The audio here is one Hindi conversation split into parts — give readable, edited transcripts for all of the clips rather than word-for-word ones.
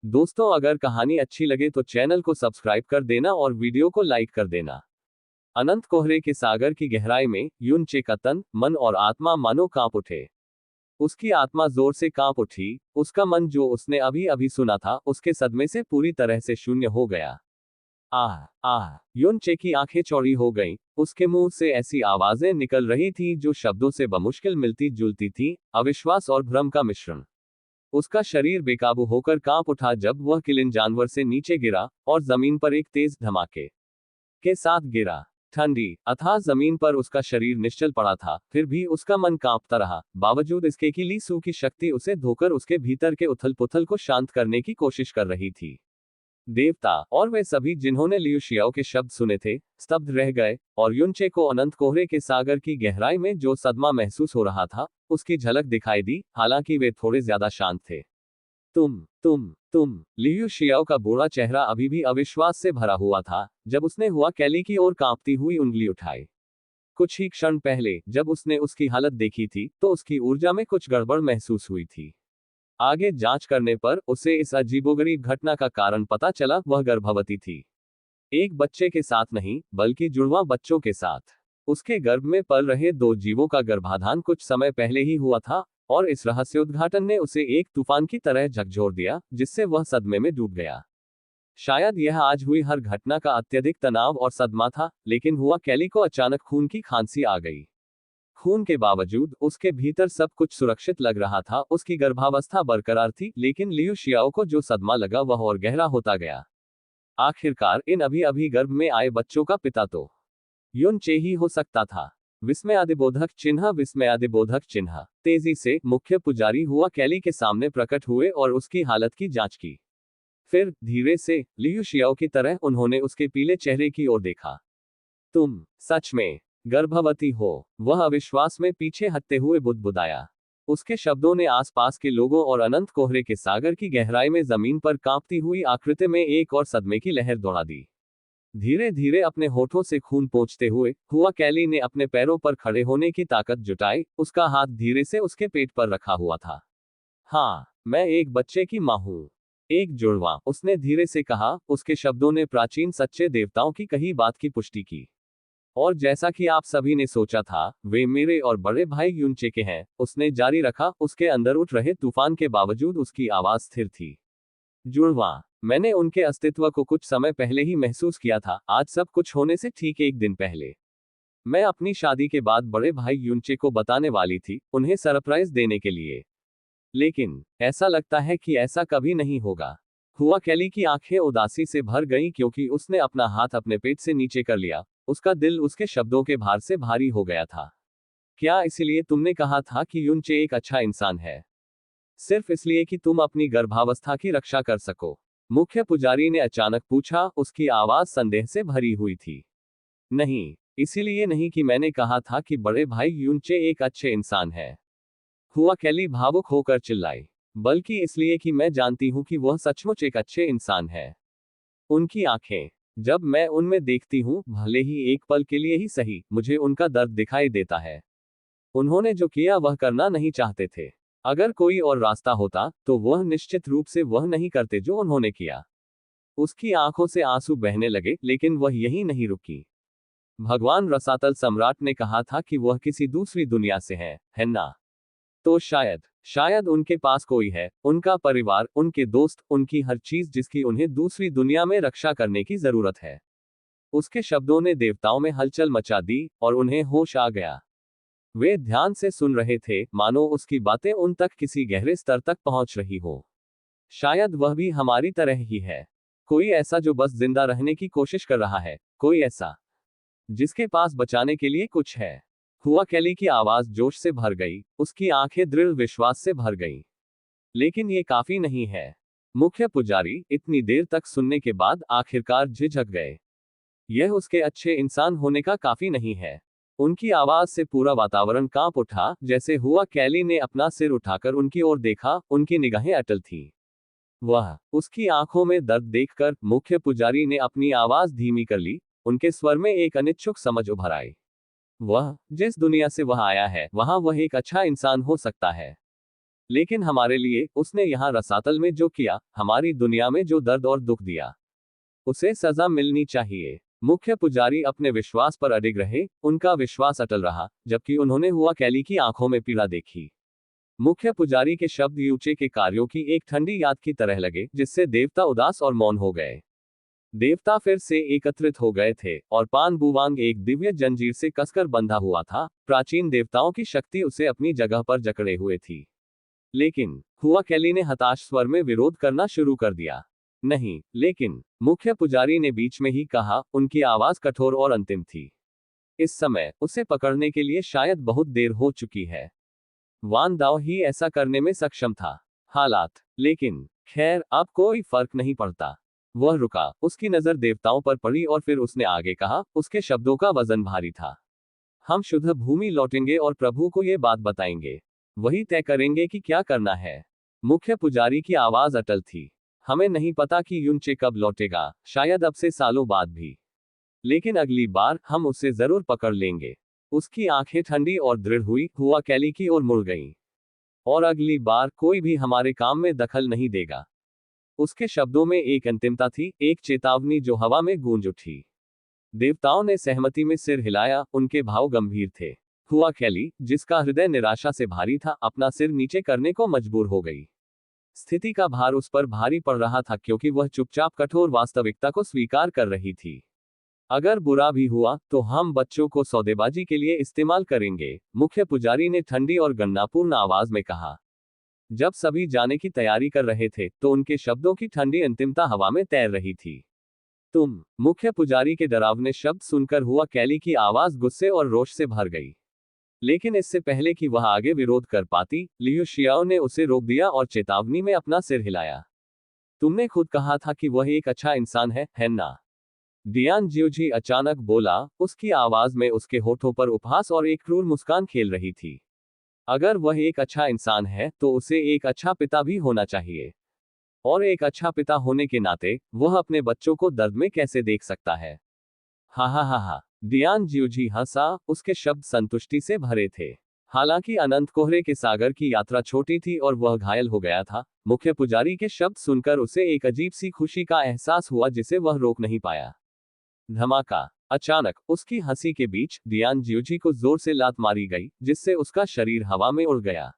दोस्तों, अगर कहानी अच्छी लगे तो चैनल को सब्सक्राइब कर देना और वीडियो को लाइक कर देना। अनंत कोहरे के सागर की गहराई में युन चे का तन, मन और आत्मा मानो कांप उठे। उसकी आत्मा जोर से कांप उठी, उसका मन जो उसने अभी अभी सुना था उसके सदमे से पूरी तरह से शून्य हो गया। आह आह, युन चे की आंखें चौड़ी हो गईं, उसके मुंह से ऐसी आवाजें निकल रही थी जो शब्दों से बमुश्किल मिलती जुलती थी, अविश्वास और भ्रम का मिश्रण। उसका शरीर बेकाबू होकर कांप उठा जब वह किलिन जानवर से नीचे गिरा और जमीन पर एक तेज धमाके के साथ गिरा। ठंडी अथाह जमीन पर उसका शरीर निश्चल पड़ा था, फिर भी उसका मन कांपता रहा, बावजूद इसके कि ली सू की शक्ति उसे धोकर उसके भीतर के उथल पुथल को शांत करने की कोशिश कर रही थी। देवता और वे सभी जिन्होंने लियू शियाओ के शब्द सुने थे, स्तब्ध रह गए, और युनचे को अनंत कोहरे के सागर की गहराई में जो सदमा महसूस हो रहा था, उसकी झलक दिखाई दी, हालांकि वे थोड़े ज्यादा शांत थे। तुम लियू शियाओ का बूढ़ा चेहरा अभी भी अविश्वास से भरा हुआ था, जब उसने हुआ कैली की ओर कांपती हुई उंगली उठाई। कुछ ही क्षण पहले जब उसने उसकी हालत देखी थी, तो उसकी ऊर्जा में कुछ गड़बड़ महसूस हुई थी। आगे जांच करने पर उसे इस अजीबोगरीब घटना का कारण पता चला, वह गर्भवती थी। एक बच्चे के साथ नहीं, बल्कि जुड़वां बच्चों के साथ। उसके गर्भ में पल रहे दो जीवों का गर्भाधान कुछ समय पहले ही हुआ था, और इस रहस्योद्घाटन ने उसे एक तूफान की तरह झकझोर दिया, जिससे वह सदमे में डूब गया। शायद यह आज हुई हर घटना का अत्यधिक तनाव और सदमा था, लेकिन हुआ कैली को अचानक खून की खांसी आ गई। खून के बावजूद उसके भीतर सब कुछ सुरक्षित लग रहा था, उसकी गर्भावस्था बरकरार थी, लेकिन लियू शियाओ को जो सदमा लगा वह और गहरा होता गया। आखिरकार इन अभी अभी गर्भ में आए बच्चों का पिता तो युन चे ही हो सकता था। विस्मयादिबोधक चिन्ह तेजी से मुख्य पुजारी हुआ कैली के सामने प्रकट हुए और उसकी हालत की जांच की। फिर धीरे से लियू शियाओ की तरह उन्होंने उसके पीले चेहरे की ओर देखा। तुम सच में गर्भवती हो? वह अविश्वास में पीछे हटते हुए बुदबुदाया। उसके शब्दों ने आसपास के लोगों और अनंत कोहरे के सागर की गहराई में जमीन पर कांपती हुई आकृति में एक और सदमे की लहर दौड़ा दी। धीरे धीरे अपने होठों से खून पोंछते हुए हुआ कैली ने अपने पैरों पर खड़े होने की ताकत जुटाई, उसका हाथ धीरे से उसके पेट पर रखा हुआ था। हाँ, मैं एक बच्चे की मां हूं। एक जुड़वा, उसने धीरे से कहा, उसके शब्दों ने प्राचीन सच्चे देवताओं की कही बात की पुष्टि की। और जैसा कि आप सभी ने सोचा था, वे मेरे और बड़े भाई युनचे के हैं, उसने जारी रखा, उसके अंदर उठ रहे तूफान के बावजूद उसकी आवाज स्थिर थी। जुड़वा, मैंने उनके अस्तित्व को कुछ समय पहले ही महसूस किया था, आज सब कुछ होने से ठीक एक दिन पहले। मैं अपनी शादी के बाद बड़े भाई युनचे को बताने वाली थी, उन्हें सरप्राइज देने के लिए। लेकिन ऐसा लगता है कि ऐसा कभी नहीं होगा। हुआ कैली की आंखें उदासी से भर गईं क्योंकि उसने अपना हाथ अपने पेट से नीचे कर लिया, उसका दिल उसके शब्दों के भार से भारी हो गया था। क्या इसीलिए तुमने कहा था कि युनचे एक अच्छा इंसान है? सिर्फ इसलिए कि तुम अपनी गर्भावस्था की रक्षा कर सको? मुख्य पुजारी ने अचानक पूछा, उसकी आवाज संदेह से भरी हुई थी। नहीं, इसीलिए नहीं कि मैंने कहा था कि बड़े भाई युनचे एक अच्छे इंसान है, हुआ कैली भावुक होकर चिल्लाई, बल्कि इसलिए कि मैं जानती हूं कि वह सचमुच एक अच्छे इंसान है। उनकी आंखें, जब मैं उनमें देखती हूं, भले ही एक पल के लिए ही सही, मुझे उनका दर्द दिखाई देता है। उन्होंने जो किया वह करना नहीं चाहते थे। अगर कोई और रास्ता होता, तो वह निश्चित रूप से वह नहीं करते जो उन्होंने किया। उसकी आंखों से आंसू बहने लगे, लेकिन वह यहीं नहीं रुकी। भगवान रसातल सम्राट ने कहा था कि वह किसी दूसरी दुनिया से है ना? तो शायद उनके पास कोई है, उनका परिवार, उनके दोस्त, उनकी हर चीज जिसकी उन्हें दूसरी दुनिया में रक्षा करने की जरूरत है। उसके शब्दों ने देवताओं में हलचल मचा दी, और उन्हें होश आ गया। वे ध्यान से सुन रहे थे, मानो उसकी बातें उन तक किसी गहरे स्तर तक पहुंच रही हो। शायद वह भी हमारी तरह ही है। कोई ऐसा जो बस जिंदा रहने की कोशिश कर रहा है, कोई ऐसा जिसके पास बचाने के लिए कुछ है। हुआ कैली की आवाज जोश से भर गई, उसकी आंखें दृढ़ विश्वास से भर गईं। लेकिन ये काफी नहीं है। मुख्य पुजारी इतनी देर तक सुनने के बाद आखिरकार झिझक गए। यह उसके अच्छे इंसान होने का काफी नहीं है। उनकी आवाज से पूरा वातावरण कांप उठा, जैसे हुआ कैली ने अपना सिर उठाकर उनकी ओर देखा, उनकी निगाहें अटल थीं। वह उसकी आंखों में दर्द देखकर मुख्य पुजारी ने अपनी आवाज धीमी कर ली, उनके स्वर में एक अनिच्छुक समझ उभर आई। वह जिस दुनिया से वह आया है, वहां वह एक अच्छा इंसान हो सकता है। लेकिन हमारे लिए उसने यहाँ रसातल में जो किया, हमारी दुनिया में जो दर्द और दुख दिया, उसे सजा मिलनी चाहिए। मुख्य पुजारी अपने विश्वास पर अडिग रहे, उनका विश्वास अटल रहा, जबकि उन्होंने हुआ कैली की आंखों में पीड़ा देखी। मुख्य पुजारी के शब्द यूचे के कार्यों की एक ठंडी याद की तरह लगे, जिससे देवता उदास और मौन हो गए। देवता फिर से एकत्रित हो गए थे, और पान बुवांग एक दिव्य जंजीर से कसकर बंधा हुआ था। प्राचीन देवताओं की शक्ति उसे अपनी जगह पर जकड़े हुए थी। लेकिन हुआ कैली ने हताश स्वर में विरोध करना शुरू कर दिया। नहीं, लेकिन मुख्य पुजारी ने बीच में ही कहा, उनकी आवाज कठोर और अंतिम थी। इस समय उसे पकड़ने के लिए शायद बहुत देर हो चुकी है। वान दाओ ही ऐसा करने में सक्षम था। हालात, लेकिन खैर, अब कोई फर्क नहीं पड़ता। वह रुका, उसकी नजर देवताओं पर पड़ी और फिर उसने आगे कहा, उसके शब्दों का वजन भारी था। हम शुद्ध भूमि लौटेंगे और प्रभु को यह बात बताएंगे। वही तय करेंगे कि क्या करना है। मुख्य पुजारी की आवाज अटल थी। हमें नहीं पता कि युनचे कब लौटेगा, शायद अब से सालों बाद भी। लेकिन अगली बार हम उसे जरूर पकड़ लेंगे। उसकी आंखें ठंडी और दृढ़ हुई, हुआ कैली की ओर मुड़ गईं। और अगली बार कोई भी हमारे काम में दखल नहीं देगा। उसके शब्दों में एक अंतिमता थी, एक चेतावनी जो हवा में गूंज उठी। देवताओं ने सहमति में सिर हिलाया, उनके भाव गंभीर थे। हुआ कैली, जिसका हृदय निराशा से भारी था, अपना सिर नीचे करने को मजबूर हो गई। स्थिति का भार उस पर भारी पड़ रहा था, क्योंकि वह चुपचाप कठोर वास्तविकता को स्वीकार कर रही थी। अगर बुरा भी हुआ तो हम बच्चों को सौदेबाजी के लिए इस्तेमाल करेंगे, मुख्य पुजारी ने ठंडी और गन्नापूर्ण आवाज में कहा। जब सभी जाने की तैयारी कर रहे थे, तो उनके शब्दों की ठंडी अंतिमता हवा में तैर रही थी। तुम, मुख्य पुजारी के डरावने शब्द सुनकर हुआ कैली की आवाज गुस्से और रोष से भर गई। लेकिन इससे पहले कि वह आगे विरोध कर पाती, लियू शियाओ ने उसे रोक दिया और चेतावनी में अपना सिर हिलाया। तुमने खुद कहा था कि वह एक अच्छा इंसान है ना? डियान जियोजी अचानक बोला, उसकी आवाज में उसके होठों पर उपहास और एक क्रूर मुस्कान खेल रही थी। अगर वह एक अच्छा इंसान है, तो उसे एक अच्छा पिता भी होना चाहिए। और एक अच्छा पिता होने के नाते, वह अपने बच्चों को दर्द में कैसे देख सकता है? हा हा हा हा। डियान जियोजी हंसा, उसके शब्द संतुष्टि से भरे थे। हालांकि अनंत कोहरे के सागर की यात्रा छोटी थी और वह घायल हो गया था, मुख्य पुजारी के शब्द सुनकर उसे एक अजीब सी खुशी का एहसास हुआ, जिसे वह रोक नहीं पाया। धमाका! अचानक उसकी हंसी के बीच डियान जियोजी को जोर से लात मारी गई, जिससे उसका शरीर हवा में उड़ गया।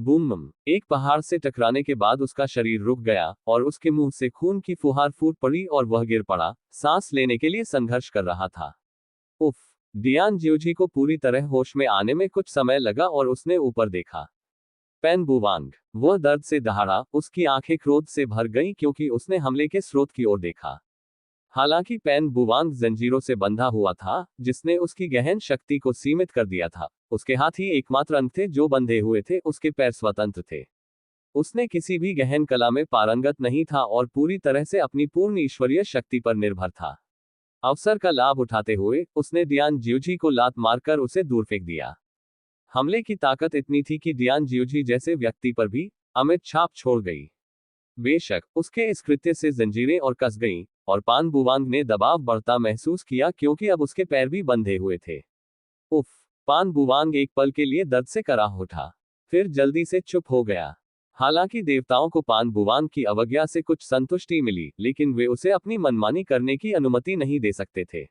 बूम! एक पहाड़ से टकराने के बाद उसका शरीर रुक गया, और उसके मुंह से खून की फुहार फूट पड़ी और वह गिर पड़ा, सांस लेने के लिए संघर्ष कर रहा था। उफ! डियान जियोजी को पूरी तरह होश में आने में कुछ समय लगा और उसने ऊपर देखा। पेन बुवांग! वह दर्द से दहाड़ा, उसकी आंखें क्रोध से भर गईं, क्योंकि उसने हमले के स्रोत की ओर देखा। हालांकि पेन बुवांग जंजीरों से बंधा हुआ था, जिसने उसकी गहन शक्ति को सीमित कर दिया था। उसके हाथ ही एकमात्र अंग थे जो बंधे हुए थे, उसके पैर स्वतंत्र थे। उसने किसी भी गहन कला में पारंगत नहीं था और पूरी तरह से अपनी पूर्ण ईश्वरीय शक्ति पर निर्भर था। अवसर का लाभ उठाते हुए, उसने डियान जियोजी को लात मारकर उसे दूर फेंक दिया। हमले की ताकत इतनी थी कि डियान जियोजी जैसे व्यक्ति पर भी अमिट छाप छोड़ गई। बेशक उसके इस कृत्य से जंजीरें और कस गईं, और पान बुवांग ने दबाव बढ़ता महसूस किया, क्योंकि अब उसके पैर भी बंधे हुए थे। उफ! पान बुवांग एक पल के लिए दर्द से कराह उठा, फिर जल्दी से चुप हो गया। हालांकि देवताओं को पान बुवांग की अवज्ञा से कुछ संतुष्टि मिली, लेकिन वे उसे अपनी मनमानी करने की अनुमति नहीं दे सकते थे।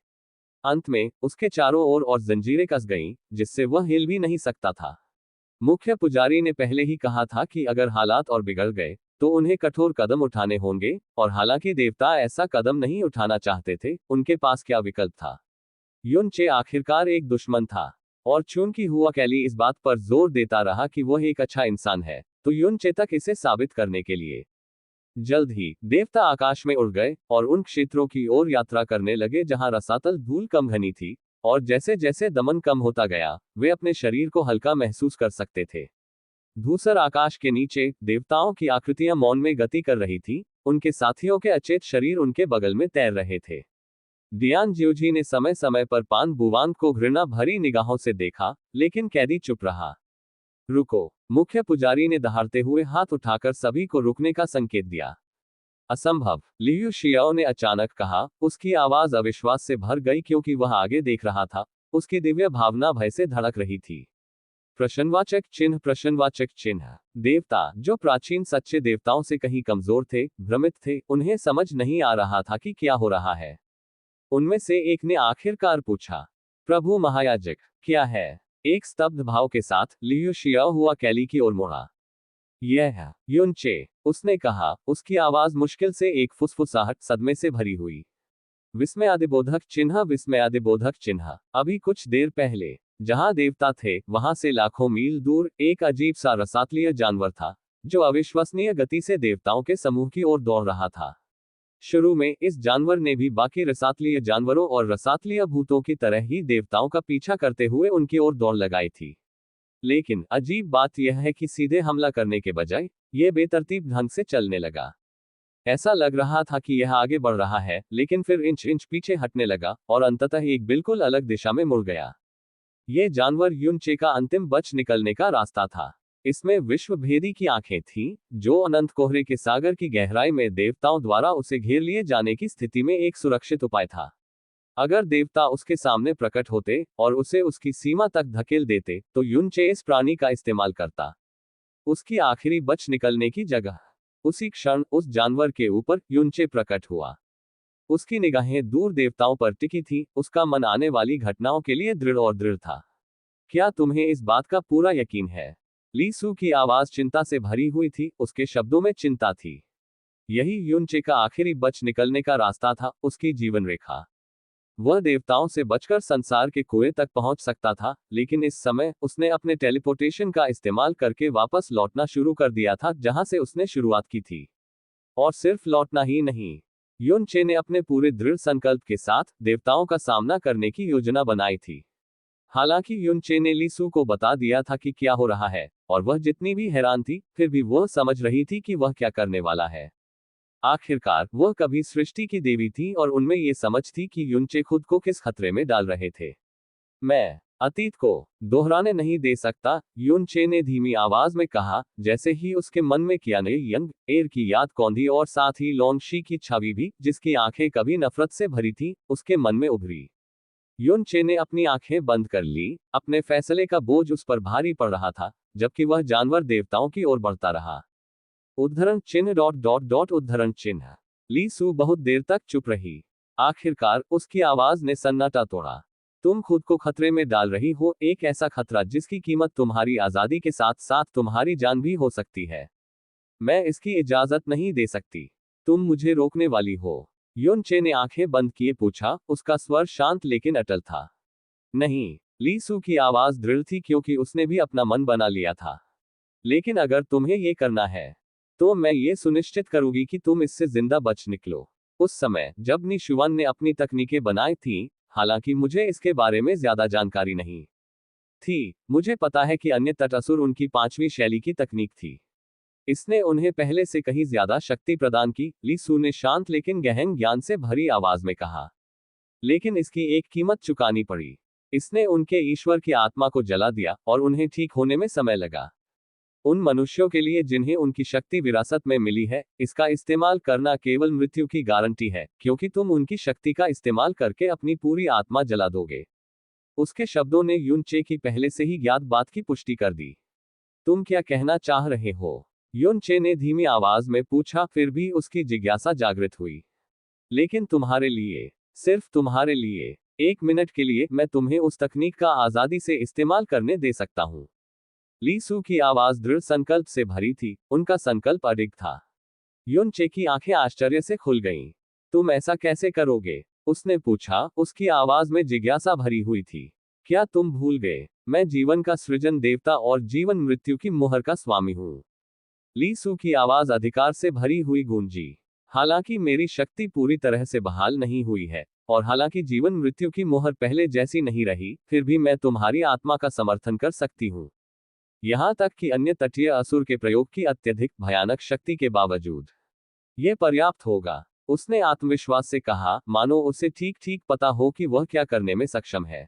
अंत में उसके चारों ओर और जंजीरें कस गईं, जिससे वह हिल भी नहीं सकता था। मुख्य पुजारी ने पहले ही कहा था कि अगर हालात और बिगड़ गए, तो उन्हें कठोर कदम उठाने होंगे, और हालांकि देवता ऐसा कदम नहीं उठाना चाहते थे, उनके पास क्या विकल्प था? युनचे आखिरकार एक दुश्मन था, और चूंकि हुआ कैली इस बात पर जोर देता रहा कि वह एक अच्छा इंसान है, तो युनचे तक इसे साबित करने के लिए। जल्द ही देवता आकाश में उड़ गए और उन क्षेत्रों की ओर यात्रा करने लगे जहां रसातल धूल कम घनी थी, और जैसे जैसे दमन कम होता गया, वे अपने शरीर को हल्का महसूस कर सकते थे। धूसर आकाश के नीचे देवताओं की आकृतियां मौन में गति कर रही थी, उनके साथियों के अचेत शरीर उनके बगल में तैर रहे थे। डियान जियोजी ने समय समय पर पान बुवांग को घृणा भरी निगाहों से देखा, लेकिन कैदी चुप रहा। रुको! मुख्य पुजारी ने दहाड़ते हुए हाथ उठाकर सभी को रुकने का संकेत दिया। असंभव! लियू शियाओ ने अचानक कहा, उसकी आवाज अविश्वास से भर गई, क्योंकि वह आगे देख रहा था। उसकी दिव्य भावना भय से धड़क रही थी। प्रश्नवाचक चिन्ह। देवता, जो प्राचीन सच्चे देवताओं से कहीं कमजोर थे, भ्रमित थे, उन्हें समझ नहीं आ रहा था कि क्या हो रहा है। उनमें से एक ने आखिरकार पूछा, प्रभु महायाजक, क्या है? एक स्तब्ध भाव के साथ लियू शियाओ हुआ कैली की ओर मुड़ा। यह है युनचे, उसने कहा, उसकी आवाज मुश्किल से एक फुसफुसाहट सदमे से भरी हुई। विस्मयादिबोधक चिन्ह। अभी कुछ देर पहले जहां देवता थे, वहां से लाखों मील दूर एक अजीब सा रसातलीय जानवर था, जो अविश्वसनीय गति से देवताओं के समूह की ओर दौड़ रहा था। शुरू में इस जानवर ने भी बाकी रसातलीय जानवरों और रसातलीय भूतों की तरह ही देवताओं का पीछा करते हुए उनकी ओर दौड़ लगाई थी। लेकिन अजीब बात यह है कि सीधे हमला करने के बजाय यह बेतरतीब ढंग से चलने लगा। ऐसा लग रहा था कि यह आगे बढ़ रहा है, लेकिन फिर इंच इंच पीछे हटने लगा और अंततः एक बिल्कुल अलग दिशा में मुड़ गया। यह जानवर युनचे का अंतिम बच निकलने का रास्ता था। इसमें विश्व भेदी की आंखें थीं, जो अनंत कोहरे के सागर की गहराई में देवताओं द्वारा उसे घेर लिए जाने की स्थिति में एक सुरक्षित उपाय था। अगर देवता उसके सामने प्रकट होते और उसे उसकी सीमा तक धकेल देते, तो युनचे इस प्राणी का इस्तेमाल करता, उसकी आखिरी बच निकलने की जगह। उसी क्षण उस जानवर के ऊपर युनचे प्रकट हुआ। उसकी निगाहें दूर देवताओं पर टिकी थी, उसका मन आने वाली घटनाओं के लिए दृढ़ और दृढ़ था। क्या तुम्हें इस बात का पूरा यकीन है? ली सू की आवाज चिंता से भरी हुई थी, उसके शब्दों में चिंता थी। यही युनचे का आखिरी बच निकलने का रास्ता था, उसकी जीवन रेखा। वह देवताओं से बचकर संसार के कुएं तक पहुंच सकता था, लेकिन इस समय उसने अपने टेलीपोर्टेशन का इस्तेमाल करके वापस लौटना शुरू कर दिया था, जहां से उसने शुरुआत की थी। और सिर्फ लौटना ही नहीं, युनचे ने अपने पूरे दृढ़ संकल्प के साथ देवताओं का सामना करने की योजना बनाई थी। हालांकि युनचे ने ली सू को बता दिया था कि क्या हो रहा है, और वह जितनी भी हैरान थी, फिर भी वह समझ रही थी कि वह क्या करने वाला है। आखिरकार वह कभी सृष्टि की देवी थी और उनमें ये समझ थी कि युनचे खुद को किस खतरे में डाल रहे थे। मैं अतीत को दोहराने नहीं दे सकता, युनचे ने धीमी आवाज में कहा, जैसे ही उसके मन में कियाने यंग एर की याद कौंधी और साथ ही लोंगशी की छवि भी, जिसकी आंखें कभी नफरत से भरी थी, उसके मन में उभरी। युनचे ने अपनी आंखें बंद कर ली, अपने फैसले का बोझ उस पर भारी पड़ रहा था, जबकि वह जानवर देवताओं की ओर बढ़ता रहा। उद्धरण चिन्ह। ली सू बहुत देर तक चुप रही। आखिरकार उसकी आवाज ने सन्नाटा तोड़ा। तुम खुद को खतरे में डाल रही हो, एक ऐसा खतरा जिसकी कीमत तुम्हारी आजादी के साथ साथ तुम्हारी जान भी हो सकती है। मैं इसकी इजाजत नहीं दे सकती। तुम मुझे रोकने वाली हो? युनचे ने आंखें बंद किए पूछा, उसका स्वर शांत लेकिन अटल था। नहीं, ली सू की आवाज दृढ़ थी, क्योंकि उसने भी अपना मन बना लिया था। लेकिन अगर तुम्हें ये करना है, तो मैं ये सुनिश्चित करूंगी कि तुम इससे जिंदा बच निकलो। उस समय जब निशुवन ने अपनी तकनीकें बनाई थीं, हालांकि मुझे इसके बारे में ज्यादा जानकारी नहीं थी, मुझे पता है कि अन्य तटासुर उनकी 5वीं शैली की तकनीक थी। इसने उन्हें पहले से कहीं ज्यादा शक्ति प्रदान की, ली सू ने शांत लेकिन गहन ज्ञान से भरी आवाज में कहा। लेकिन इसकी एक कीमत चुकानी पड़ी। इसने उनके ईश्वर की आत्मा को जला दिया, और उन्हें ठीक होने में समय लगा। उन मनुष्यों के लिए जिन्हें उनकी शक्ति विरासत में मिली है, इसका इस्तेमाल करना केवल मृत्यु की गारंटी है, क्योंकि तुम उनकी शक्ति का इस्तेमाल करके अपनी पूरी आत्मा जला दोगे। उसके शब्दों ने युनचे की पहले से ही ज्ञात बात की पुष्टि कर दी। तुम क्या कहना चाह रहे हो? युनचे ने धीमी आवाज में पूछा, फिर भी उसकी जिज्ञासा जागृत हुई। लेकिन तुम्हारे लिए, सिर्फ तुम्हारे लिए, 1 मिनट के लिए मैं तुम्हें उस तकनीक का आजादी से इस्तेमाल करने दे सकता हूं। ली सू की आवाज दृढ़ संकल्प से भरी थी, उनका संकल्प अडिग था। युनचे की आंखें आश्चर्य से खुल गईं। तुम ऐसा कैसे करोगे? उसने पूछा, उसकी आवाज में जिज्ञासा भरी हुई थी। क्या तुम भूल गए, मैं जीवन का सृजन देवता और जीवन मृत्यु की मुहर का स्वामी हूं। ली सू की आवाज अधिकार से भरी हुई गूंजी। हालांकि मेरी शक्ति पूरी तरह से बहाल नहीं हुई है, और हालांकि जीवन मृत्यु की मुहर पहले जैसी नहीं रही, फिर भी मैं तुम्हारी आत्मा का समर्थन कर सकती हूँ। यहां तक कि अन्य तटीय असुर के प्रयोग की अत्यधिक भयानक शक्ति के बावजूद। यह पर्याप्त होगा, उसने आत्मविश्वास से कहा, मानो उसे ठीक ठीक पता हो कि वह क्या करने में सक्षम है।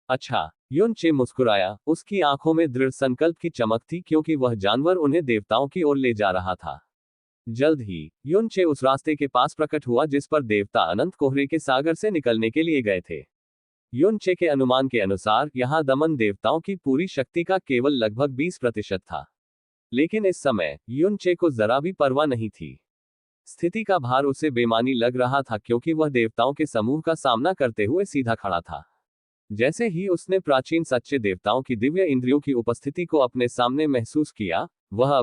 अच्छा, युनचे मुस्कुराया, उसकी आंखों में दृढ़ संकल्प की चमक थी, क्योंकि वह जानवर उन्हें देवताओं की ओर ले जा रहा था। जल्द ही युनचे उस रास्ते के पास प्रकट हुआ जिस पर देवता अनंत कोहरे के सागर से निकलने के लिए गए थे। युनचे के अनुमान के अनुसार यहाँ दमन देवताओं की पूरी शक्ति का केवल लगभग 20% था। लेकिन इस समय युनचे को जरा भी परवाह नहीं थी। स्थिति का भार उसे बेमानी लग रहा था क्योंकि वह देवताओं के समूह का सामना करते हुए सीधा खड़ा था। जैसे ही उसने प्राचीन सच्चे देवताओं की दिव्य इंद्रियों की उपस्थिति को अपने सामने महसूस किया, वह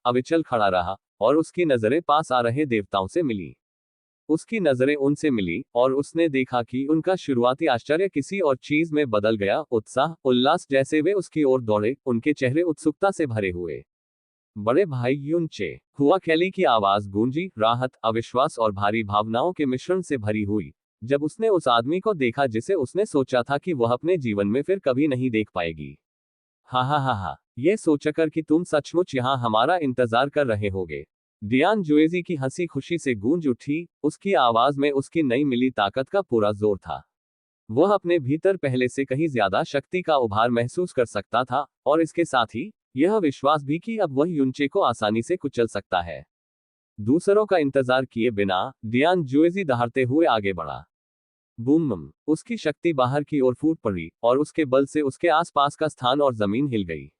अविचल खड़ा रहा और उसकी नजरें पास आ रहे देवताओं से मिली। उसकी नजरें उनसे मिली और उसने देखा कि उनका शुरुआती आश्चर्य किसी और चीज में बदल गया। उत्साह, उल्लास, जैसे वे उसकी ओर दौड़े, उनके चेहरे उत्सुकता से भरे हुए। बड़े भाई युनचे, हुआ कैली की आवाज गूंजी, राहत, अविश्वास और भारी भावनाओं के मिश्रण से भरी हुई, जब उसने उस आदमी को देखा जिसे उसने सोचा था कि वह अपने जीवन में फिर कभी नहीं देख पाएगी। हा हा हा हा, ये सोचकर कि तुम सचमुच यहाँ हमारा इंतजार कर रहे होगे। डियान जुएजी की हंसी खुशी से गूंज उठी, उसकी आवाज में उसकी नई मिली ताकत का पूरा जोर था। वह अपने भीतर पहले से कहीं ज्यादा शक्ति का उभार महसूस कर सकता था, और इसके साथ ही यह विश्वास भी कि अब वह युनचे को आसानी से कुचल सकता है। दूसरों का इंतजार किए बिना डियान जुएजी दहाड़ते हुए आगे बढ़ा। बूम! उसकी शक्ति बाहर की ओर फूट पड़ी और उसके बल से उसके आसपास का स्थान और जमीन हिल गई।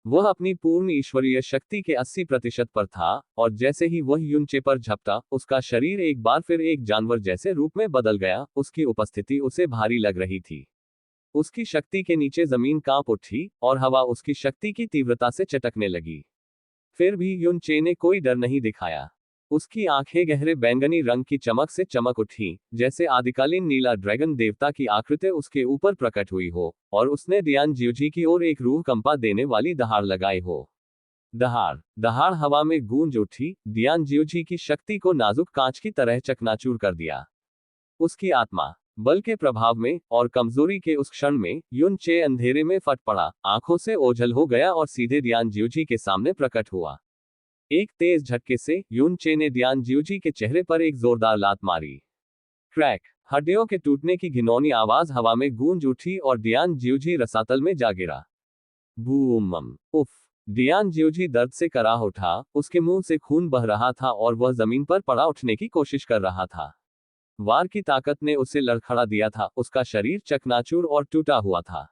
वह अपनी पूर्ण ईश्वरीय शक्ति के 80% पर था, और जैसे ही वह युनचे पर झपटा, उसका शरीर एक बार फिर एक जानवर जैसे रूप में बदल गया। उसकी उपस्थिति उसे भारी लग रही थी। उसकी शक्ति के नीचे जमीन कांप उठी और हवा उसकी शक्ति की तीव्रता से चटकने लगी। फिर भी युनचे ने कोई डर नहीं दिखाया। उसकी आंखें गहरे बैंगनी रंग की चमक से चमक उठी, जैसे आदिकालीन नीला ड्रैगन देवता की आकृति उसके ऊपर प्रकट हुई हो, और उसने डियान जियोजी की ओर एक रूह कंपा देने वाली दहाड़ लगाई हो। दहाड़ दहाड़ हवा में गूंज उठी, डियान जियोजी की शक्ति को नाजुक कांच की तरह चकनाचूर कर दिया। उसकी आत्मा बल के प्रभाव में और कमजोरी के उस क्षण में युनचे अंधेरे में फट पड़ा, आंखों से ओझल हो गया और सीधे डियान जियोजी के सामने प्रकट हुआ। एक तेज झटके से युनचे ने डियान जियोजी के चेहरे पर एक जोरदार लात मारी। क्रैक! हड्डियों के टूटने की घिनौनी आवाज हवा में गूंज उठी और डियान जियोजी रसातल में जा गिरा। बूम! उफ! डियान जियोजी दर्द से कराह उठा, उसके मुंह से खून बह रहा था और वह जमीन पर पड़ा उठने की कोशिश कर रहा था। वार की ताकत ने उसे लड़खड़ा दिया था, उसका शरीर चकनाचूर और टूटा हुआ था।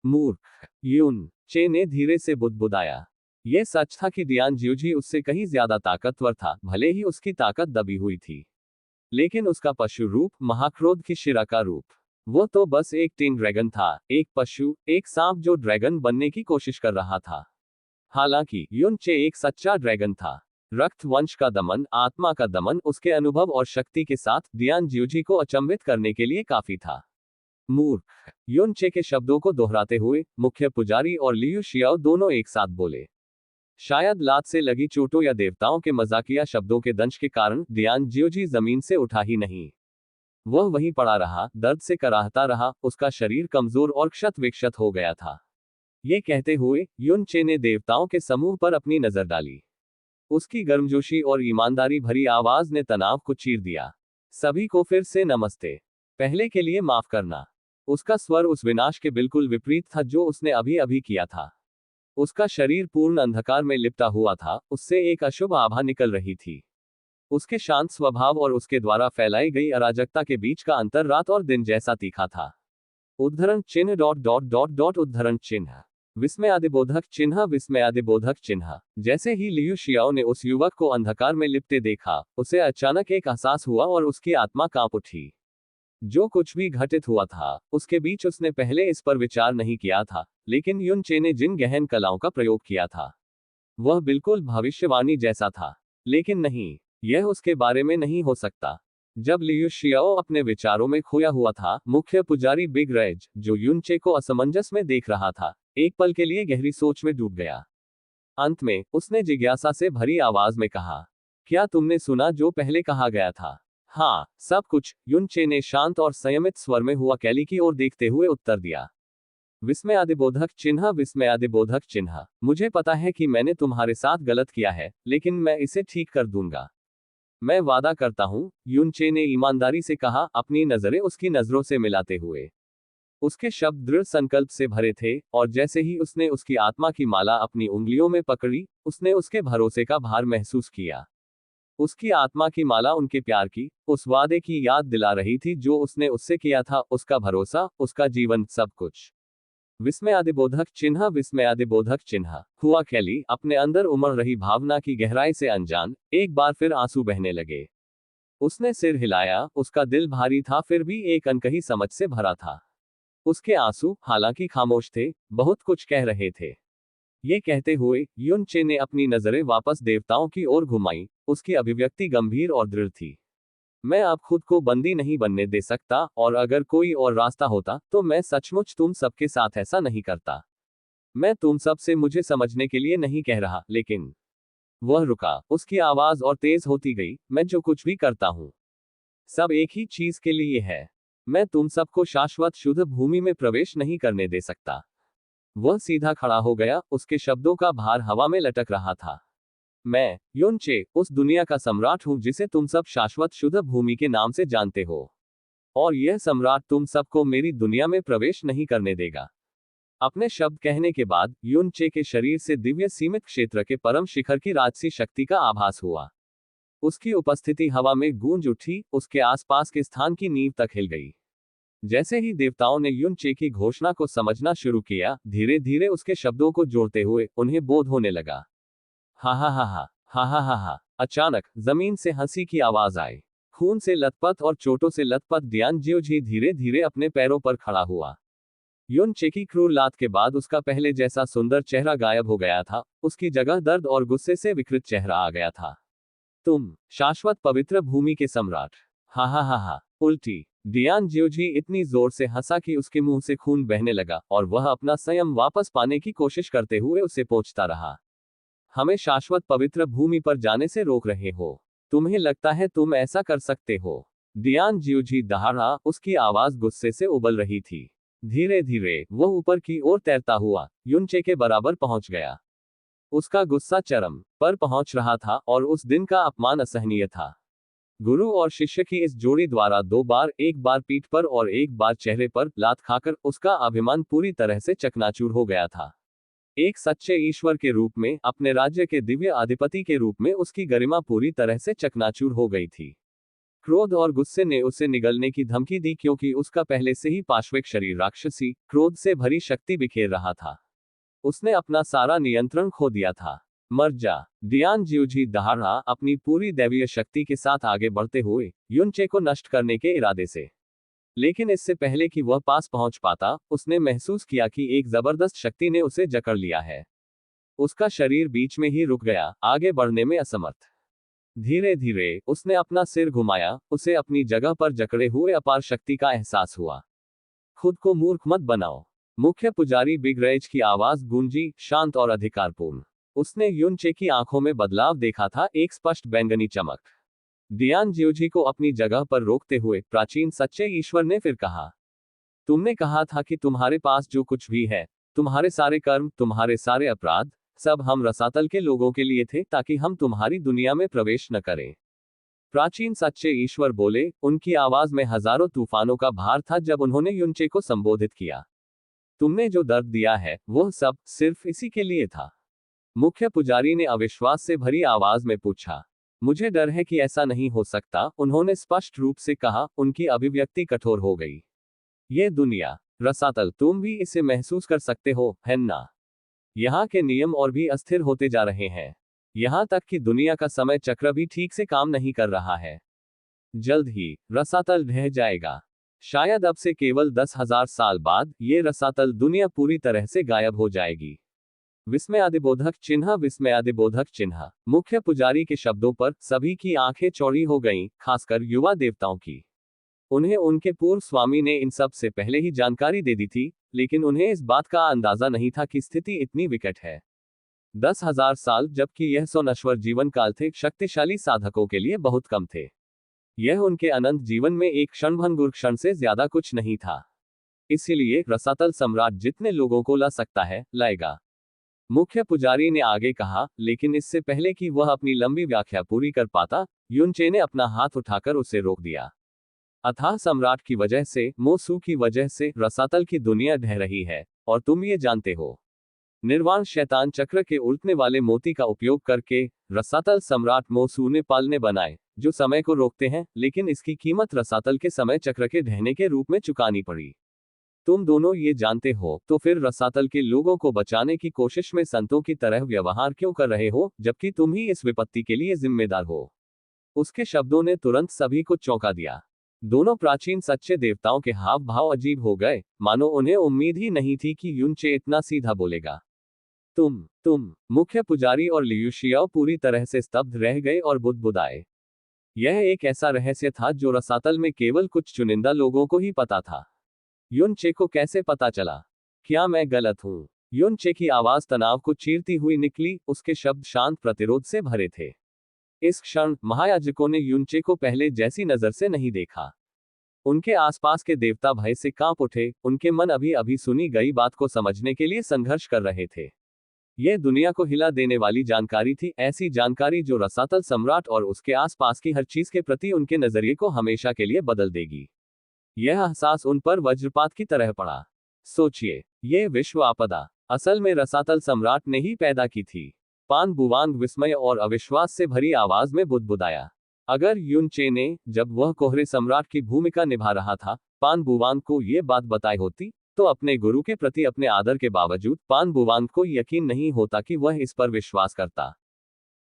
मूर्ख! युनचे ने धीरे से बुदबुदाया। यह सच था कि डियान जियोजी उससे कहीं ज्यादा ताकतवर था, भले ही उसकी ताकत दबी हुई थी। लेकिन उसका पशु रूप, महाक्रोध की शिरा का रूप, वो तो बस एक टिन ड्रैगन था, एक पशु, एक सांप जो ड्रैगन बनने की कोशिश कर रहा था। हालांकि युनचे एक सच्चा ड्रैगन था। रक्त वंश का दमन, आत्मा का दमन, उसके अनुभव और शक्ति के साथ डियान जियोजी को अचंभित करने के लिए काफी था। मूर्ख! युनचे के शब्दों को दोहराते हुए मुख्य पुजारी और लियू शियाओ दोनों एक साथ बोले। शायद लात से लगी चोटों या देवताओं के मजाकिया शब्दों के दंश के कारण डियान जियोजी जमीन से उठा ही नहीं। वह वहीं पड़ा रहा, दर्द से कराहता रहा, उसका शरीर कमजोर और क्षत विक्षत हो गया था। ये कहते हुए युनचे ने देवताओं के समूह पर अपनी नजर डाली। उसकी गर्मजोशी और ईमानदारी भरी आवाज ने तनाव को चीर दिया। सभी को फिर से नमस्ते। पहले के लिए माफ करना। उसका स्वर उस विनाश के बिल्कुल विपरीत था जो उसने अभी अभी किया था। उसका शरीर पूर्ण अंधकार में लिपटा हुआ था, उससे एक अशुभ आभा निकल रही थी। उसके शांत स्वभाव और उसके द्वारा फैलाई गई अराजकता के बीच का अंतर रात और दिन जैसा तीखा था। उद्धरण चिन्ह डॉट डॉट डॉट डॉट उद्धरण चिन्ह विस्मयादिबोधक चिन्ह विस्मयादिबोधक चिन्ह। जैसे ही लियू शियाओ ने उस युवक को अंधकार में लिपटे देखा, उसे अचानक एक एहसास हुआ और उसकी आत्मा कांप उठी। जो कुछ भी घटित हुआ था, उसके बीच उसने पहले इस पर विचार नहीं किया था, लेकिन युनचे ने जिन गहन कलाओं का प्रयोग किया था, वह बिल्कुल भविष्यवाणी जैसा था। लेकिन नहीं, यह उसके बारे में नहीं हो सकता। जब लियू शियाओ अपने विचारों में खोया हुआ था, मुख्य पुजारी बिग रेज, जो युनचे को असमंजस में देख रहा था, एक पल के लिए गहरी सोच में डूब गया। अंत में उसने जिज्ञासा से भरी आवाज में कहा, क्या तुमने सुना जो पहले कहा गया था? हाँ, सब कुछ, युनचे ने शांत और संयमित स्वर में हुआ कैली की ओर देखते हुए उत्तर दिया। विस्मयादिबोधक चिन्ह विस्मयादिबोधक चिन्ह। मुझे पता है कि मैंने तुम्हारे साथ गलत किया है, लेकिन मैं इसे ठीक कर दूंगा। मैं वादा करता हूं, युनचे ने ईमानदारी से कहा, अपनी नजरें उसकी नजरों से मिलाते हुए। उसके शब्द दृढ़ संकल्प से भरे थे, और जैसे ही उसने उसकी आत्मा की माला अपनी उंगलियों में पकड़ी, उसने उसके भरोसे का भार महसूस किया। उसकी आत्मा की माला उनके प्यार की, उस वादे की याद दिला रही थी जो उसने उससे किया था, उसका भरोसा, उसका जीवन, सब कुछ। विस्मयादिबोधक चिन्ह, विस्मयादिबोधक चिन्ह। हुआ कैली अपने अंदर उमड़ रही भावना की गहराई से अनजान, एक बार फिर आंसू बहने लगे। उसने सिर हिलाया, उसका दिल भारी था फिर भी एक अनकही समझ से भरा था। उसके आंसू हालांकि खामोश थे, बहुत कुछ कह रहे थे। ये कहते हुए युन चे ने अपनी नजरें वापस देवताओं की ओर घुमाई, उसकी अभिव्यक्ति गंभीर और दृढ़ थी। मैं अब खुद को बंदी नहीं बनने दे सकता, और अगर कोई और रास्ता होता तो मैं सचमुच तुम सबके साथ ऐसा नहीं करता। मैं तुम सब से मुझे समझने के लिए नहीं कह रहा, लेकिन। वह रुका, उसकी आवाज और तेज होती गई, मैं जो कुछ भी करता हूं, सब एक ही चीज के लिए है। मैं तुम सबको शाश्वत शुद्ध भूमि में प्रवेश नहीं करने दे सकता। वह सीधा खड़ा हो गया, उसके शब्दों का भार हवा में लटक रहा था। मैं, युनचे, उस दुनिया का सम्राट हूं जिसे तुम सब शाश्वत शुद्ध भूमि के नाम से जानते हो। और यह सम्राट तुम सबको मेरी दुनिया में प्रवेश नहीं करने देगा। अपने शब्द कहने के बाद युनचे के शरीर से दिव्य सीमित क्षेत्र के परम शिखर की राजसी शक्ति का आभास हुआ। उसकी उपस्थिति हवा में गूंज उठी, उसके आसपास के स्थान की नींव तक हिल गई। जैसे ही देवताओं ने युनचे की घोषणा को समझना शुरू किया, धीरे धीरे उसके शब्दों को जोड़ते हुए उन्हें बोध होने लगा। हा हा हा हा हा हा हा हा। अचानक जमीन से हंसी की आवाज आई। खून से लथपथ और चोटों से लथपथ डियान जियोजी धीरे धीरे अपने पैरों पर खड़ा हुआ। युनचे की क्रूर लात के बाद उसका पहले जैसा सुंदर चेहरा गायब हो गया था, उसकी जगह दर्द और गुस्से से विकृत चेहरा आ गया था। तुम, शाश्वत पवित्र भूमि के सम्राट। हा हा हा हा। उल्टी। डियान जियोजी इतनी जोर से हंसा कि उसके मुंह से खून बहने लगा, और वह अपना संयम वापस पाने की कोशिश करते हुए उसे पोंछता रहा। हमें शाश्वत पवित्र भूमि पर जाने से रोक रहे हो। तुम्हें लगता है तुम ऐसा कर सकते हो? डियान जियोजी दहाड़ा, उसकी आवाज गुस्से से उबल रही थी। धीरे धीरे वह ऊपर की ओर तैरता हुआ युनचे के बराबर पहुंच गया। उसका गुस्सा चरम पर पहुंच रहा था, और उस दिन का अपमान असहनीय था। गुरु और शिष्य की इस जोड़ी द्वारा दो बार, एक बार पीठ पर और एक बार चेहरे पर लात खाकर उसका अभिमान पूरी तरह से चकनाचूर हो गया था। एक सच्चे ईश्वर के रूप में, अपने राज्य के दिव्य अधिपति के रूप में उसकी गरिमा पूरी तरह से चकनाचूर हो गई थी। क्रोध और गुस्से ने उसे निगलने की धमकी दी, क्योंकि उसका पहले से ही पाश्विक शरीर राक्षसी क्रोध से भरी शक्ति बिखेर रहा था। उसने अपना सारा नियंत्रण खो दिया था। मर जा। डियान जियोजी दहाड़ा, अपनी पूरी दैवीय शक्ति के साथ आगे बढ़ते हुए युनचे को नष्ट करने के इरादे से। लेकिन इससे पहले कि वह पास पहुंच पाता, उसने महसूस किया कि एक जबरदस्त शक्ति ने उसे जकड़ लिया है। उसका शरीर बीच में ही रुक गया, आगे बढ़ने में असमर्थ। धीरे धीरे उसने अपना सिर घुमाया, उसे अपनी जगह पर जकड़े हुए अपार शक्ति का एहसास हुआ। खुद को मूर्ख मत बनाओ। मुख्य पुजारी बिगरेज की आवाज गूंजी, शांत और अधिकारपूर्ण। उसने युनचे की आंखों में बदलाव देखा था, एक स्पष्ट बैंगनी चमक। डियान जियोजी को अपनी जगह पर रोकते हुए प्राचीन सच्चे ईश्वर ने फिर कहा, तुमने कहा था कि तुम्हारे पास जो कुछ भी है, तुम्हारे सारे कर्म, तुम्हारे सारे अपराध, सब हम रसातल के लोगों के लिए थे, ताकि हम तुम्हारी दुनिया में प्रवेश न करें। प्राचीन सच्चे ईश्वर बोले, उनकी आवाज में हजारों तूफानों का भार था जब उन्होंने युनचे को संबोधित किया। तुमने जो दर्द दिया है, वह सब सिर्फ इसी के लिए था। मुख्य पुजारी ने अविश्वास से भरी आवाज में पूछा। मुझे डर है कि ऐसा नहीं हो सकता, उन्होंने स्पष्ट रूप से कहा, उनकी अभिव्यक्ति कठोर हो गई। यह दुनिया, रसातल, तुम भी इसे महसूस कर सकते हो, है ना? यहाँ के नियम और भी अस्थिर होते जा रहे हैं। यहाँ तक कि दुनिया का समय चक्र भी ठीक से काम नहीं कर रहा है। जल्द ही रसातल ढह जाएगा। शायद अब से केवल 10,000 साल बाद ये रसातल दुनिया पूरी तरह से गायब हो जाएगी। विस्मयादिबोधक चिन्ह, विस्मयादिबोधक चिन्ह। मुख्य पुजारी के शब्दों पर सभी की आंखें चौड़ी हो गईं, खासकर युवा देवताओं की। उन्हें उनके पूर्व स्वामी ने इन सब से पहले ही जानकारी दे दी थी, लेकिन उन्हें इस बात का अंदाजा नहीं था कि स्थिति इतनी विकट है। 10,000 साल, जबकि यह 100 नश्वर जीवन काल थे, शक्तिशाली साधकों के लिए बहुत कम थे। यह उनके अनंत जीवन में एक क्षणभंगुर क्षण से ज्यादा कुछ नहीं था। इसीलिए रसातल सम्राट जितने लोगों को ला सकता है, लाएगा। मुख्य पुजारी ने आगे कहा, लेकिन इससे पहले कि वह अपनी लंबी व्याख्या पूरी कर पाता, युनचे ने अपना हाथ उठाकर उसे रोक दिया। अथाह सम्राट की वजह से, मोसू की वजह से रसातल की दुनिया ढह रही है, और तुम ये जानते हो। निर्वाण शैतान चक्र के उल्टने वाले मोती का उपयोग करके रसातल सम्राट मोसू ने पालने बनाए, जो समय को रोकते हैं, लेकिन इसकी कीमत रसातल के समय चक्र के ढहने के रूप में चुकानी पड़ी। तुम दोनों ये जानते हो, तो फिर रसातल के लोगों को बचाने की कोशिश में संतों की तरह व्यवहार क्यों कर रहे हो, जबकि तुम ही इस विपत्ति के लिए जिम्मेदार हो। उसके शब्दों ने तुरंत सभी को चौंका दिया। दोनों प्राचीन सच्चे देवताओं के हाव भाव अजीब हो गए, मानो उन्हें उम्मीद ही नहीं थी कि युनचे इतना सीधा बोलेगा। तुम मुख्य पुजारी और लियू शियाओ पूरी तरह से स्तब्ध रह गए और बुदबुदाए। यह एक ऐसा रहस्य था जो रसातल में केवल कुछ चुनिंदा लोगों को ही पता था। युनचे को कैसे पता चला? क्या मैं गलत हूं? युनचे की आवाज तनाव को चीरती हुई निकली, उसके शब्द शांत प्रतिरोध से भरे थे। इस क्षण महायाजकों ने युनचे को पहले जैसी नजर से नहीं देखा। उनके आसपास के देवता भय से कांप उठे, उनके मन अभी अभी सुनी गई बात को समझने के लिए संघर्ष कर रहे थे। यह दुनिया को हिला देने वाली जानकारी थी, ऐसी जानकारी जो रसातल सम्राट और उसके आसपास की हर चीज के प्रति उनके नजरिए को हमेशा के लिए बदल देगी। यह एहसास उन पर वज्रपात की तरह पड़ा। सोचिए, यह विश्व आपदा असल में रसातल सम्राट ने ही पैदा की थी। पान बुवांग विस्मय और अविश्वास से भरी आवाज में बुदबुदाया। अगर युनचे ने, जब वह कोहरे सम्राट की भूमिका निभा रहा था, पान बुवांग को यह बात बताई होती, तो अपने गुरु के प्रति अपने आदर के बावजूद पान बुवांग को यकीन नहीं होता कि वह इस पर विश्वास करता।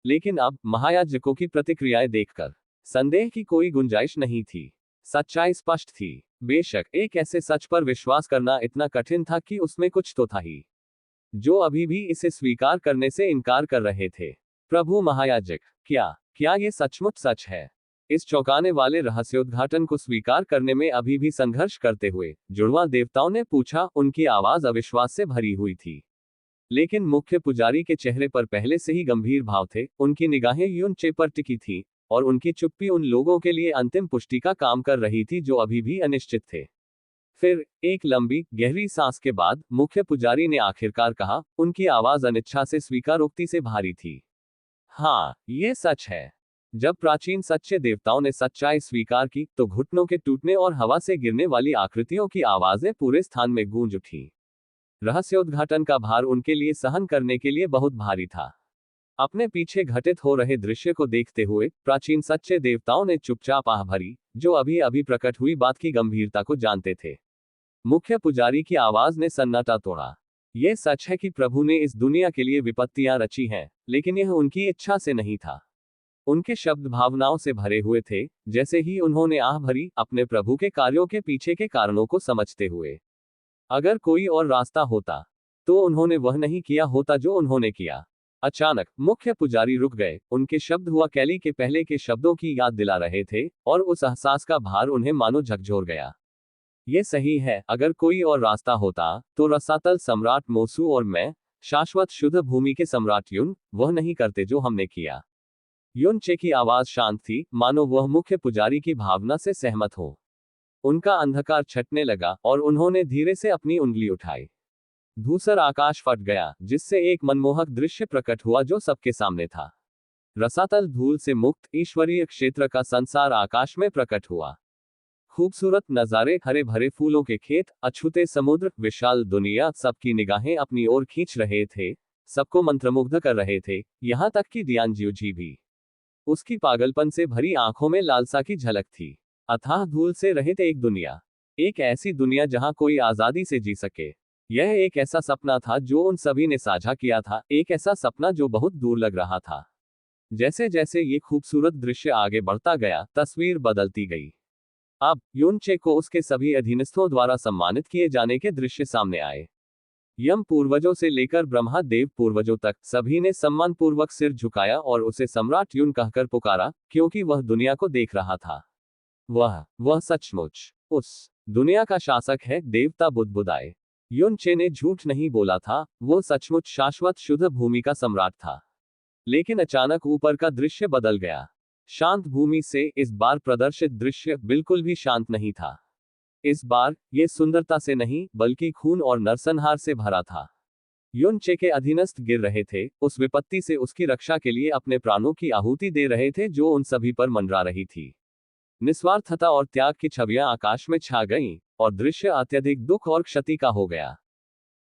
लेकिन अब महायाजकों की प्रतिक्रियाएं देखकर संदेह की कोई गुंजाइश नहीं थी। सच्चाई स्पष्ट थी। बेशक एक ऐसे सच पर विश्वास करना इतना कठिन था कि उसमें कुछ तो था ही, जो अभी भी इसे स्वीकार करने से इनकार कर रहे थे। प्रभु महायाजक, क्या ये सचमुच सच है? इस चौंकाने वाले रहस्योद्घाटन को स्वीकार करने में अभी भी संघर्ष करते हुए जुड़वा देवताओं ने पूछा। उनकी आवाज अविश्वास से भरी हुई थी, लेकिन मुख्य पुजारी के चेहरे पर पहले से ही गंभीर भाव थे। उनकी निगाहें युनचे पर टिकी थी, और उनकी चुप्पी उन लोगों के लिए अंतिम पुष्टि का काम कर रही थी जो अभी भी अनिश्चित थे। फिर एक लंबी गहरी सांस के बाद मुख्य पुजारी ने आखिरकार कहा, उनकी आवाज अनिच्छा से स्वीकारोक्ति से भारी थी। हाँ, ये सच है। जब प्राचीन सच्चे देवताओं ने सच्चाई स्वीकार की, तो घुटनों के टूटने और हवा से गिरने वाली आकृतियों की आवाजें पूरे स्थान में गूंज उठी। रहस्योद्घाटन का भार उनके लिए सहन करने के लिए बहुत भारी था। अपने पीछे घटित हो रहे दृश्य को देखते हुए प्राचीन सच्चे देवताओं ने चुपचाप आह भरी, जो अभी अभी प्रकट हुई बात की गंभीरता को जानते थे। मुख्य पुजारी की आवाज ने सन्नाटा तोड़ा। यह सच है कि प्रभु ने इस दुनिया के लिए विपत्तियां रची हैं, लेकिन यह उनकी इच्छा से नहीं था। उनके शब्द भावनाओं से भरे हुए थे, जैसे ही उन्होंने आह भरी, अपने प्रभु के कार्यों के पीछे के कारणों को समझते हुए। अगर कोई और रास्ता होता, तो उन्होंने वह नहीं किया होता जो उन्होंने किया। अचानक मुख्य पुजारी रुक गए। उनके शब्द हुआ कैली के पहले के शब्दों की याद दिला रहे थे, और उस एहसास का भार उन्हें मानो झकझोर गया। ये सही है, अगर कोई और रास्ता होता, तो रसातल सम्राट मोसू और मैं, शाश्वत शुद्ध भूमि के सम्राट युन, वह नहीं करते जो हमने किया। युनचे की आवाज शांत थी, मानो वह मुख्य पुजारी की भावना से सहमत हो। उनका अंधकार छटने लगा, और उन्होंने धीरे से अपनी उंगली उठाई। धूसर आकाश फट गया, जिससे एक मनमोहक दृश्य प्रकट हुआ जो सबके सामने था। रसातल धूल से मुक्त ईश्वरीय क्षेत्र का संसार आकाश में प्रकट हुआ। खूबसूरत नजारे, हरे भरे फूलों के खेत, अछूते समुद्र, विशाल दुनिया, सबकी निगाहें अपनी ओर खींच रहे थे, सबको मंत्रमुग्ध कर रहे थे, यहां तक कि डियानजियोजी भी। उसकी पागलपन से भरी आंखों में लालसा की झलक थी। अथाह धूल से रहित एक दुनिया, एक ऐसी दुनिया जहां कोई आजादी से जी सके। यह एक ऐसा सपना था जो उन सभी ने साझा किया था, एक ऐसा सपना जो बहुत दूर लग रहा था। जैसे जैसे ये खूबसूरत दृश्य आगे बढ़ता गया, तस्वीर बदलती गई। अब युनचे को उसके सभी अधीनस्थों द्वारा सम्मानित किए जाने के दृश्य सामने आए। यम पूर्वजों से लेकर ब्रह्मा देव पूर्वजों तक सभी ने सम्मानपूर्वक सिर झुकाया और उसे सम्राट युन कहकर पुकारा, क्योंकि वह दुनिया को देख रहा था। वह सचमुच उस दुनिया का शासक है। देवता बुदबुदाए। युनचे ने झूठ नहीं बोला था, वो सचमुच शाश्वत शुद्ध भूमि का सम्राट था। लेकिन अचानक ऊपर का दृश्य बदल गया। शांत भूमि से इस बार प्रदर्शित दृश्य बिल्कुल भी शांत नहीं था। इस बार ये सुंदरता से नहीं, बल्कि खून और नरसंहार से भरा था। युनचे के अधीनस्थ गिर रहे थे, उस विपत्ति से उसकी रक्षा के लिए अपने प्राणों की आहुति दे रहे थे जो उन सभी पर मंडरा रही थी। निस्वार्थता और त्याग की छवियां आकाश में छा गईं, और दृश्य अत्यधिक दुख और क्षति का हो गया।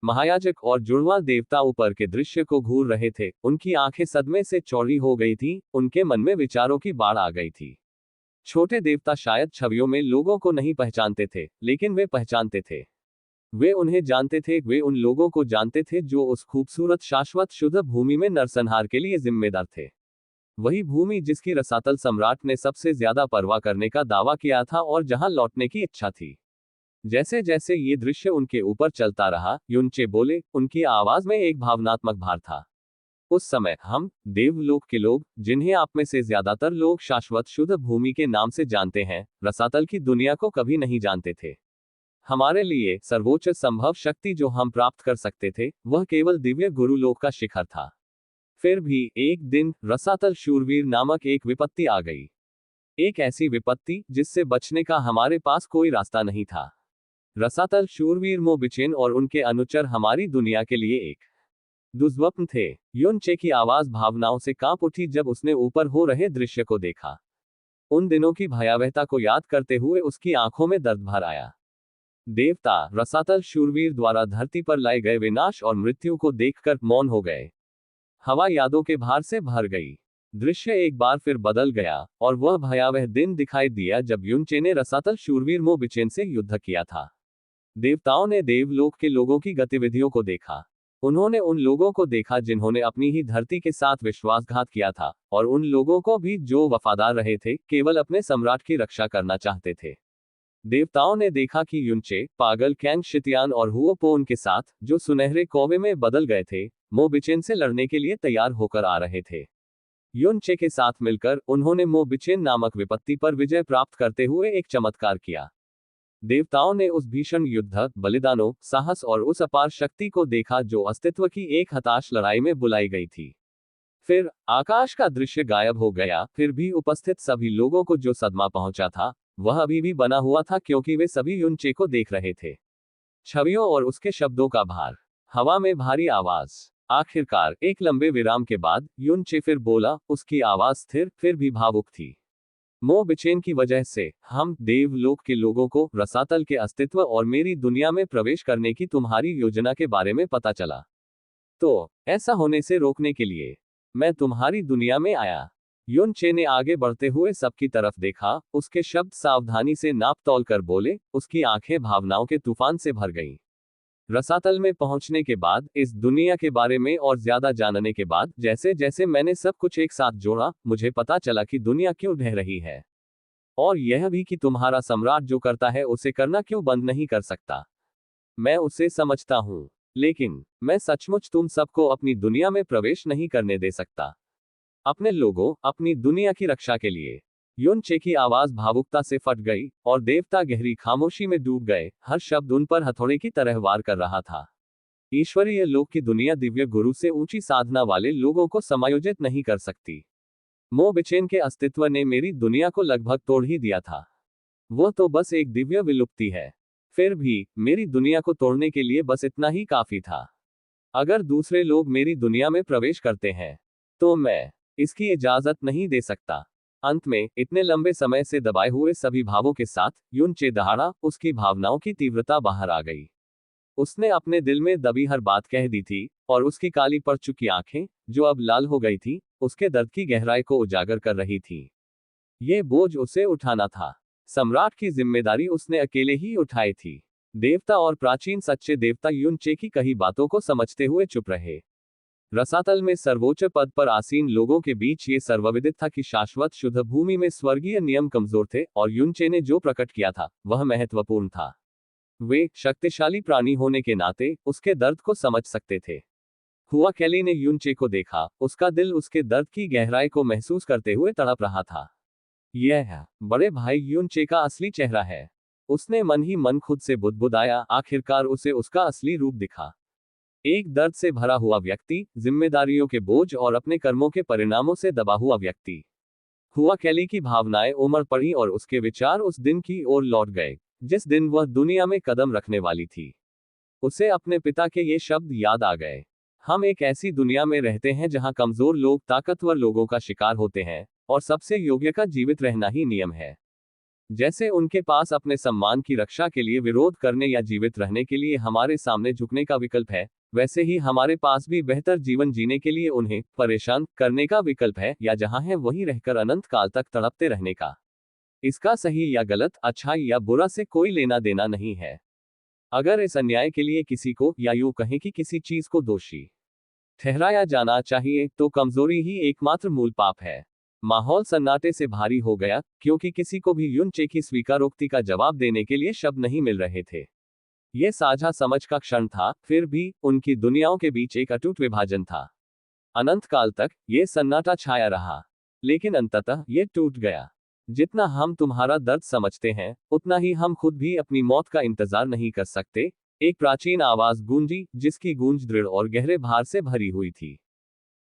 महायाजक और जुड़वा देवता ऊपर के दृश्य को घूर रहे थे। उनकी आंखें सदमे से चौड़ी हो गई थी, उनके मन में विचारों की बाढ़ आ गई थी। छोटे देवता शायद छवियों में लोगों को नहीं पहचानते थे, लेकिन वे पहचानते थे। वे उन्हें जानते थे, वे उन लोगों को जानते थे जो उस खूबसूरत शाश्वत शुद्ध भूमि में नरसंहार के लिए जिम्मेदार थे। वही भूमि जिसकी रसातल सम्राट ने सबसे ज्यादा परवाह करने का दावा किया था और जहां लौटने की इच्छा थी। जैसे जैसे ये दृश्य उनके ऊपर चलता रहा, युनचे बोले, उनकी आवाज में एक भावनात्मक भार था। उस समय हम, देवलोक के लोग, जिन्हें आप में से ज्यादातर लोग शाश्वत शुद्ध भूमि के नाम से जानते हैं, रसातल की दुनिया को कभी नहीं जानते थे। हमारे लिए सर्वोच्च संभव शक्ति जो हम प्राप्त कर सकते थे, वह केवल दिव्य गुरुलोक का शिखर था। फिर भी एक दिन रसातल शूरवीर नामक एक विपत्ति आ गई। एक ऐसी विपत्ति जिससे बचने का हमारे पास कोई रास्ता नहीं था। रसातल शूरवीर मो बिचेन और उनके अनुचर हमारी दुनिया के लिए एक दुर्स्वप्न थे। युनचे की आवाज भावनाओं से कांप उठी जब उसने ऊपर हो रहे दृश्य को देखा। उन दिनों की भयावहता को याद करते हुए उसकी आंखों में दर्द भर आया। देवता रसातल शूरवीर द्वारा धरती पर लाए गए विनाश और मृत्यु को देखकर मौन हो गए। हवा यादों के भार से भर गई। दृश्य एक बार फिर बदल गया और वह भयावह दिन दिखाई दिया जब युनचे ने रसातल शूरवीर मो बिचेन से युद्ध किया था। देवताओं ने देवलोक के लोगों की गतिविधियों को देखा। उन्होंने उन लोगों को देखा जिन्होंने अपनी ही धरती के साथ विश्वासघात किया था, और उन लोगों को भी जो वफादार रहे थे, केवल अपने सम्राट की रक्षा करना चाहते थे। देवताओं ने देखा कि युनचे, पागल कैंग शितियान और हुओपोन के साथ, जो सुनहरे कौवे में बदल गए थे, मो बिचेन से लड़ने के लिए तैयार होकर आ रहे थे। युनचे के साथ मिलकर उन्होंने मो बिचेन नामक विपत्ति पर विजय प्राप्त करते हुए एक चमत्कार किया। देवताओं ने उस भीषण युद्ध, बलिदानों, साहस और उस अपार शक्ति को देखा जो अस्तित्व की एक हताश लड़ाई में बुलाई गई थी। फिर आकाश का दृश्य गायब हो गया, फिर भी उपस्थित सभी लोगों को जो सदमा पहुंचा था, वह अभी भी बना हुआ था, क्योंकि वे सभी युनचे को देख रहे थे। छवियों और उसके शब्दों का भार, हवा में भारी आवाज। आखिरकार एक लंबे विराम के बाद युनचे फिर बोला, उसकी आवाज स्थिर फिर भी भावुक थी। मो बिचेन की वजह से हम देवलोक के लोगों को रसातल के अस्तित्व और मेरी दुनिया में प्रवेश करने की तुम्हारी योजना के बारे में पता चला। तो ऐसा होने से रोकने के लिए मैं तुम्हारी दुनिया में आया। युनचे ने आगे बढ़ते हुए सबकी तरफ देखा, उसके शब्द सावधानी से नाप तौल कर बोले, उसकी आंखें भावनाओं के तूफान से भर गईं। रसातल में पहुंचने के बाद, इस दुनिया के बारे में और ज्यादा जानने के बाद, जैसे जैसे मैंने सब कुछ एक साथ जोड़ा, मुझे पता चला कि दुनिया क्यों ढह रही है। और यह भी कि तुम्हारा सम्राट जो करता है उसे करना क्यों बंद नहीं कर सकता। मैं उसे समझता हूं, लेकिन मैं सचमुच तुम सबको अपनी दुनिया में प्रवेश नहीं करने दे सकता। अपने लोगों, अपनी दुनिया की रक्षा के लिए। युनचे की आवाज भावुकता से फट गई, और देवता गहरी खामोशी में डूब गए। हर शब्द उन पर हथौड़े की तरह वार कर रहा था। ईश्वरीय लोक की दुनिया दिव्य गुरु से ऊंची साधना वाले लोगों को समायोजित नहीं कर सकती। मो बिचेन के अस्तित्व ने मेरी दुनिया को लगभग तोड़ ही दिया था। वह तो बस एक दिव्य विलुप्ति है। फिर भी मेरी दुनिया को तोड़ने के लिए बस इतना ही काफी था। अगर दूसरे लोग मेरी दुनिया में प्रवेश करते हैं, तो मैं इसकी इजाजत नहीं दे सकता। अंत में, इतने लंबे समय से दबाए हुए सभी भावों के साथ, युनचे दहाड़ा, उसकी भावनाओं की तीव्रता बाहर आ गई। उसने अपने दिल में दबी हर बात कह दी थी, और उसकी काली पड़ चुकी आंखें, जो अब लाल हो गई थी, उसके दर्द की गहराई को उजागर कर रही थी। ये बोझ उसे उठाना था। सम्राट की जिम्मेदारी उसने अकेले ही उठाई थी। देवता और प्राचीन सच्चे देवता युनचे की कही बातों को समझते हुए चुप रहे। रसातल में सर्वोच्च पद पर आसीन लोगों के बीच ये सर्वविदित था कि शाश्वत शुद्ध भूमि में स्वर्गीय नियम कमजोर थे, और युनचे ने जो प्रकट किया था, वह महत्वपूर्ण था। वे, शक्तिशाली प्राणी होने के नाते, उसके दर्द को समझ सकते थे। हुआ कैली ने युनचे को देखा, उसका दिल उसके दर्द की गहराई को महसूस करते हुए तड़प रहा था। यह बड़े भाई युनचे का असली चेहरा है। उसने मन ही मन खुद से बुदबुदाया। आखिरकार उसे उसका असली रूप दिखा। एक दर्द से भरा हुआ व्यक्ति, जिम्मेदारियों के बोझ और अपने कर्मों के परिणामों से दबा हुआ व्यक्ति। हुआ कैली की भावनाएं उमड़ पड़ी और उसके विचार उस दिन की ओर लौट गए, जिस दिन वह दुनिया में कदम रखने वाली थी। उसे अपने पिता के ये शब्द याद आ गए। हम एक ऐसी दुनिया में रहते हैं जहां कमजोर लोग ताकतवर लोगों का शिकार होते हैं, और सबसे योग्य का जीवित रहना ही नियम है। जैसे उनके पास अपने सम्मान की रक्षा के लिए विरोध करने या जीवित रहने के लिए हमारे सामने झुकने का विकल्प है, वैसे ही हमारे पास भी बेहतर जीवन जीने के लिए उन्हें परेशान करने का विकल्प है, या जहां है वहीं रहकर अनंत काल तक तड़पते रहने का। इसका सही या गलत, अच्छा या बुरा से कोई लेना देना नहीं है। अगर इस अन्याय के लिए किसी को, या यूं कहें कि किसी चीज को दोषी ठहराया जाना चाहिए, तो कमजोरी ही एकमात्र मूल पाप है। माहौल सन्नाटे से भारी हो गया, क्योंकि किसी को भी युनचे की स्वीकारोक्ति का जवाब देने के लिए शब्द नहीं मिल रहे थे। यह साझा समझ का क्षण था, फिर भी उनकी दुनियाओं के बीच एक अटूट विभाजन था। अनंत काल तक यह सन्नाटा छाया रहा, लेकिन अंततः यह टूट गया। जितना हम तुम्हारा दर्द समझते हैं, उतना ही हम खुद भी अपनी मौत का इंतजार नहीं कर सकते। एक प्राचीन आवाज गूंजी, जिसकी गूंज दृढ़ और गहरे भार से भरी हुई थी।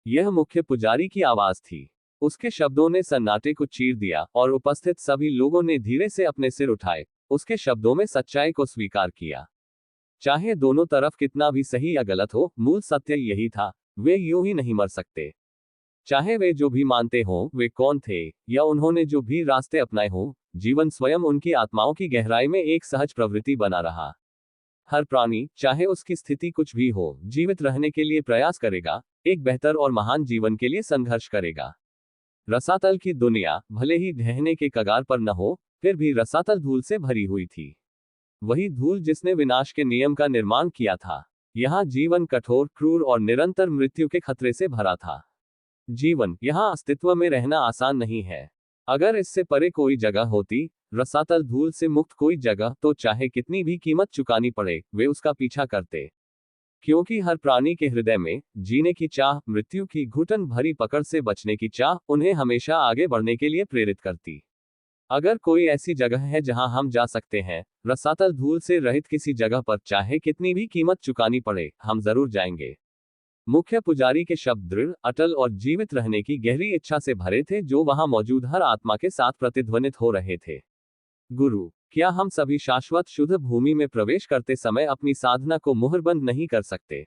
यह मुख्य पुजारी की आवाज थी। उसके शब्दों ने सन्नाटे को चीर दिया, और उपस्थित सभी लोगों ने धीरे से अपने सिर उठाए, उसके शब्दों में सच्चाई को स्वीकार किया। चाहे दोनों तरफ कितना भी सही या गलत हो, मूल सत्य यही था, वे यूं ही नहीं मर सकते। चाहे वे जो भी मानते हों, वे कौन थे, या उन्होंने जो भी रास्ते अपनाए हों, जीवन स्वयं उनकी आत्माओं की गहराई में एक सहज प्रवृत्ति बना रहा। हर प्राणी, चाहे उसकी स्थिति कुछ भी हो, जीवित रहने के लिए प्रयास करेगा, एक बेहतर और महान जीवन के लिए संघर्ष करेगा। रसातल की दुनिया भले ही ढहने के कगार पर न हो, फिर भी रसातल धूल से भरी हुई थी। वही धूल जिसने विनाश के नियम का निर्माण किया था। यहाँ जीवन कठोर, क्रूर और निरंतर मृत्यु के खतरे से भरा था। जीवन, यहाँ अस्तित्व में रहना आसान नहीं है। अगर इससे परे कोई जगह होती, रसातल धूल से मुक्त कोई जगह, तो चाहे कितनी भी कीमत चुकानी पड़े, वे उसका पीछा करते। क्योंकि हर प्राणी के हृदय में जीने की चाह, मृत्यु की घुटन भरी पकड़ से बचने की चाह, उन्हें हमेशा आगे बढ़ने के लिए प्रेरित करती। अगर कोई ऐसी जगह है जहां हम जा सकते हैं, रसातल धूल से रहित किसी जगह पर, चाहे कितनी भी कीमत चुकानी पड़े, हम जरूर जाएंगे। मुख्य पुजारी के शब्द दृढ़, अटल और जीवित रहने की गहरी इच्छा से भरे थे, जो वहां मौजूद हर आत्मा के साथ प्रतिध्वनित हो रहे थे। गुरु, क्या हम सभी शाश्वत शुद्ध भूमि में प्रवेश करते समय अपनी साधना को मुहरबंद नहीं कर सकते?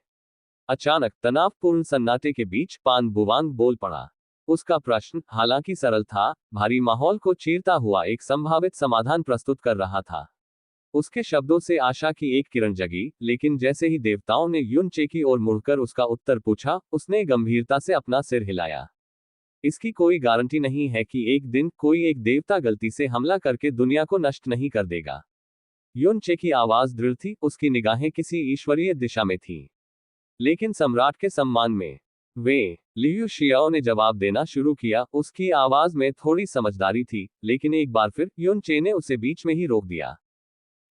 अचानक तनावपूर्ण सन्नाटे के बीच पान बुवांग बोल पड़ा। उसका प्रश्न, हालांकि सरल था, भारी माहौल को चीरता हुआ एक संभावित समाधान प्रस्तुत कर रहा था। उसके शब्दों से आशा की एक किरण जगी, लेकिन जैसे ही देवताओं ने युनचे की ओर मुड़कर उसका उत्तर पूछा, उसने गंभीरता से अपना सिर हिलाया। इसकी कोई गारंटी नहीं है कि एक दिन कोई एक देवता गलती से हमला करके दुनिया को नष्ट नहीं कर देगा। युनचे की आवाज दृढ़ थी, उसकी निगाहें किसी ईश्वरीय दिशा में थीं। लेकिन सम्राट के सम्मान में, वे, लियू शियाओ ने जवाब देना शुरू किया। उसकी आवाज में थोड़ी समझदारी थी, लेकिन एक बार फिर युनचे ने उसे बीच में ही रोक दिया।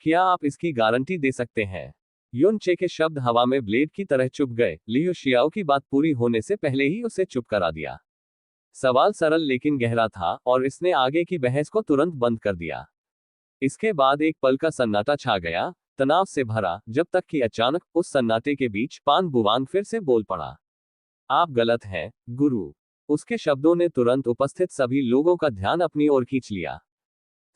क्या आप इसकी गारंटी दे सकते हैं? युनचे के शब्द हवा में ब्लेड की तरह चुभ गए। लियू शियाओ की बात पूरी होने से पहले ही उसे चुप करा दिया। सवाल सरल लेकिन गहरा था, और इसने आगे की बहस को तुरंत बंद कर दिया। इसके बाद एक पल का सन्नाटा छा गया, तनाव से भरा, जब तक कि अचानक उस सन्नाटे के बीच पान बुवांग फिर से बोल पड़ा। आप गलत हैं, गुरु। उसके शब्दों ने तुरंत उपस्थित सभी लोगों का ध्यान अपनी ओर खींच लिया।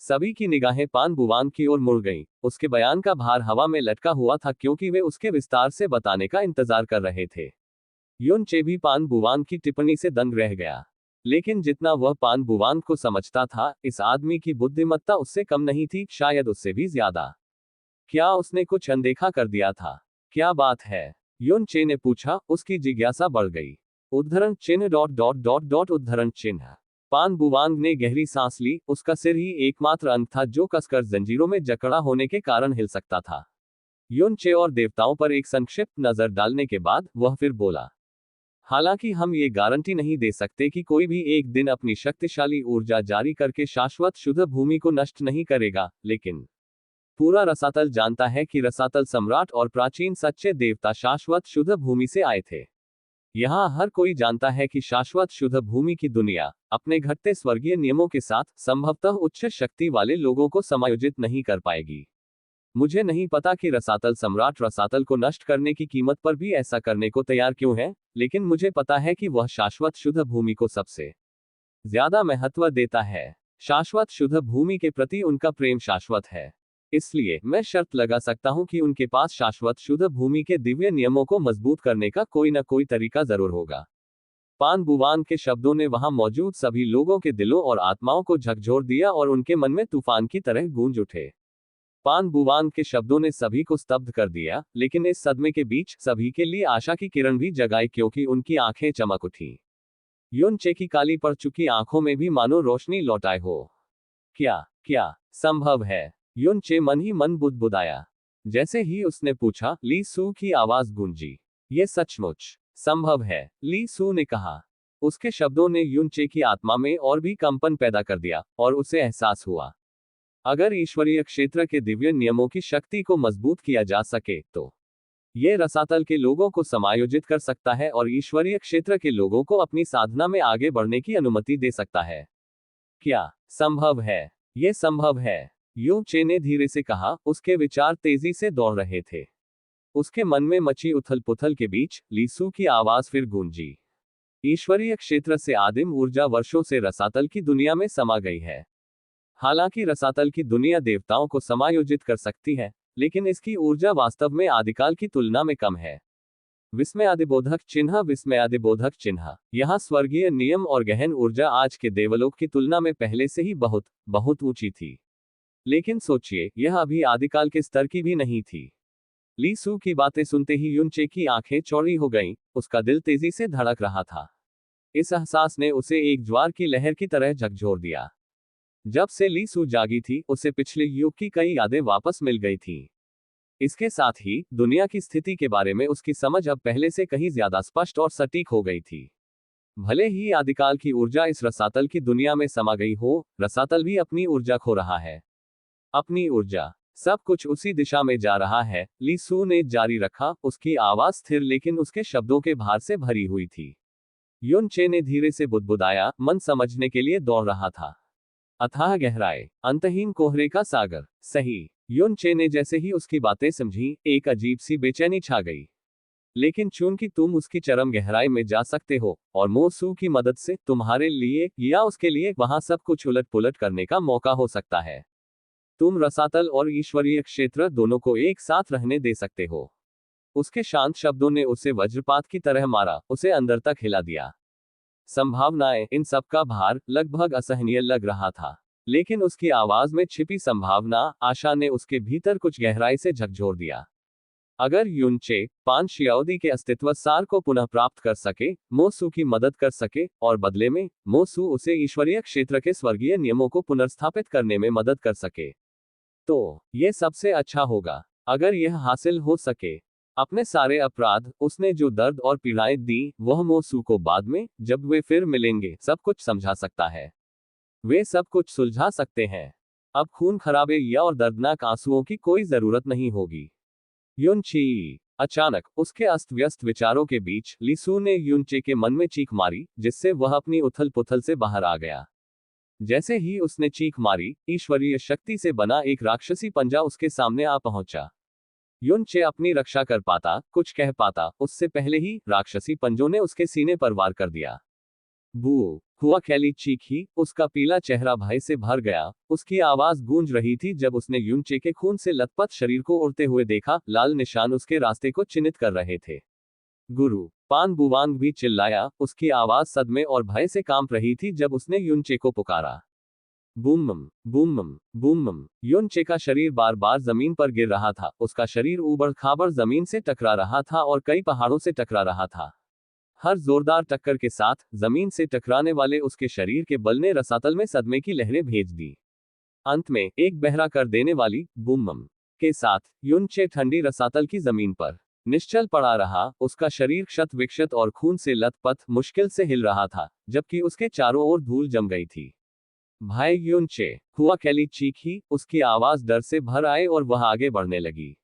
सभी की निगाहें पान बुवांग की ओर मुड़ गईं। उसके बयान का भार हवा में लटका हुआ था, क्योंकि वे उसके विस्तार से बताने का इंतजार कर रहे थे। युनचे भी पान बुवांग की टिप्पणी से दंग रह गया। लेकिन जितना वह पान बुवांग को समझता था, इस आदमी की बुद्धिमत्ता उससे कम नहीं थी, शायद उससे भी ज्यादा। क्या उसने कुछ अनदेखा कर दिया था? क्या बात है? युनचे ने पूछा, उसकी जिज्ञासा बढ़ गई। उद्धरण चिन्ह डॉट डॉट डॉट डॉट उद्धरण चिन्ह। पान बुवांग ने गहरी सांस ली। उसका सिर ही एकमात्र अंग था जो कसकर जंजीरों में जकड़ा होने के कारण हिल सकता था। युनचे और देवताओं पर एक संक्षिप्त नजर डालने के बाद वह फिर बोला, हालांकि हम ये गारंटी नहीं दे सकते कि कोई भी एक दिन अपनी शक्तिशाली ऊर्जा जारी करके शाश्वत शुद्ध भूमि को नष्ट नहीं करेगा, लेकिन पूरा रसातल जानता है कि रसातल सम्राट और प्राचीन सच्चे देवता शाश्वत शुद्ध भूमि से आए थे। यहाँ हर कोई जानता है कि शाश्वत शुद्ध भूमि की दुनिया अपने घटते स्वर्गीय नियमों के साथ संभवतः उच्च शक्ति वाले लोगों को समायोजित नहीं कर पाएगी। मुझे नहीं पता कि रसातल सम्राट रसातल को नष्ट करने की कीमत पर भी ऐसा करने को तैयार क्यों है, लेकिन मुझे पता है कि वह शाश्वत शुद्ध भूमि को सबसे ज्यादा महत्व देता है। शाश्वत शुद्ध भूमि के प्रति उनका प्रेम शाश्वत है। इसलिए मैं शर्त लगा सकता हूं कि उनके पास शाश्वत शुद्ध भूमि के दिव्य नियमों को मजबूत करने का कोई न कोई तरीका जरूर होगा। पान बुवांग के शब्दों ने वहां मौजूद सभी लोगों के दिलों और आत्माओं को झकझोर दिया और उनके मन में तूफान की तरह गूंज उठे। पान बुवांग के शब्दों ने सभी को स्तब्ध कर दिया, लेकिन इस सदमे के बीच सभी के लिए आशा की किरण भी जगाई, क्योंकि उनकी आंखें चमक उठी। युन चे की काली पड़ चुकी आंखों में भी मानो रोशनी लौट आए हो। क्या क्या संभव है? युन चे मन ही मन बुदबुदाया। जैसे ही उसने पूछा, ली सू की आवाज गूंजी। ये सचमुच संभव है, ली सू ने कहा। उसके शब्दों ने युन चे की आत्मा में और भी कंपन पैदा कर दिया, और उसे एहसास हुआ, अगर ईश्वरीय क्षेत्र के दिव्य नियमों की शक्ति को मजबूत किया जा सके, तो ये रसातल के लोगों को समायोजित कर सकता है और ईश्वरीय क्षेत्र के लोगों को अपनी साधना में आगे बढ़ने की अनुमति दे सकता है। क्या संभव है? ये संभव है, युन चे ने धीरे से कहा। उसके विचार तेजी से दौड़ रहे थे। उसके मन में मची उथल पुथल के बीच लीसू की आवाज फिर गूंजी। ईश्वरीय क्षेत्र से आदिम ऊर्जा वर्षों से रसातल की दुनिया में समा गई है। हालांकि रसातल की दुनिया देवताओं को समायोजित कर सकती है, लेकिन इसकी ऊर्जा वास्तव में आदिकाल की तुलना में कम है। विस्मयादिबोधक चिन्ह, विस्मयादिबोधक चिन्ह। यहाँ स्वर्गीय नियम और गहन ऊर्जा आज के देवलोक की तुलना में पहले से ही बहुत बहुत ऊंची थी। लेकिन सोचिए, यह अभी आदिकाल के स्तर की भी नहीं थी। ली सू की बातें सुनते ही युन चे की आंखें चौड़ी हो गईं, उसका दिल तेजी से धड़क रहा था। इस एहसास ने उसे एक ज्वार की लहर की तरह झकझोर दिया। जब से ली सू जागी थी, उसे पिछले युग की कई यादें वापस मिल गई थीं। इसके साथ ही दुनिया की स्थिति के बारे में उसकी समझ अब पहले से कहीं ज्यादा स्पष्ट और सटीक हो गई थी। भले ही आदिकाल की ऊर्जा इस रसातल की दुनिया में समा गई हो, रसातल भी अपनी ऊर्जा खो रहा है। अपनी ऊर्जा। सब कुछ उसी दिशा में जा रहा है, ली सू ने जारी रखा, उसकी आवाज स्थिर लेकिन उसके शब्दों के भार से भरी हुई थी। युन चे ने धीरे से बुदबुदाया, मन समझने के लिए दौड़ रहा था। अथाह गहराए, अंतहीन कोहरे का सागर। सही। युन चे ने जैसे ही उसकी बातें समझी, एक अजीब सी बेचैनी छा गई। लेकिन चूंकि तुम उसकी चरम गहराई में जा सकते हो, और मोसू की मदद से तुम्हारे लिए या उसके लिए वहां सब कुछ उलट पुलट करने का मौका हो सकता है। तुम रसातल और ईश्वरीय क्षेत्र दोनों को एक साथ रहने दे सकते हो। उसके शांत शब्दों ने उसे वज्रपात की तरह मारा, उसे अंदर तक हिला दिया। संभावनाएं, इन सब का भार लगभग असहनीय लग रहा था। लेकिन उसकी आवाज में छिपी संभावना, आशा ने उसके भीतर कुछ गहराई से झकझोर दिया। अगर युन चे पान शियाओदी के अस्तित्व सार को पुनः प्राप्त कर सके, मोसू की मदद कर सके, और बदले में मोसू उसे ईश्वरीय क्षेत्र के स्वर्गीय नियमों को पुनर्स्थापित करने में मदद कर सके, तो ये सबसे अच्छा होगा। अगर यह हासिल हो सके, अपने सारे अपराध, उसने जो दर्द और पीड़ाएं दी, वह मोसू को बाद में, जब वे फिर मिलेंगे, सब कुछ समझा सकता है। वे सब कुछ सुलझा सकते हैं। अब खून खराबे या और दर्दनाक आंसुओं की कोई जरूरत नहीं होगी। युन ची। अचानक उसके अस्त व्यस्त विचारों के बीच लीसू ने युन चे के मन में चीख मारी, जिससे वह अपनी उथल पुथल से बाहर आ गया। जैसे ही उसने चीख मारी, ईश्वरीय शक्ति से बना एक राक्षसी पंजा उसके सामने आ पहुंचा। युन चे अपनी रक्षा कर पाता, कुछ कह पाता, उससे पहले ही राक्षसी पंजों ने उसके सीने पर वार कर दिया। बू हुआ कैली चीखी, उसका पीला चेहरा भय से भर गया। उसकी आवाज गूंज रही थी जब उसने युन चे के खून से लथपथ शरीर को उड़ते हुए देखा। लाल निशान उसके रास्ते को चिन्हित कर रहे थे। गुरु। पान बुवांग भी चिल्लाया, उसकी आवाज सदमे और भय से कांप रही थी जब उसने युन चे को पुकारा। बूमम बूमम बूमम। युन चे का शरीर बार बार जमीन पर गिर रहा था, उसका शरीर ऊबड़ खाबड़ जमीन से टकरा रहा था और कई पहाड़ों से टकरा रहा था। हर जोरदार टक्कर के साथ जमीन से टकराने वाले उसके शरीर के बल ने रसातल में सदमे की लहरें भेज दी। अंत में एक बहरा कर देने वाली बूमम के साथ युन चे ठंडी रसातल की जमीन पर निश्चल पड़ा रहा। उसका शरीर क्षत विक्षत और खून से लथपथ मुश्किल से हिल रहा था, जबकि उसके चारों ओर धूल जम गई थी। भाई युन चे। हुआ कैली चीखी, उसकी आवाज डर से भर आए और वह आगे बढ़ने लगी।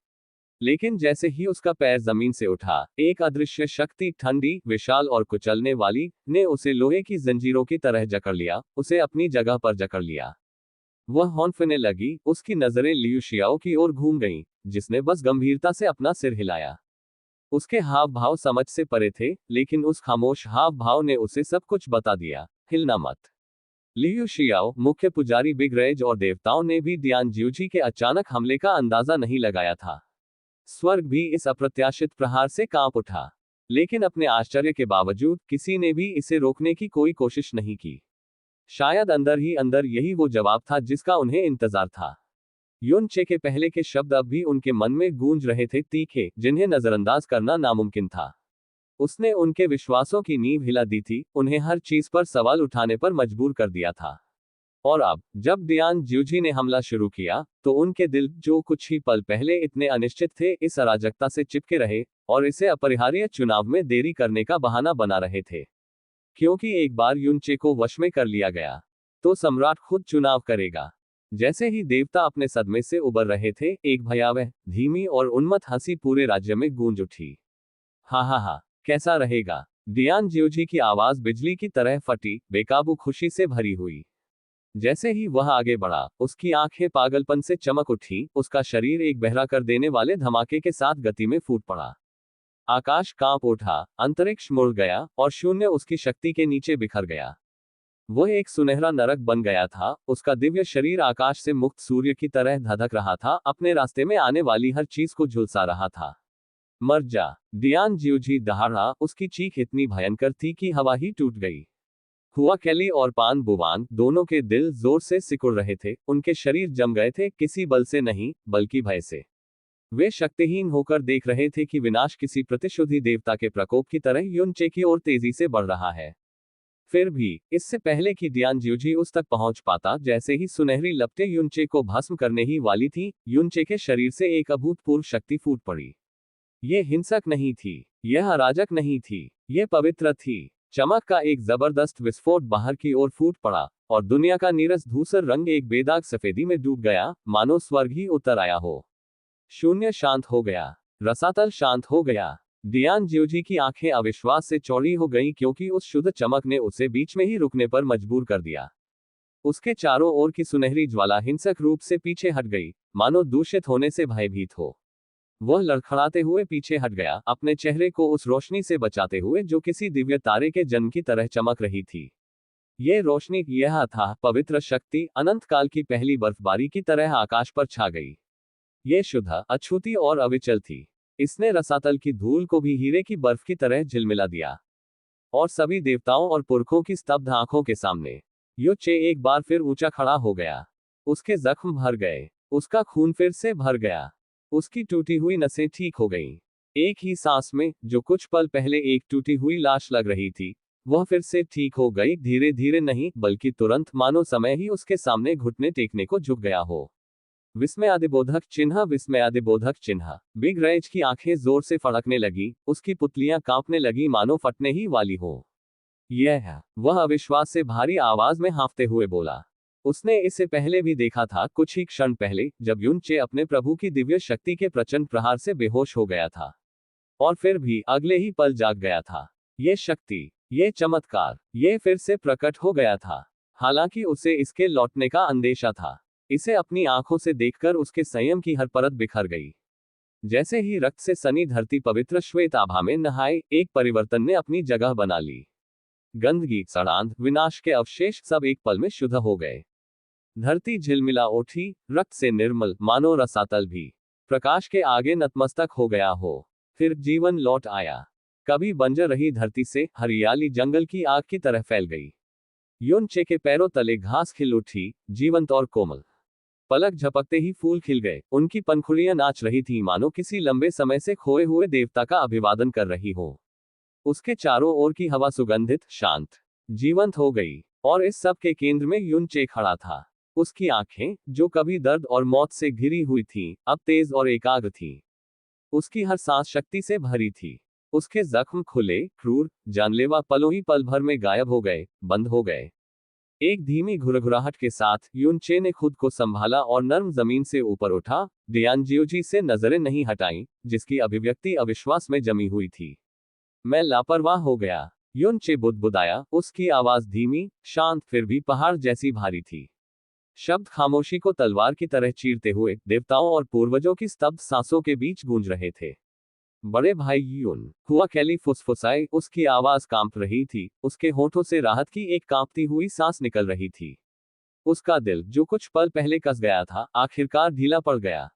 लेकिन जैसे ही उसका पैर जमीन से उठा, एक अदृश्य शक्ति, ठंडी, विशाल और कुचलने वाली, ने उसे लोहे की जंजीरों की तरह जकड़ लिया, उसे अपनी जगह पर जकड़ लिया। वह हौंफने लगी, उसकी नजरें लियू शियाओ की ओर घूम गईं, जिसने बस गंभीरता से अपना सिर हिलाया। उसके हाव भाव समझ से परे थे, लेकिन उस खामोश हाव भाव ने उसे सब कुछ बता दिया। हिलना मत। लियू शियाओ, मुख्य पुजारी बिगरेज और देवताओं ने भी डियान जियूजी के अचानक हमले का अंदाजा नहीं लगाया था। स्वर्ग भी इस अप्रत्याशित प्रहार से कांप उठा। लेकिन अपने आश्चर्य के बावजूद किसी ने भी इसे रोकने की कोई कोशिश नहीं की। शायद अंदर ही अंदर यही वो जवाब था जिसका उन्हें इंतजार था। युनचे के पहले के शब्द अब भी उनके मन में गूंज रहे थे, तीखे, जिन्हें नजरअंदाज करना नामुमकिन था। उसने उनके विश्वासों की नींव हिला दी थी, उन्हें हर चीज पर सवाल उठाने पर मजबूर कर दिया था। और अब जब डियान ज्यूजी ने हमला शुरू किया, तो उनके दिल जो कुछ ही पल पहले इतने अनिश्चित थे, इस अराजकता से चिपके रहे और इसे अपरिहार्य चुनाव में देरी करने का बहाना बना रहे थे। क्योंकि एक बार युनचे को वश में कर लिया गया, तो सम्राट खुद चुनाव करेगा। जैसे ही देवता अपने सदमे से उबर रहे थे, एक भयावह, धीमी और उन्मत्त हंसी पूरे राज्य में गूंज उठी। हा हा हा, कैसा रहेगा? डियान ज्यूजी की आवाज बिजली की तरह फटी, बेकाबू खुशी से भरी हुई। जैसे ही वह आगे बढ़ा, उसकी आंखें पागलपन से चमक उठी, उसका शरीर एक बहरा कर देने वाले धमाके के साथ गति में फूट पड़ा। आकाश कांप उठा, अंतरिक्ष मुड़ गया और शून्य उसकी शक्ति के नीचे बिखर गया। वह एक सुनहरा नरक बन गया था, उसका दिव्य शरीर आकाश से मुक्त सूर्य की तरह धधक रहा था, अपने रास्ते में आने वाली हर चीज को झुलसा रहा था। मर जा! डियान ज्यूजी दहाड़ा, उसकी चीख इतनी भयंकर थी कि हवा ही टूट गई। हुआ कैली और पान बुवांग दोनों के दिल जोर से सिकुड़ रहे थे, उनके शरीर जम गए थे, किसी बल से नहीं, बल्कि भय से। वे शक्तिहीन होकर देख रहे थे कि विनाश किसी प्रतिशोधी देवता के प्रकोप की तरह युनचे की ओर तेजी से बढ़ रहा है। फिर भी, इससे पहले कि डियान ज्यूजी उस तक पहुंच पाता, जैसे ही सुनहरी लपटें युनचे को भस्म करने ही वाली थी, युनचे के शरीर से एक अभूतपूर्व शक्ति फूट पड़ी। ये हिंसक नहीं थी, यह अराजक नहीं थी, ये पवित्र थी। चमक का एक जबरदस्त विस्फोट बाहर की ओर फूट पड़ा, और दुनिया का नीरस धूसर रंग एक बेदाग सफेदी में डूब गया, मानो स्वर्ग ही उतर आया हो। शून्य शांत हो गया, रसातल शांत हो गया। डियान ज्यूजी की आंखें अविश्वास से चौड़ी हो गईं, क्योंकि उस शुद्ध चमक ने उसे बीच में ही रुकने पर मजबूर कर दिया। उसके चारों ओर की सुनहरी ज्वाला हिंसक रूप से पीछे हट गई, मानो दूषित होने से भयभीत हो। वह लड़खड़ाते हुए पीछे हट गया, अपने चेहरे को उस रोशनी से बचाते हुए जो किसी दिव्य तारे के जन्म की तरह चमक रही थी। ये रोशनी, यह था पवित्र शक्ति, अनंत काल की पहली बर्फबारी की तरह आकाश पर छा गई। ये शुद्ध, अछूती और अविचल थी। इसने रसातल की धूल को भी हीरे की बर्फ की तरह झिलमिला दिया। और सभी देवताओं और पुरखों की स्तब्ध आंखों के सामने युनचे एक बार फिर ऊंचा खड़ा हो गया। उसके जख्म भर गए, उसका खून फिर से भर गया, उसकी टूटी हुई नसें ठीक हो गईं। एक ही सांस में, जो कुछ पल पहले एक टूटी हुई लाश लग रही थी, वह फिर से ठीक हो गई, धीरे धीरे नहीं, बल्कि तुरंत, मानो समय ही उसके सामने घुटने टेकने को झुक गया हो। विस्मयादिबोधक चिन्ह, विस्मयादिबोधक चिन्ह। बिग रैज की आंखें जोर से फड़कने लगी, उसकी पुतलियां कांपने लगी, मानो फटने ही वाली हो। यह है, वह अविश्वास से भारी आवाज में हाँफते हुए बोला। उसने इसे पहले भी देखा था, कुछ ही क्षण पहले, जब युनचे अपने प्रभु की दिव्य शक्ति के प्रचंड प्रहार से बेहोश हो गया था। और फिर भी अगले ही पल जाग गया था। ये शक्ति, ये चमत्कार, ये फिर से प्रकट हो गया था। हालांकि उसे इसके लौटने का अंदेशा था। इसे अपनी आंखों से देखकर उसके संयम की हर परत बिखर गई। जैसे ही रक्त से सनी धरती पवित्र श्वेत आभा में नहाए, एक परिवर्तन ने अपनी जगह बना ली। गंदगी, सड़ांध, विनाश के अवशेष सब एक पल में शुद्ध हो गए। धरती झिलमिला उठी, रक्त से निर्मल, मानो रसातल भी प्रकाश के आगे नतमस्तक हो गया हो। फिर जीवन लौट आया। कभी बंजर रही धरती से हरियाली जंगल की आग की तरह फैल गई। युनचे के पैरों तले घास खिल उठी, जीवंत और कोमल। पलक झपकते ही फूल खिल गए, उनकी पंखुड़ियां नाच रही थीं, मानो किसी लंबे समय से खोए हुए देवता का अभिवादन कर रही हो। उसके चारों ओर की हवा सुगंधित, शांत, जीवंत हो गई, और इस सब के केंद्र में युनचे खड़ा था। उसकी आंखें, जो कभी दर्द और मौत से घिरी हुई थीं, अब तेज और एकाग्र थीं। उसकी हर सांस शक्ति से भरी थी। उसके जख्म खुले, क्रूर, जानलेवा, पलों ही पल भर में गायब हो गए, बंद हो गए। एक धीमी घुरघुराहट के साथ युनचे ने खुद को संभाला और नर्म जमीन से ऊपर उठा, डियान ज्यूजी से नजरें नहीं हटाईं, जिसकी अभिव्यक्ति अविश्वास में जमी हुई थी। मैं लापरवाह हो गया, युनचे बुदबुदाया, उसकी आवाज धीमी, शांत, फिर भी पहाड़ जैसी भारी थी। शब्द खामोशी को तलवार की तरह चीरते हुए देवताओं और पूर्वजों की स्तब्ध सांसों के बीच गूंज रहे थे। बड़े भाई युन, हुआ कैली फुसफुसाए, उसकी आवाज कांप रही थी, उसके होठों से राहत की एक कांपती हुई सांस निकल रही थी। उसका दिल, जो कुछ पल पहले कस गया था, आखिरकार ढीला पड़ गया।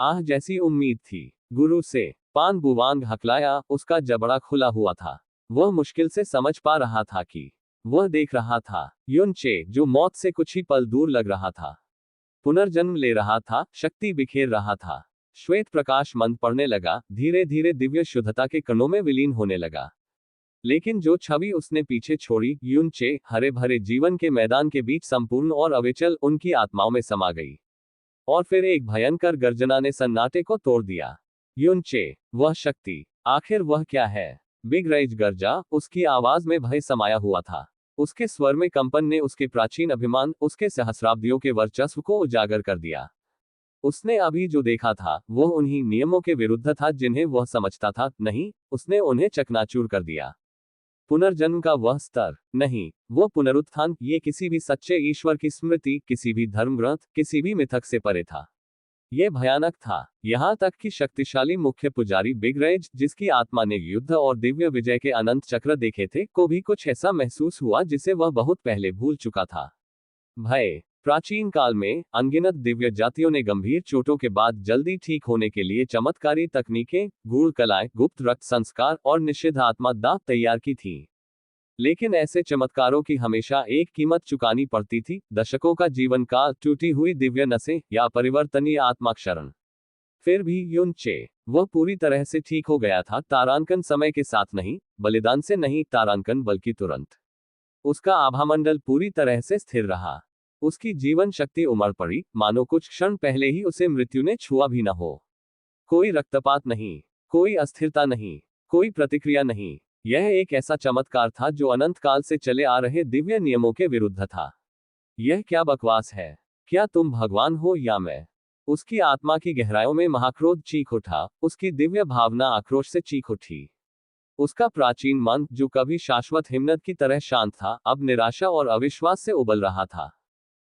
आह जैसी उम्मीद थी, गुरु से पान बुवांग हकलाया, उसका जबड़ा खुला हुआ था। वह मुश्किल से समझ पा रहा था कि वह देख रहा था युन चे, जो मौत से कुछ ही पल दूर लग रहा था, पुनर्जन्म ले रहा था, शक्ति बिखेर रहा था। श्वेत प्रकाश मंद पड़ने लगा, धीरे धीरे दिव्य शुद्धता के कणों में विलीन होने लगा। लेकिन जो छवि उसने पीछे छोड़ी, युन चे, हरे भरे जीवन के मैदान के बीच संपूर्ण और अविचल, उनकी आत्माओं में समा गई। और फिर एक भयंकर गर्जना ने सन्नाटे को तोड़ दिया। युन चे, वह शक्ति, आखिर वह क्या है? बिग रैज गर्जा, उसकी आवाज में भय समाया हुआ था। उसके स्वर में कंपन ने उसके प्राचीन अभिमान, उसके सहस्राब्दियों के वर्चस्व को उजागर कर दिया। उसने अभी जो देखा था, वह उन्हीं नियमों के विरुद्ध था जिन्हें वह समझता था। नहीं, उसने उन्हें चकनाचूर कर दिया। पुनर्जन्म का वह स्तर नहीं, वो पुनरुत्थान, ये किसी भी सच्चे ईश्वर की स्मृति, किसी भी धर्म ग्रंथ, किसी भी मिथक से परे था। यह भयानक था, यहां तक कि शक्तिशाली मुख्य पुजारी बिग रैज, जिसकी आत्मा ने युद्ध और दिव्य विजय के अनंत चक्र देखे थे, को भी कुछ ऐसा महसूस हुआ जिसे वह बहुत पहले भूल चुका था। भय। प्राचीन काल में अनगिनत दिव्य जातियों ने गंभीर चोटों के बाद जल्दी ठीक होने के लिए चमत्कारी तकनीकें, गूढ़ कलाएं, गुप्त रक्त संस्कार और निषिद्ध आत्मा दाह तैयार की थी। लेकिन ऐसे चमत्कारों की हमेशा एक कीमत चुकानी पड़ती थी, दशकों का जीवन काल, टूटी हुई दिव्य नसें, या परिवर्तनीय आत्माक्षरण। फिर भी युन चे, वह पूरी तरह से ठीक हो गया था, तारांकन समय के साथ नहीं, बलिदान से नहीं, तारांकन बल्कि तुरंत। उसका आभामंडल पूरी तरह से स्थिर रहा। उसकी जीवन शक्ति उमड़ पड़ी, मानो कुछ क्षण पहले ही उसे मृत्यु ने छुआ भी न हो। कोई रक्तपात नहीं, कोई अस्थिरता नहीं, कोई प्रतिक्रिया नहीं। यह एक ऐसा चमत्कार था जो अनंत काल से चले आ रहे दिव्य नियमों के विरुद्ध था। यह क्या बकवास है? क्या तुम भगवान हो या मैं? उसकी आत्मा की गहराइयों में महाक्रोध चीख उठा, उसकी दिव्य भावना आक्रोश से चीख उठी। उसका प्राचीन मन, जो कभी शाश्वत हिम्मत की तरह शांत था, अब निराशा और अविश्वास से उबल रहा था।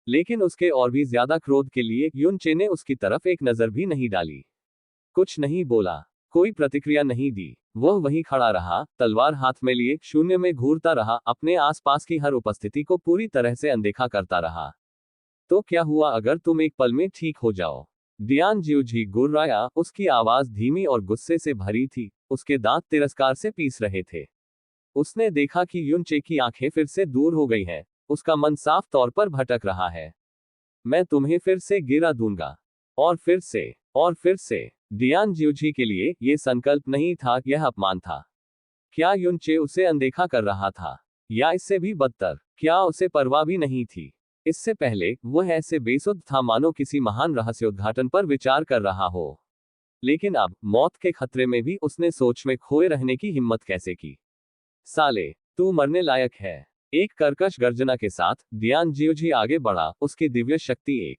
लेकिन उसके और भी ज्यादा क्रोध के लिए युन चे ने उसकी तरफ एक नजर भी नहीं डाली। कुछ नहीं बोला, कोई प्रतिक्रिया नहीं दी। वह वहीं खड़ा रहा, तलवार हाथ में लिए, शून्य में घूरता रहा, अपने आसपास की हर उपस्थिति को पूरी तरह से अनदेखा करता रहा। तो क्या हुआ अगर तुम एक पल में ठीक हो जाओ? डियान जियोजी गुर्राया, उसकी आवाज धीमी और गुस्से से भरी थी, उसके दांत तिरस्कार से पीस रहे थे। उसने देखा कि युन चे की आंखें फिर से दूर हो गई हैं, उसका मन साफ तौर पर भटक रहा है। मैं तुम्हें फिर से गिरा दूंगा। और फिर से, और फिर से। डियान जियोजी के लिए यह संकल्प नहीं था, यह अपमान था। क्या युन चे उसे अनदेखा कर रहा था? या इससे भी बदतर, क्या उसे परवाह भी नहीं थी? इससे पहले वह ऐसे बेसुध था मानो किसी महान रहस्योद्घाटन पर विचार कर रहा हो। लेकिन अब, मौत के खतरे में भी उसने सोच में खोए रहने की हिम्मत कैसे की? साले, तू मरने लायक है। एक कर्कश गर्जना के साथ डियान जियोजी आगे बढ़ा, उसकी दिव्य शक्ति एक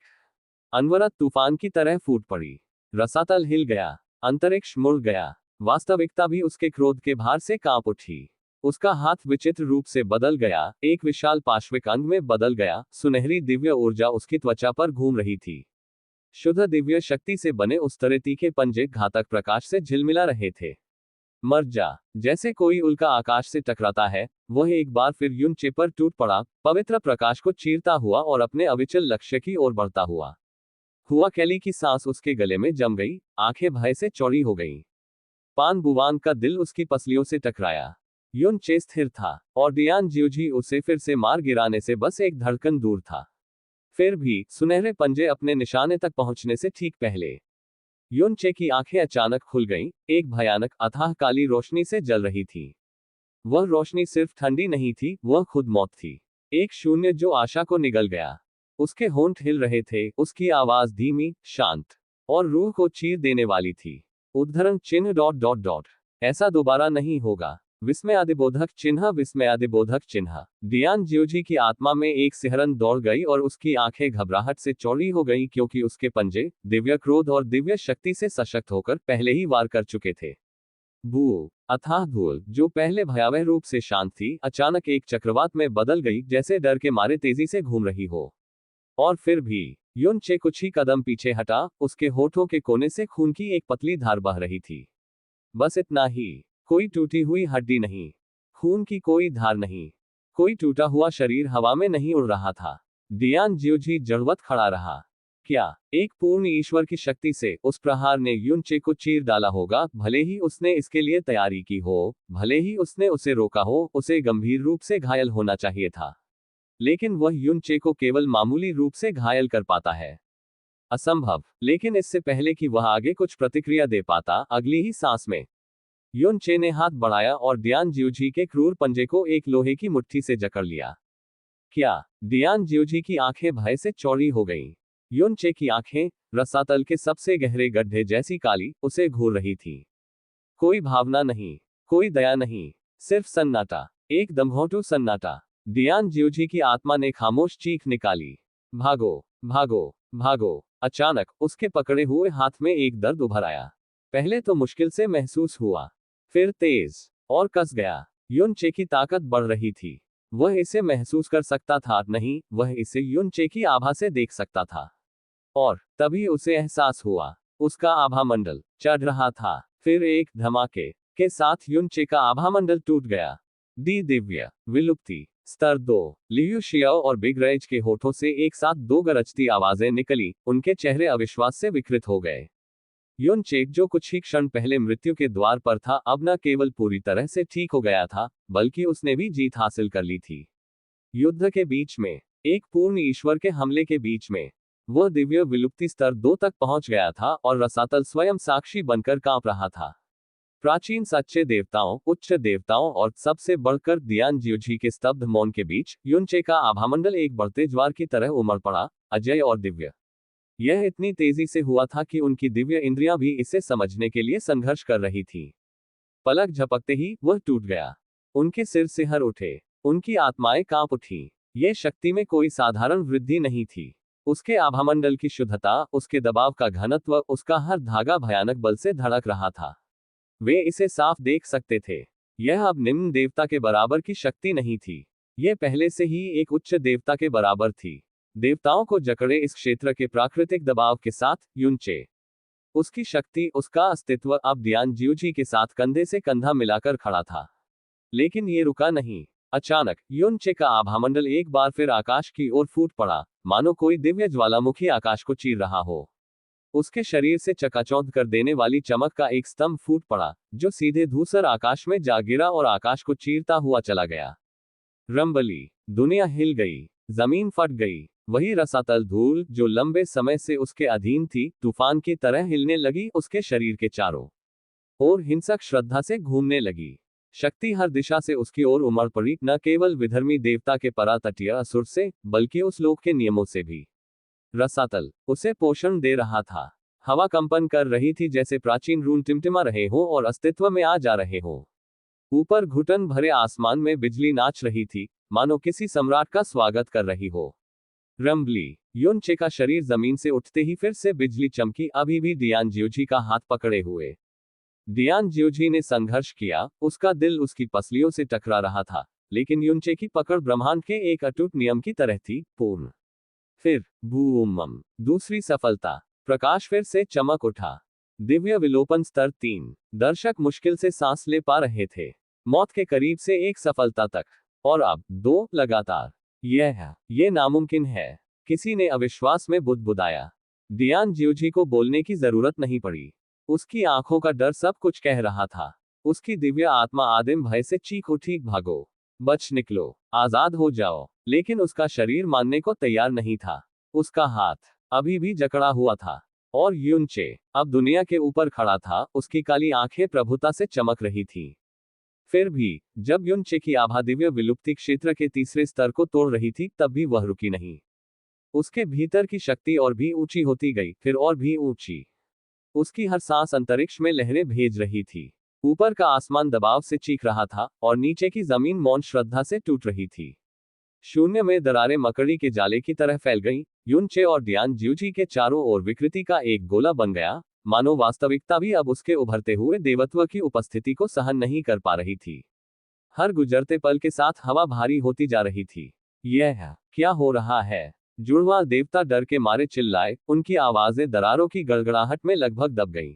अनवरत तूफान की तरह फूट पड़ी। रसातल हिल गया, अंतरिक्ष मुड़ गया, वास्तविकता भी उसके क्रोध के भार से कांप उठी। उसका हाथ विचित्र रूप से बदल गया, एक विशाल पार्श्विक अंग में बदल गया, सुनहरी दिव्य ऊर्जा उसकी त्वचा पर घूम रही थी। शुद्ध दिव्य शक्ति से बने उस तरह तीखे पंजे घातक प्रकाश से झिलमिला रहे थे। मर जा। जैसे कोई उल्का आकाश से टकराता है, वह एक बार फिर युन चे पर टूट पड़ा, पवित्र प्रकाश को चीरता हुआ और अपने अविचल लक्ष्य की ओर बढ़ता हुआ। केली की सांस उसके गले में जम गई, आंखें भय से चौड़ी हो गईं। पान बुवान का दिल उसकी पसलियों से टकराया। युन चे स्थिर था, और डियान जियोजी उसे फिर से मार गिराने से बस एक धड़कन दूर था। फिर भी, सुनहरे पंजे अपने निशाने तक पहुंचने से ठीक पहले, युन चे की आंखें अचानक खुल गईं, एक भयानक, अथाह काली रोशनी से जल रही थी। वह रोशनी सिर्फ ठंडी नहीं थी, वह खुद मौत थी। एक शून्य जो आशा को निगल गया। उसके होंठ हिल रहे थे, उसकी आवाज धीमी, शांत और रूह को चीर देने वाली थी। उद्धरण चिन्ह डॉट डॉट डॉट। ऐसा दोबारा नहीं होगा। विस्मयादिबोधक चिन्ह, विस्मयादिबोधक चिन्ह। डियान जियोजी की आत्मा में एक सिहरन दौड़ गई और उसकी आंखें घबराहट से चौड़ी हो गईं, क्योंकि उसके पंजे, दिव्य क्रोध और दिव्य शक्ति से सशक्त होकर पहले ही वार कर चुके थे। बू, अथाह धूल, जो पहले भयावह रूप से शांत थी, अचानक एक चक्रवात में बदल गई, जैसे डर के मारे तेजी से घूम रही हो। और फिर भी, युन चे कुछ ही कदम पीछे हटा, उसके होठों के कोने से खून की एक पतली धार बह रही थी। बस इतना ही। कोई टूटी हुई हड्डी नहीं, खून की कोई धार नहीं, कोई टूटा हुआ शरीर हवा में नहीं उड़ रहा था। डियान जियोजी जड़वत खड़ा रहा। क्या एक पूर्ण ईश्वर की शक्ति से उस प्रहार ने युनचे को चीर डाला होगा? भले ही उसने इसके लिए तैयारी की हो, भले ही उसने उसे रोका हो, उसे गंभीर रूप से घायल होना चाहिए था, लेकिन वह युनचे को केवल मामूली रूप से घायल कर पाता है। असंभव। लेकिन इससे पहले कि वह आगे कुछ प्रतिक्रिया दे पाता, अगली ही सांस में युनचे ने हाथ बढ़ाया और डियान जियोजी के क्रूर पंजे को एक लोहे की मुट्ठी से जकड़ लिया। क्या डियान जियोजी की आंखें भय से चौड़ी हो गईं। युनचे की आंखें, रसातल के सबसे गहरे गड्ढे जैसी काली, उसे घूर रही थी। कोई भावना नहीं, कोई दया नहीं, सिर्फ सन्नाटा, एक दमघोंटू सन्नाटा। डियान जियोजी की आत्मा ने खामोश चीख निकाली, भागो, भागो, भागो। अचानक उसके पकड़े हुए हाथ में एक दर्द उभर आया। पहले तो मुश्किल से महसूस हुआ, फिर तेज और कस गया। युनचे की ताकत बढ़ रही थी। वह इसे महसूस कर सकता था नहीं, वह इसे युनचे की आभा से देख सकता था। और तभी उसे एहसास हुआ, उसका आभा मंडल चढ़ रहा था। फिर एक धमाके के साथ युनचे का आभा मंडल टूट गया। दिव्य विलुप्ति स्तर 2। लियू शियाओ और बिग रेज के होठों से एक साथ दो गरजती आवाजें निकली, उनके चेहरे अविश्वास से विकृत हो गए। युनचे, जो कुछ ही क्षण पहले मृत्यु के द्वार पर था, अब न केवल पूरी तरह से ठीक हो गया था, बल्कि उसने भी जीत हासिल कर ली थी। युद्ध के बीच में, एक पूर्ण ईश्वर के हमले के बीच में, वह दिव्य विलुप्ति स्तर 2 तक पहुंच गया था और रसातल स्वयं साक्षी बनकर कांप रहा था। प्राचीन सच्चे देवताओं, उच्च देवताओं और सबसे बढ़कर डियान जियोजी के स्तब्ध मौन के बीच, युनचे का आभामंडल एक बढ़ते ज्वार की तरह उमड़ पड़ा, अजय और दिव्य। यह इतनी तेजी से हुआ था कि उनकी दिव्य इंद्रियां भी इसे समझने के लिए संघर्ष कर रही थी। पलक झपकते ही वह टूट गया। उनके सिर से हर उठे, उनकी आत्माएं कांप उठी। ये शक्ति में कोई साधारण वृद्धि नहीं थी। उसके आभामंडल की शुद्धता, उसके दबाव का घनत्व, उसका हर धागा भयानक बल से धड़क रहा था। वे इसे साफ देख सकते थे। यह अब निम्न देवता के बराबर की शक्ति नहीं थी, यह पहले से ही एक उच्च देवता के बराबर थी। देवताओं को जकड़े इस क्षेत्र के प्राकृतिक दबाव के साथ, युनचे, उसकी शक्ति, उसका अस्तित्व अब डियान जियोजी के साथ कंधे से कंधा मिलाकर खड़ा था। लेकिन ये रुका नहीं। अचानक युनचे का आभामंडल एक बार फिर आकाश की ओर फूट पड़ा, मानो कोई दिव्य ज्वालामुखी आकाश को चीर रहा हो। उसके शरीर से चकाचौंध कर देने वाली चमक का एक स्तंभ फूट पड़ा, जो सीधे धूसर आकाश में जा गिरा और आकाश को चीरता हुआ चला गया। रंबली, दुनिया हिल गई, जमीन फट गई। वही रसातल धूल, जो लंबे समय से उसके अधीन थी, तूफान की तरह हिलने लगी, उसके शरीर के चारों ओर हिंसक श्रद्धा से घूमने लगी। शक्ति हर दिशा से उसकी ओर उमड़ पड़ी, न केवल विधर्मी देवता के परातटीय असुर से, बल्कि उस लोक के नियमों से भी। रसातल उसे पोषण दे रहा था। हवा कंपन कर रही थी, जैसे प्राचीन रून टिमटिमा रहे हों और अस्तित्व में आ जा रहे हों। ऊपर घुटन भरे आसमान में बिजली नाच रही थी, मानो किसी सम्राट का स्वागत कर रही हो। रंबली, युनचे का शरीर जमीन से उठते ही फिर से बिजली चमकी, अभी भी डियान जियोजी का हाथ पकड़े हुए। डियान जियोजी ने संघर्ष किया, उसका दिल उसकी पसलियों से टकरा रहा था, लेकिन युनचे की पकड़ ब्रह्मांड के एक अटूट नियम की तरह थी, पूर्ण। फिर बूम, दूसरी सफलता। प्रकाश फिर से चमक उठा। दिव्य विलोपन स्तर 3। दर्शक मुश्किल से सांस ले पा रहे थे। मौत के करीब से एक सफलता तक, और अब 2 लगातार। ये नामुमकिन है। किसी ने अविश्वास में बुदबुदाया। डियान जियोजी को बोलने की जरूरत नहीं पड़ी। उसकी आंखों का डर सब कुछ कह रहा था। उसकी दिव्य आत्मा आदिम भय से चीख उठी, भागो, बच निकलो, आजाद हो जाओ। लेकिन उसका शरीर मानने को तैयार नहीं था। उसका हाथ अभी भी जकड़ा हुआ था। और युनचे अब दुनिया के ऊपर खड़ा था, उसकी काली आंखें प्रभुता से चमक रही थी। फिर भी, जब युनचे की आभा दिव्य विलुप्ति क्षेत्र के तीसरे स्तर को तोड़ रही थी, तब भी वह रुकी नहीं। उसके भीतर की शक्ति और भी ऊंची होती गई, फिर और भी ऊंची। उसकी हर सांस अंतरिक्ष में लहरें भेज रही थी। ऊपर का आसमान दबाव से चीख रहा था, और नीचे की जमीन मौन श्रद्धा से टूट रही थी। शून्य में दरारें मकड़ी के जाले की तरह फैल गईं। युनचे और डियान जियोजी के चारों ओर विकृति का एक गोला बन गया, मानो वास्तविकता भी अब उसके उभरते हुए देवत्व की उपस्थिति को सहन नहीं कर पा रही थी। हर गुजरते पल के साथ हवा भारी होती जा रही थी। यह क्या हो रहा है? जुड़वा देवता डर के मारे चिल्लाए, उनकी आवाजें दरारों की गड़गड़ाहट में लगभग दब गईं।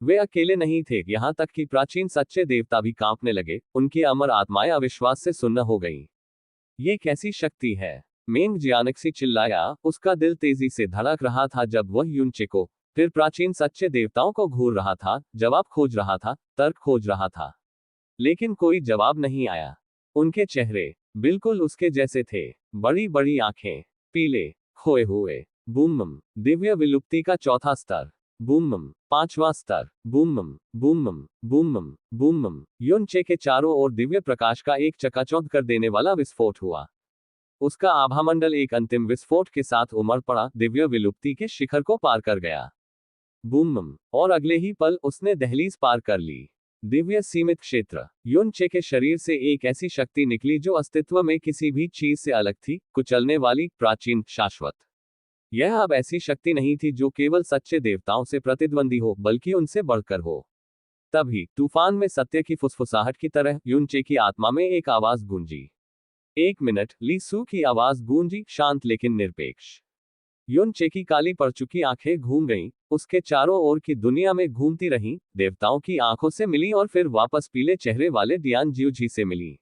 वे अकेले नहीं थे, यहां तक कि प्राचीन सच्चे देवता भी कांपने लगे, उनकी अमर आत्माएं अविश्वास से सुन्न हो गईं। ये कैसी शक्ति है? मेंग जियानक्सी चिल्लाया, उसका दिल तेजी से धड़क रहा था जब वह युनचे को, फिर प्राचीन सच्चे देवताओं को घूर रहा था, जवाब खोज रहा था, तर्क खोज रहा था। लेकिन कोई जवाब नहीं आया। उनके चेहरे बिल्कुल उसके जैसे थे, बड़ी बड़ी आंखें, पीले, खोए हुए। बूमम, दिव्य विलुप्ति का चौथा स्तर। बूमम, पांचवा स्तर। बूमम, बूमम, बूमम, बूमम। युनचे के चारों ओर दिव्य प्रकाश का एक चकाचौंध कर देने वाला विस्फोट हुआ। उसका आभामंडल एक अंतिम विस्फोट के साथ उमड़ पड़ा, दिव्य विलुप्ति के शिखर को पार कर गया। बूमम, और अगले ही पल उसने दहलीज पार कर ली। दिव्य सीमित क्षेत्र। युनचे के शरीर से एक ऐसी शक्ति निकली जो अस्तित्व में किसी भी चीज से अलग थी, कुचलने वाली, प्राचीन, शाश्वत। यह अब ऐसी शक्ति नहीं थी जो केवल सच्चे देवताओं से प्रतिद्वंदी हो, बल्कि उनसे बढ़कर हो। तभी तूफान में सत्य की फुसफुसाहट की तरह युनचे की आत्मा में एक आवाज गूंजी। 1 मिनट, ली सू की आवाज गूंजी, शांत लेकिन निरपेक्ष। युनचे की काली पड़ चुकी आंखें घूम गईं, उसके चारों ओर की दुनिया में घूमती रहीं, देवताओं की आंखों से मिली और फिर वापस पीले चेहरे वाले डियान जियोजी से मिली।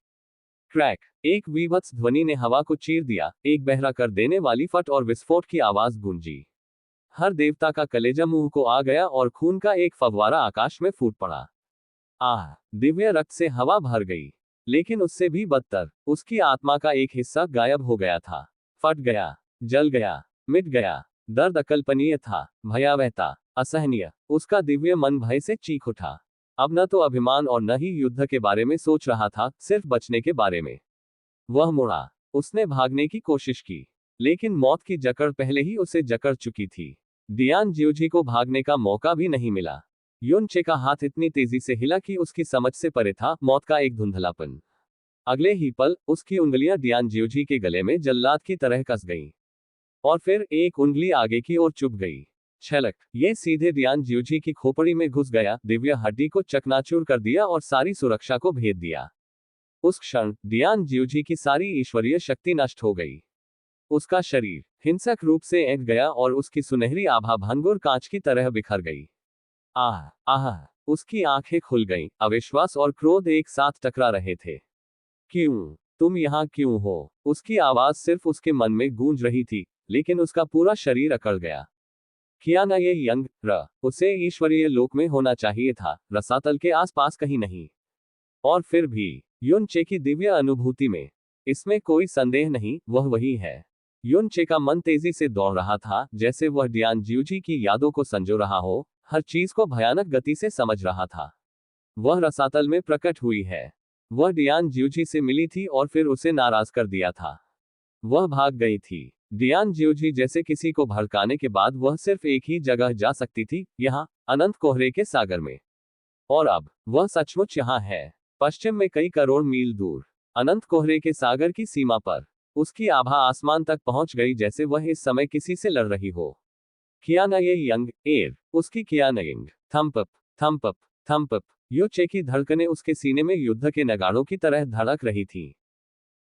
क्रैक, एक विभत्स ध्वनि ने हवा को चीर दिया, एक बहरा कर देने वाली फट और विस्फोट की आवाज गूंजी। हर देवता का कलेजा मुंह को आ गया और खून का एक फव्वारा आकाश में फूट पड़ा। आह, दिव्य रक्त से हवा भर गई। लेकिन उससे भी बदतर, उसकी आत्मा का एक हिस्सा गायब हो गया था। फट गया, जल गया, मिट गया। दर्द अकल्पनीय था, भयावह था, असहनीय। उसका दिव्य मन भय से चीख उठा। अब न तो अभिमान और न ही युद्ध के बारे में सोच रहा था, सिर्फ बचने के बारे में। वह मुड़ा। उसने भागने की कोशिश की, लेकिन मौत की जकड़ पहले ही उसे जकड़ चुकी थी। डियान जियोजी को भागने का मौका भी नहीं मिला। युनचे का हाथ इतनी तेजी से हिला कि उसकी समझ से परे था, मौत का एक धुंधलापन। अगले ही पल उसकी उंगलियां डियान जियोजी के गले में जल्लाद की तरह कस गईं। और फिर एक उंगली आगे की ओर चुभ गई। छलक, ये सीधे डियान जियोजी की खोपड़ी में घुस गया, दिव्य हड्डी को चकनाचूर कर दिया और सारी सुरक्षा को भेद दिया। उस क्षण डियान जियोजी की सारी ईश्वरीय शक्ति नष्ट हो गई। उसका शरीर हिंसक रूप से ऐंठ गया और उसकी सुनहरी आभा भंगुर कांच की तरह बिखर गई। आह, आह, उसकी आंखें खुल गईं, अविश्वास और क्रोध एक साथ टकरा रहे थे। क्यों? तुम यहाँ क्यों हो? उसकी आवाज सिर्फ उसके मन में गूंज रही थी, लेकिन उसका पूरा शरीर अकड़ गया। किया ना ये यंग र, उसे ईश्वरीय लोक में होना चाहिए था, रसातल के आसपास कहीं नहीं। और फिर भी युनचे की दिव्य अनुभूति में, इसमें कोई संदेह नहीं, वह वही है। युनचे का मन तेजी से दौड़ रहा था, जैसे वह डियान जियोजी की यादों को संजो रहा हो, हर चीज को भयानक गति से समझ रहा था। वह रसातल में प्रकट हुई है। वह डियान जियोजी से मिली थी और फिर उसे नाराज कर दिया था। वह भाग गई थी। डियान जियोजी जैसे किसी को भड़काने के बाद वह सिर्फ एक ही जगह जा सकती थी, यहाँ, अनंत कोहरे के सागर में। और अब वह सचमुच यहाँ है, पश्चिम में कई करोड़ मील दूर, अनंत कोहरे के सागर की सीमा पर। उसकी आभा आसमान तक पहुंच गई, जैसे वह इस समय किसी से लड़ रही हो। कियाना ये यंग एयर, उसकी कियानयिंग, थम्पअप, थम्पअप, थम्पअप। युनचे की धड़कनें उसके सीने में युद्ध के नगाड़ों की तरह धड़क रही थी।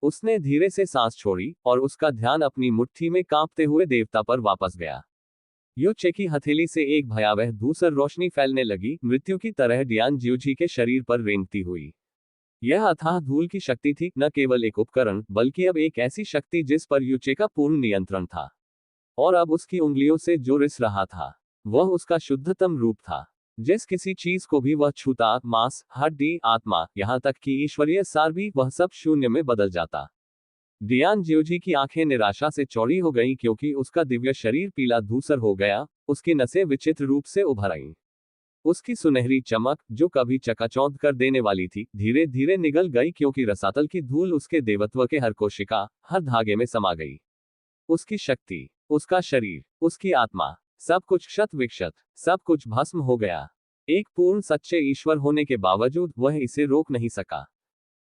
उसने धीरे से सांस छोड़ी और उसका ध्यान अपनी मुट्ठी में कांपते हुए देवता पर वापस गया। युनचे की हथेली से एक भयावह धूसर रोशनी फैलने लगी, मृत्यु की तरह डियान जियोजी के शरीर पर रेंगती हुई। यह अथाह धूल की शक्ति थी, न केवल एक उपकरण, बल्कि अब एक ऐसी शक्ति जिस पर युनचे का पूर्ण नियंत्रण था। और अब उसकी उंगलियों से जो रिस रहा था, वह उसका शुद्धतम रूप था। जिस किसी चीज को भी वह छूता, मांस, हड्डी, आत्मा, यहां तक कि ईश्वरीय सार भी, वह सब शून्य में बदल जाता। डियान जियोजी की आंखें निराशा से चौड़ी हो गईं, क्योंकि उसका दिव्य शरीर पीला धूसर हो गया, उसकी नसें विचित्र रूप से उभर आईं। उसकी सुनहरी चमक, जो कभी चकाचौंध कर देने वाली थी, धीरे धीरे निगल गई, क्योंकि रसातल की धूल उसके देवत्व के हर कोशिका, हर धागे में समा गई। उसकी शक्ति, उसका शरीर, उसकी आत्मा, सब कुछ क्षत विक्षत, सब कुछ भस्म हो गया। एक पूर्ण सच्चे ईश्वर होने के बावजूद वह इसे रोक नहीं सका।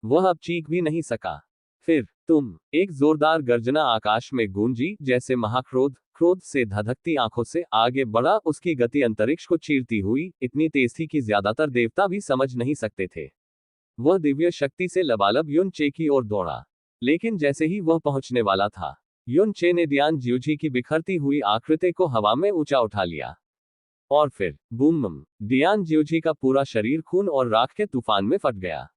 वह अब चीख भी नहीं सका। फिर तुम, एक जोरदार गर्जना आकाश में गूंजी, जैसे महाक्रोध, क्रोध से धधकती आंखों से आगे बढ़ा, उसकी गति अंतरिक्ष को चीरती हुई, इतनी तेज थी कि ज्यादातर देवता भी समझ नहीं सकते थे। वह दिव्य शक्ति से लबालब युनचे की ओर दौड़ा। लेकिन जैसे ही वह पहुंचने वाला था, युनचे ने डियान जियोजी की बिखरती हुई आकृति को हवा में ऊंचा उठा लिया। और फिर बूम, डियान जियोजी का पूरा शरीर खून और राख के तूफान में फट गया।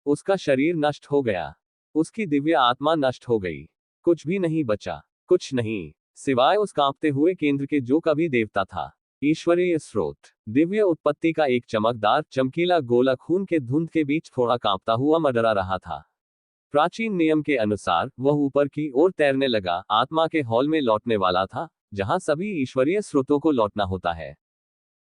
उसका शरीर नष्ट हो गया। उसकी दिव्य आत्मा नष्ट हो गई। कुछ भी नहीं बचा, कुछ नहीं, सिवाय उस कांपते हुए केंद्र के जो कभी देवता था। ईश्वरीय स्रोत, दिव्य उत्पत्ति का एक चमकदार चमकीला गोला खून के धुंध के बीच थोड़ा कांपता हुआ मंडरा रहा था। प्राचीन नियम के अनुसार वह ऊपर की ओर तैरने लगा, आत्मा के हॉल में लौटने वाला था, जहां सभी ईश्वरीय स्रोतों को लौटना होता है।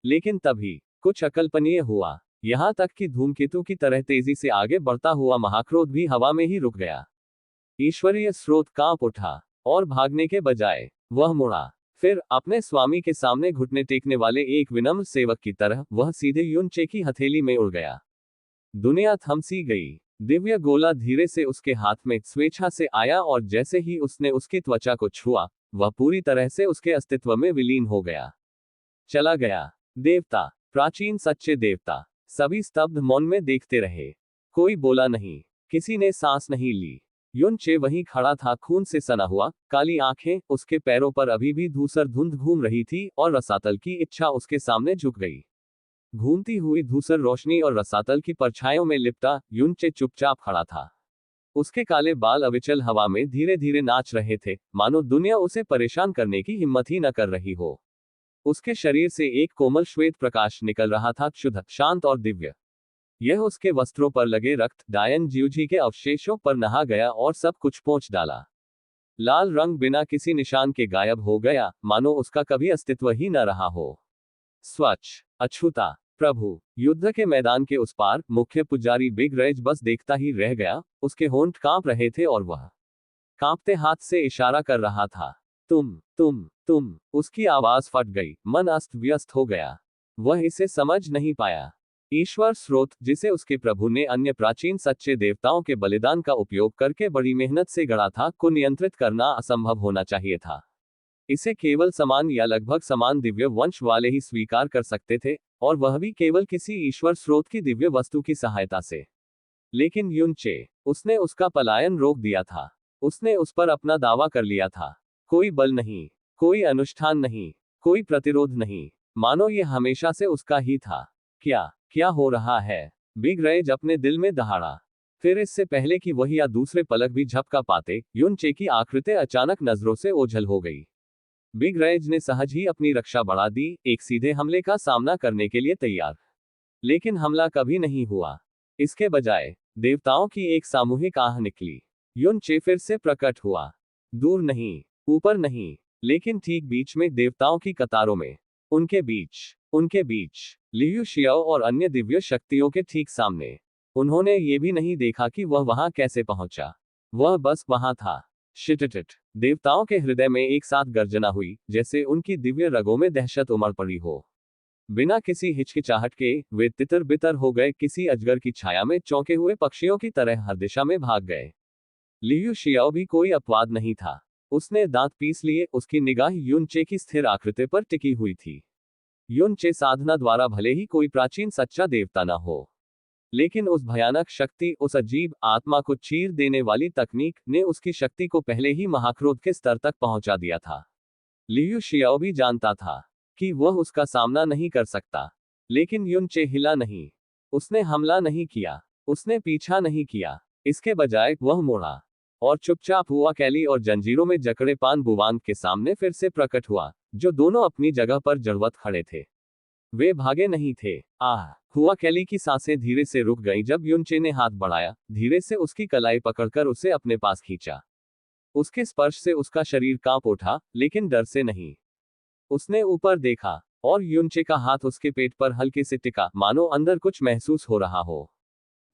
लेकिन तभी कुछ अकल्पनीय हुआ। यहां तक कि धूमकेतु की तरह तेजी से आगे बढ़ता हुआ महाक्रोध भी हवा में ही रुक गया। ईश्वरीय स्रोत कांप उठा और भागने के बजाय वह मुड़ा। फिर अपने स्वामी के सामने घुटने टेकने वाले एक विनम्र सेवक की तरह वह सीधे युनचे की हथेली में उड़ गया। दुनिया थम सी गई। दिव्य गोला धीरे से उसके हाथ में स्वेच्छा से आया और जैसे ही उसने उसकी त्वचा को छुआ, वह पूरी तरह से उसके अस्तित्व में विलीन हो गया, चला गया। देवता, प्राचीन सच्चे देवता, सभी स्तब्ध मौन में देखते रहे। कोई बोला नहीं, किसी ने सांस नहीं ली। युनचे वहीं खड़ा था, खून से सना हुआ, काली आंखें, उसके पैरों पर अभी भी धूसर धुंध घूम रही थी और रसातल की इच्छा उसके सामने झुक गई। घूमती हुई धूसर रोशनी और रसातल की परछाइयों में लिपटा युनचे चुपचाप खड़ा था। उसके काले बाल अविचल हवा में धीरे धीरे नाच रहे थे, मानो दुनिया उसे परेशान करने की हिम्मत ही न कर रही हो। उसके शरीर से एक कोमल श्वेत प्रकाश निकल रहा था, शुद्ध, शांत और दिव्य। यह उसके वस्त्रों पर लगे रक्त डायन जीवजी के अवशेषों पर नहा गया और सब कुछ पोंछ डाला। लाल रंग बिना किसी निशान के गायब हो गया, मानो उसका कभी अस्तित्व ही न रहा हो। स्वच्छ, अछूता प्रभु। युद्ध के मैदान के उस पार मुख्य पुजारी बिग रेज बस देखता ही रह गया। उसके होंठ कांप रहे थे और वह कांपते हाथ से इशारा कर रहा था। तुम। उसकी आवाज फट गई, मन अस्त व्यस्त हो गया। वह इसे समझ नहीं पाया। ईश्वर स्रोत, जिसे उसके प्रभु ने अन्य प्राचीन सच्चे देवताओं के बलिदान का उपयोग करके बड़ी मेहनत से गढ़ा था, को नियंत्रित करना असंभव होना चाहिए था। इसे केवल समान या लगभग समान दिव्य वंश वाले ही स्वीकार कर सकते थे, और वह भी केवल किसी ईश्वर स्रोत की दिव्य वस्तु की सहायता से। लेकिन युनचे, उसने उसका पलायन रोक दिया था। उसने उस पर अपना दावा कर लिया था। कोई बल नहीं, कोई अनुष्ठान नहीं, कोई प्रतिरोध नहीं, मानो ये हमेशा से उसका ही था। क्या हो रहा है? बिग रेज अपने दिल में दहाड़ा। फिर इससे पहले कि वह या दूसरे पलक भी झपका पाते, युनचे की आकृति अचानक नजरों से ओझल हो गई। बिग रेज ने सहज ही अपनी रक्षा बढ़ा दी, एक सीधे हमले का सामना करने के लिए तैयार। लेकिन हमला कभी नहीं हुआ। इसके बजाय देवताओं की एक सामूहिक आह निकली। युनचे फिर से प्रकट हुआ। दूर नहीं, ऊपर नहीं, लेकिन ठीक बीच में, देवताओं की कतारों में। उनके बीच लियू शियाओ और अन्य दिव्य शक्तियों के ठीक सामने। उन्होंने ये भी नहीं देखा कि वह वहां कैसे पहुंचा। वह बस वहां था। शिटटिट। देवताओं के हृदय में एक साथ गर्जना हुई, जैसे उनकी दिव्य रगों में दहशत उमड़ पड़ी हो। बिना किसी हिचकिचाहट के वे तितर बितर हो गए, किसी अजगर की छाया में चौंके हुए पक्षियों की तरह हर दिशा में भाग गए। लियू शियाओ भी कोई अपवाद नहीं था। उसने दांत पीस लिए, उसकी निगाह युनचे की स्थिर आकृति पर टिकी हुई थी। युनचे साधना द्वारा भले ही कोई प्राचीन सच्चा देवता न हो, लेकिन उस भयानक शक्ति, उस अजीब आत्मा को चीर देने वाली तकनीक ने उसकी शक्ति को पहले ही महाक्रोध के स्तर तक पहुंचा दिया था। लियू शियाओ भी जानता था कि वह उसका सामना नहीं कर सकता, लेकिन युनचे हिला नहीं। उसने हमला नहीं किया, उसने पीछा नहीं किया। इसके बजाय वह मुड़ा और चुपचाप हुआ कैली और जंजीरों में जकड़े पान बुवांग के सामने फिर से प्रकट हुआ, जो दोनों अपनी जगह पर जड़वत खड़े थे। वे भागे नहीं थे। हुआ कैली की सांसें धीरे से रुक गईं जब युनचे ने हाथ बढ़ाया, धीरे से उसकी कलाई पकड़कर उसे अपने पास खींचा। उसके स्पर्श से उसका शरीर कांप उठा, लेकिन डर से नहीं। उसने ऊपर देखा और युनचे का हाथ उसके पेट पर हल्के से टिका, मानो अंदर कुछ महसूस हो रहा हो।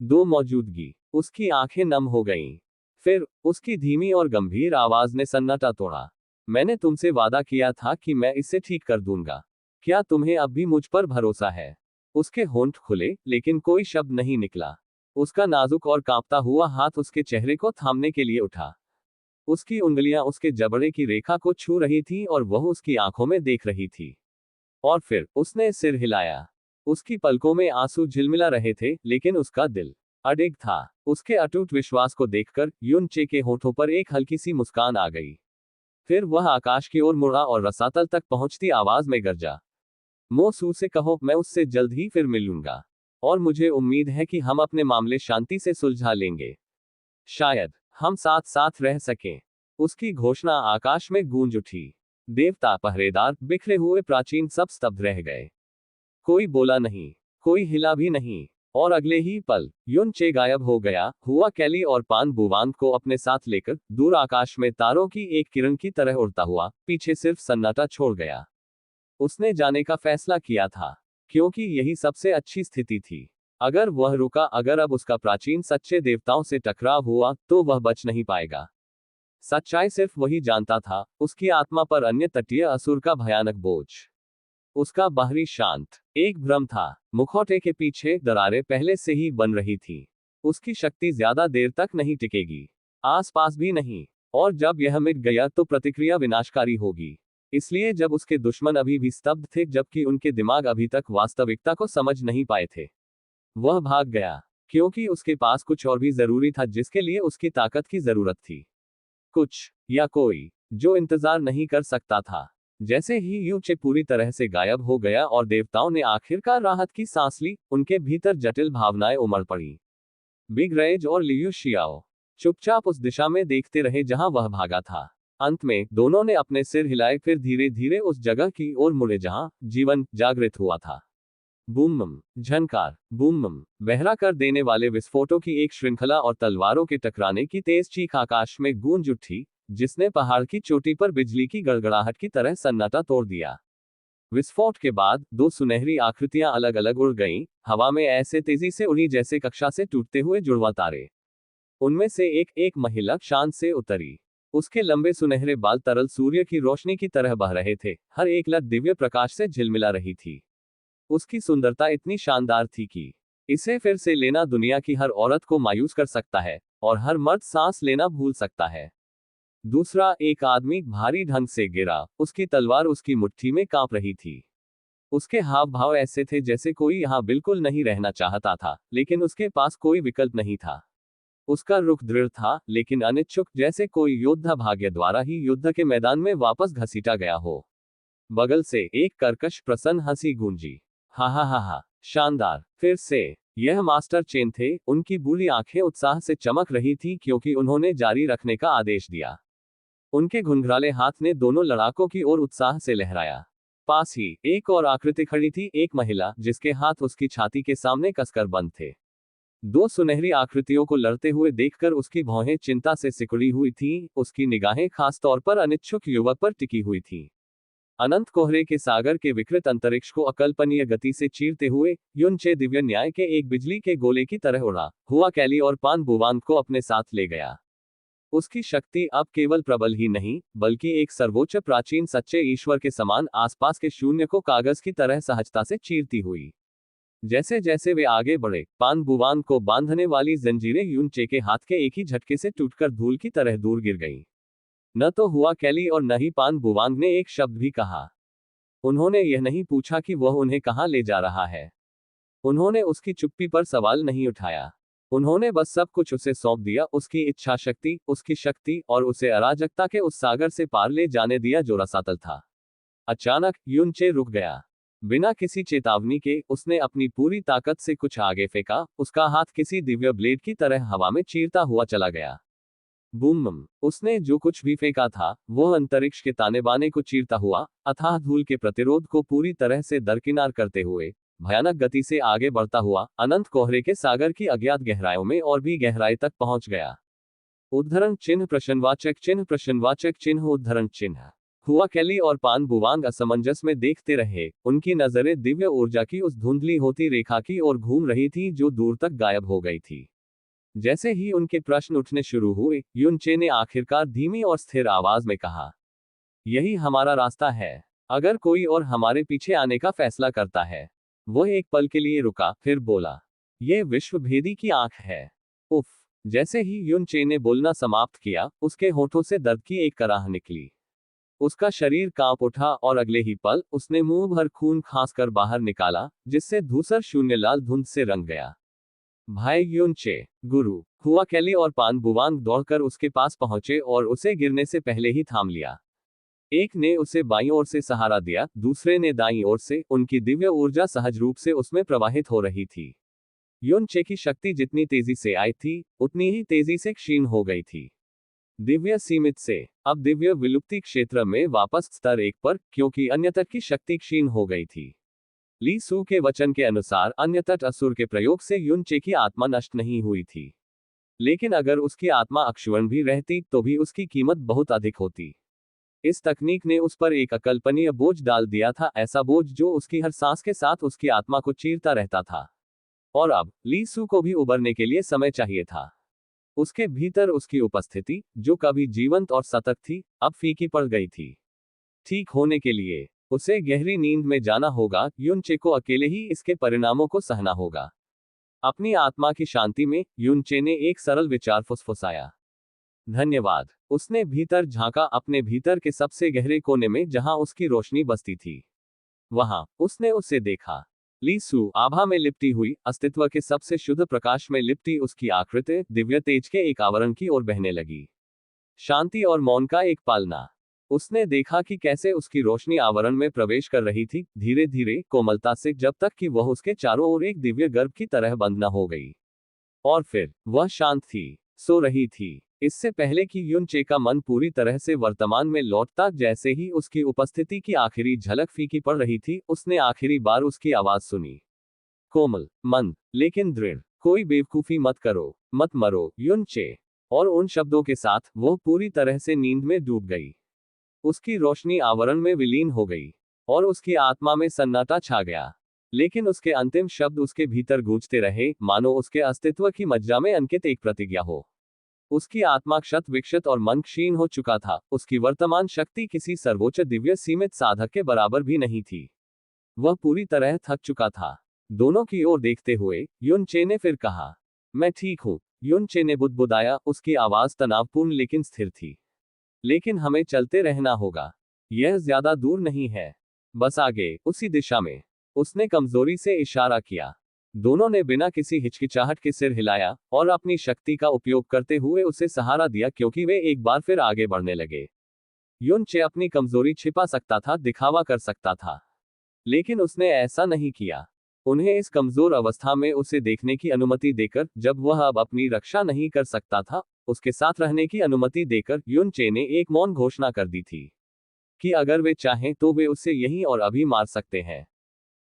दो मौजूदगी। उसकी आंखें नम हो गईं। फिर उसकी धीमी और गंभीर आवाज ने सन्नाटा तोड़ा। मैंने तुमसे वादा किया था कि मैं इसे ठीक कर दूंगा। क्या तुम्हें अब भी मुझ पर भरोसा है? उसके होंठ खुले, लेकिन कोई शब्द नहीं निकला। उसका नाजुक और कांपता हुआ हाथ उसके चेहरे को थामने के लिए उठा। उसकी उंगलियां उसके जबड़े की रेखा को छू रही थीं और वह उसकी आंखों में देख रही थी। और फिर उसने सिर हिलाया। उसकी पलकों में आंसू झिलमिला रहे थे, लेकिन उसका दिल अडिग था। उसके अटूट विश्वास को देखकर युनचे के होठों पर एक हल्की सी मुस्कान आ गई। फिर वह आकाश की ओर मुड़ा और रसातल तक पहुंचती आवाज में गरजा, मोसू से कहो, मैं उससे जल्द ही फिर मिलूंगा, और मुझे उम्मीद है कि हम अपने मामले शांति से सुलझा लेंगे। शायद हम साथ साथ रह सकें। उसकी घोषणा आकाश में गूंज उठी। देवता, पहरेदार, बिखरे हुए प्राचीन सब स्तब्ध रह गए। कोई बोला नहीं, कोई हिला भी नहीं। और अगले ही पल युन चे गायब हो गया। हुआ कैली और पान बुवांग को अपने साथ लेकर दूर आकाश में तारों की एक किरण की तरह उड़ता हुआ पीछे सिर्फ सन्नाटा छोड़ गया। उसने जाने का फैसला किया था, क्योंकि यही सबसे अच्छी स्थिति थी। अगर वह रुका, अगर अब उसका प्राचीन सच्चे देवताओं से टकराव हुआ, तो वह बच नहीं पाएगा। सच्चाई सिर्फ वही जानता था, उसकी आत्मा पर अन्य तटीय असुर का भयानक बोझ। उसका बाहरी शांत एक भ्रम था, मुखौटे के पीछे दरारें पहले से ही बन रही थी। उसकी शक्ति ज्यादा देर तक नहीं टिकेगी, आसपास भी नहीं। और जब यह मिट गया तो प्रतिक्रिया विनाशकारी होगी। इसलिए जब उसके दुश्मन अभी भी स्तब्ध थे, जबकि उनके दिमाग अभी तक वास्तविकता को समझ नहीं पाए थे, वह भाग गया, क्योंकि उसके पास कुछ और भी जरूरी था जिसके लिए उसकी ताकत की जरूरत थी। कुछ या कोई जो इंतजार नहीं कर सकता था। जैसे ही यू चे पूरी तरह से गायब हो गया और देवताओं ने आखिरकार राहत की सांस ली, उनके भीतर जटिल भावनाएं उमड़ पड़ी। बिग रेज और लियू शियाओ चुपचाप उस दिशा में देखते रहे जहां वह भागा था। अंत में दोनों ने अपने सिर हिलाए, फिर धीरे धीरे उस जगह की ओर मुड़े जहां जीवन जागृत हुआ था। बूम, झनकार, बूम, बहरा कर देने वाले विस्फोटों की एक श्रृंखला और तलवारों के टकराने की तेज चीख आकाश में गूंज उठी, जिसने पहाड़ की चोटी पर बिजली की गड़गड़ाहट की तरह सन्नाटा तोड़ दिया। विस्फोट के बाद दो सुनहरी आकृतियां अलग अलग उड़ गईं, हवा में ऐसे तेजी से उड़ी जैसे कक्षा से टूटते हुए जुड़वा तारे। उनमें से एक महिला चांद से उतरी। उसके लंबे सुनहरे बाल तरल सूर्य की रोशनी की तरह बह रहे थे, हर एक लट दिव्य प्रकाश से झिलमिला रही थी। उसकी सुंदरता इतनी शानदार थी कि इसे फिर से लेना दुनिया की हर औरत को मायूस कर सकता है, और हर मर्द सांस लेना भूल सकता है। दूसरा एक आदमी भारी ढंग से गिरा, उसकी तलवार उसकी मुट्ठी में कांप रही थी। उसके हाव भाव ऐसे थे जैसे कोई यहां बिल्कुल नहीं रहना चाहता था, लेकिन उसके पास कोई विकल्प नहीं था। उसका रुख दृढ़ था, लेकिन अनिच्छुक, जैसे कोई योद्धा भाग्य द्वारा ही युद्ध के मैदान में वापस घसीटा गया हो। बगल से एक कर्कश प्रसन्न हंसी गूंजी। हा हा हा हा, शानदार, फिर से। यह मास्टर चेन थे। उनकी बूढ़ी आंखें उत्साह से चमक रही थी क्योंकि उन्होंने जारी रखने का आदेश दिया। उनके घुंघराले हाथ ने दोनों लड़ाकों की ओर उत्साह से लहराया। पास ही एक और आकृति खड़ी थी, एक महिला जिसके हाथ उसकी छाती के सामने कसकर बंद थे। दो सुनहरी आकृतियों को लड़ते हुए देखकर उसकी भौहें चिंता से सिकुड़ी हुई थीं, उसकी निगाहें खास तौर पर अनिच्छुक युवक पर टिकी हुई थीं। अनंत कोहरे के सागर के विकृत अंतरिक्ष को अकल्पनीय गति से चीरते हुए युन चे दिव्य न्याय के एक बिजली के गोले की तरह उड़ा हुआ कैली और पान बुवांग को अपने साथ ले गया। उसकी शक्ति अब केवल प्रबल ही नहीं, बल्कि एक सर्वोच्च प्राचीन सच्चे ईश्वर के समान आसपास के शून्य को कागज की तरह सहजता से चीरती हुई। जैसे जैसे वे आगे बढ़े, पान बुवांग को बांधने वाली जंजीरें युन चे के हाथ के एक ही झटके से टूटकर धूल की तरह दूर गिर गईं। न तो हुआ कैली और न ही पान बुवांग ने एक शब्द भी कहा। उन्होंने यह नहीं पूछा कि वह उन्हें कहां ले जा रहा है। उन्होंने उसकी चुप्पी पर सवाल नहीं उठाया। उन्होंने बस सब कुछ उसे सौंप दिया, उसकी इच्छा शक्ति, उसकी शक्ति, और उसे अराजकता के उस सागर से पार ले जाने दिया जो रसातल था। अचानक युन चे रुक गया। बिना किसी चेतावनी के उसने अपनी पूरी ताकत से कुछ आगे फेंका, उसका हाथ किसी दिव्य ब्लेड की तरह हवा में चीरता हुआ चला गया। बूम, उसने जो कुछ भी फेंका था वह अंतरिक्ष के ताने बाने को चीरता हुआ, अथाह धूल के प्रतिरोध को पूरी तरह से दरकिनार करते हुए, भयानक गति से आगे बढ़ता हुआ अनंत कोहरे के सागर की अज्ञात गहराइयों में और भी गहराई तक पहुंच गया। उद्धरण चिन्ह प्रश्नवाचक चिन्ह प्रश्नवाचक चिन्ह उद्धरण चिन्ह। हुआ कैली और पान बुवांग असमंजस में देखते रहे, उनकी नजरें दिव्य ऊर्जा की उस धुंधली होती रेखा की ओर घूम रही थी जो दूर तक गायब हो गई थी। जैसे ही उनके प्रश्न उठने शुरू हुए, युन चे ने आखिरकार धीमी और स्थिर आवाज में कहा, यही हमारा रास्ता है। अगर कोई और हमारे पीछे आने का फैसला करता है। वह एक पल के लिए रुका, फिर बोला, यह विश्व भेदी की आंख है। उफ। जैसे ही युन चे ने बोलना समाप्त किया, उसके होठों से दर्द की एक कराह निकली। उसका शरीर कांप उठा और अगले ही पल उसने मुंह भर खून खांसकर बाहर निकाला, जिससे धूसर शून्य लाल धुंध से रंग गया। भाई युन चे, गुरु। हुआ कैली और पान बुवांग दौड़कर उसके पास पहुंचे और उसे गिरने से पहले ही थाम लिया। एक ने उसे बाईं ओर से सहारा दिया, दूसरे ने दाईं ओर से। उनकी दिव्य ऊर्जा सहज रूप से उसमें प्रवाहित हो रही थी। युन चे की शक्ति जितनी तेजी से आई थी, उतनी ही तेजी से क्षीण हो गई थी। दिव्य सीमित से अब दिव्य विलुप्ति क्षेत्र में वापस स्तर 1 पर, क्योंकि अन्य तट की शक्ति क्षीण हो गई थी। ली सू के वचन के अनुसार अन्य तट असुर के प्रयोग से युन चे की आत्मा नष्ट नहीं हुई थी, लेकिन अगर उसकी आत्मा अक्षुण्ण भी रहती तो भी उसकी कीमत बहुत अधिक होती। इस तकनीक ने उस पर एक अकल्पनीय बोझ डाल दिया था, ऐसा बोझ जो उसकी हर सांस के साथ उसकी आत्मा को चीरता रहता था। और अब ली सू को भी उबरने के लिए समय चाहिए था। उसके भीतर उसकी उपस्थिति, जो कभी जीवंत और सतर्क थी, अब फीकी पड़ गई थी। ठीक होने के लिए उसे गहरी नींद में जाना होगा। युन चे को अकेले ही इसके परिणामों को सहना होगा। अपनी आत्मा की शांति में युन चे ने एक सरल विचार फुसफुसाया। धन्यवाद। उसने भीतर झांका, अपने भीतर के सबसे गहरे कोने में जहां उसकी रोशनी बसती थी। वहां उसने उसे देखा। ली सू आभा में लिपटी हुई, अस्तित्व के सबसे शुद्ध प्रकाश में लिपटी उसकी आकृति दिव्य तेज के एक आवरण की ओर बहने लगी। शांति और मौन का एक पालना। उसने देखा कि कैसे उसकी रोशनी आवरण में प्रवेश कर रही थी, धीरे धीरे, कोमलता से, जब तक कि वह उसके चारों ओर एक दिव्य गर्भ की तरह बंद न हो गई। और फिर वह शांत थी, सो रही थी। इससे पहले कि युन चे का मन पूरी तरह से वर्तमान में लौटता, जैसे ही उसकी उपस्थिति की आखिरी झलक फीकी पड़ रही थी, उसने आखिरी बार उसकी आवाज सुनी। कोमल, मंद, लेकिन दृढ़। कोई बेवकूफी मत करो, मत मरो, युन चे। और उन शब्दों के साथ वह पूरी तरह से नींद में डूब गई। उसकी रोशनी आवरण में विलीन हो गई और उसकी आत्मा में सन्नाटा छा गया। लेकिन उसके अंतिम शब्द उसके भीतर गूंजते रहे, मानो उसके अस्तित्व की मज्जा में अंकित एक प्रतिज्ञा हो। उसकी आत्मा क्षत विक्षत और मन क्षीण हो चुका था। उसकी वर्तमान शक्ति किसी सर्वोच्च दिव्य सीमित साधक के बराबर भी नहीं थी। वह पूरी तरह थक चुका था। दोनों की ओर देखते हुए युन चे ने फिर कहा, मैं ठीक हूं। युन चे ने बुदबुदाया, उसकी आवाज तनावपूर्ण लेकिन स्थिर थी। लेकिन हमें चलते रहना होगा। यह ज्यादा दूर नहीं है, बस आगे, उसी दिशा में। उसने कमजोरी से इशारा किया। दोनों ने बिना किसी हिचकिचाहट के सिर हिलाया और अपनी शक्ति का उपयोग करते हुए उसे सहारा दिया, क्योंकि वे एक बार फिर आगे बढ़ने लगे। युन चे अपनी कमजोरी छिपा सकता था, दिखावा कर सकता था, लेकिन उसने ऐसा नहीं किया। उन्हें इस कमजोर अवस्था में उसे देखने की अनुमति देकर, जब वह अब अपनी रक्षा नहीं कर सकता था, उसके साथ रहने की अनुमति देकर, युन चे ने एक मौन घोषणा कर दी थी कि अगर वे चाहें तो वे उसे यहीं और अभी मार सकते हैं।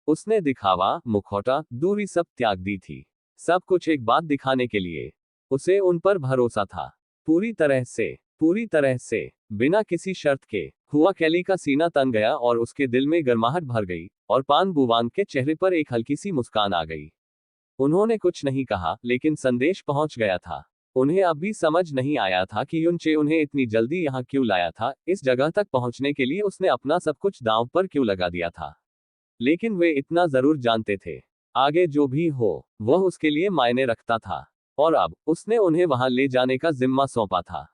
उसने दिखावा, मुखौटा, दूरी सब त्याग दी थी। सब कुछ एक बात दिखाने के लिए। उसे उन पर भरोसा था। पूरी तरह से, बिना किसी शर्त के। हुआ कैली का सीना तन गया और उसके दिल में गर्माहट भर गई, और पान बुवांग के चेहरे पर एक हल्की सी मुस्कान आ गई। उन्होंने कुछ नहीं कहा, लेकिन संदेश पहुंच गया था। उन्हें अब भी समझ नहीं आया था कि युन चे उन्हें इतनी जल्दी यहाँ क्यों लाया था। इस जगह तक पहुंचने के लिए उसने अपना सब कुछ दांव पर क्यों लगा दिया था। लेकिन वे इतना जरूर जानते थे, आगे जो भी हो, वह उसके लिए मायने रखता था। और अब उसने उन्हें वहां ले जाने का जिम्मा सौंपा था।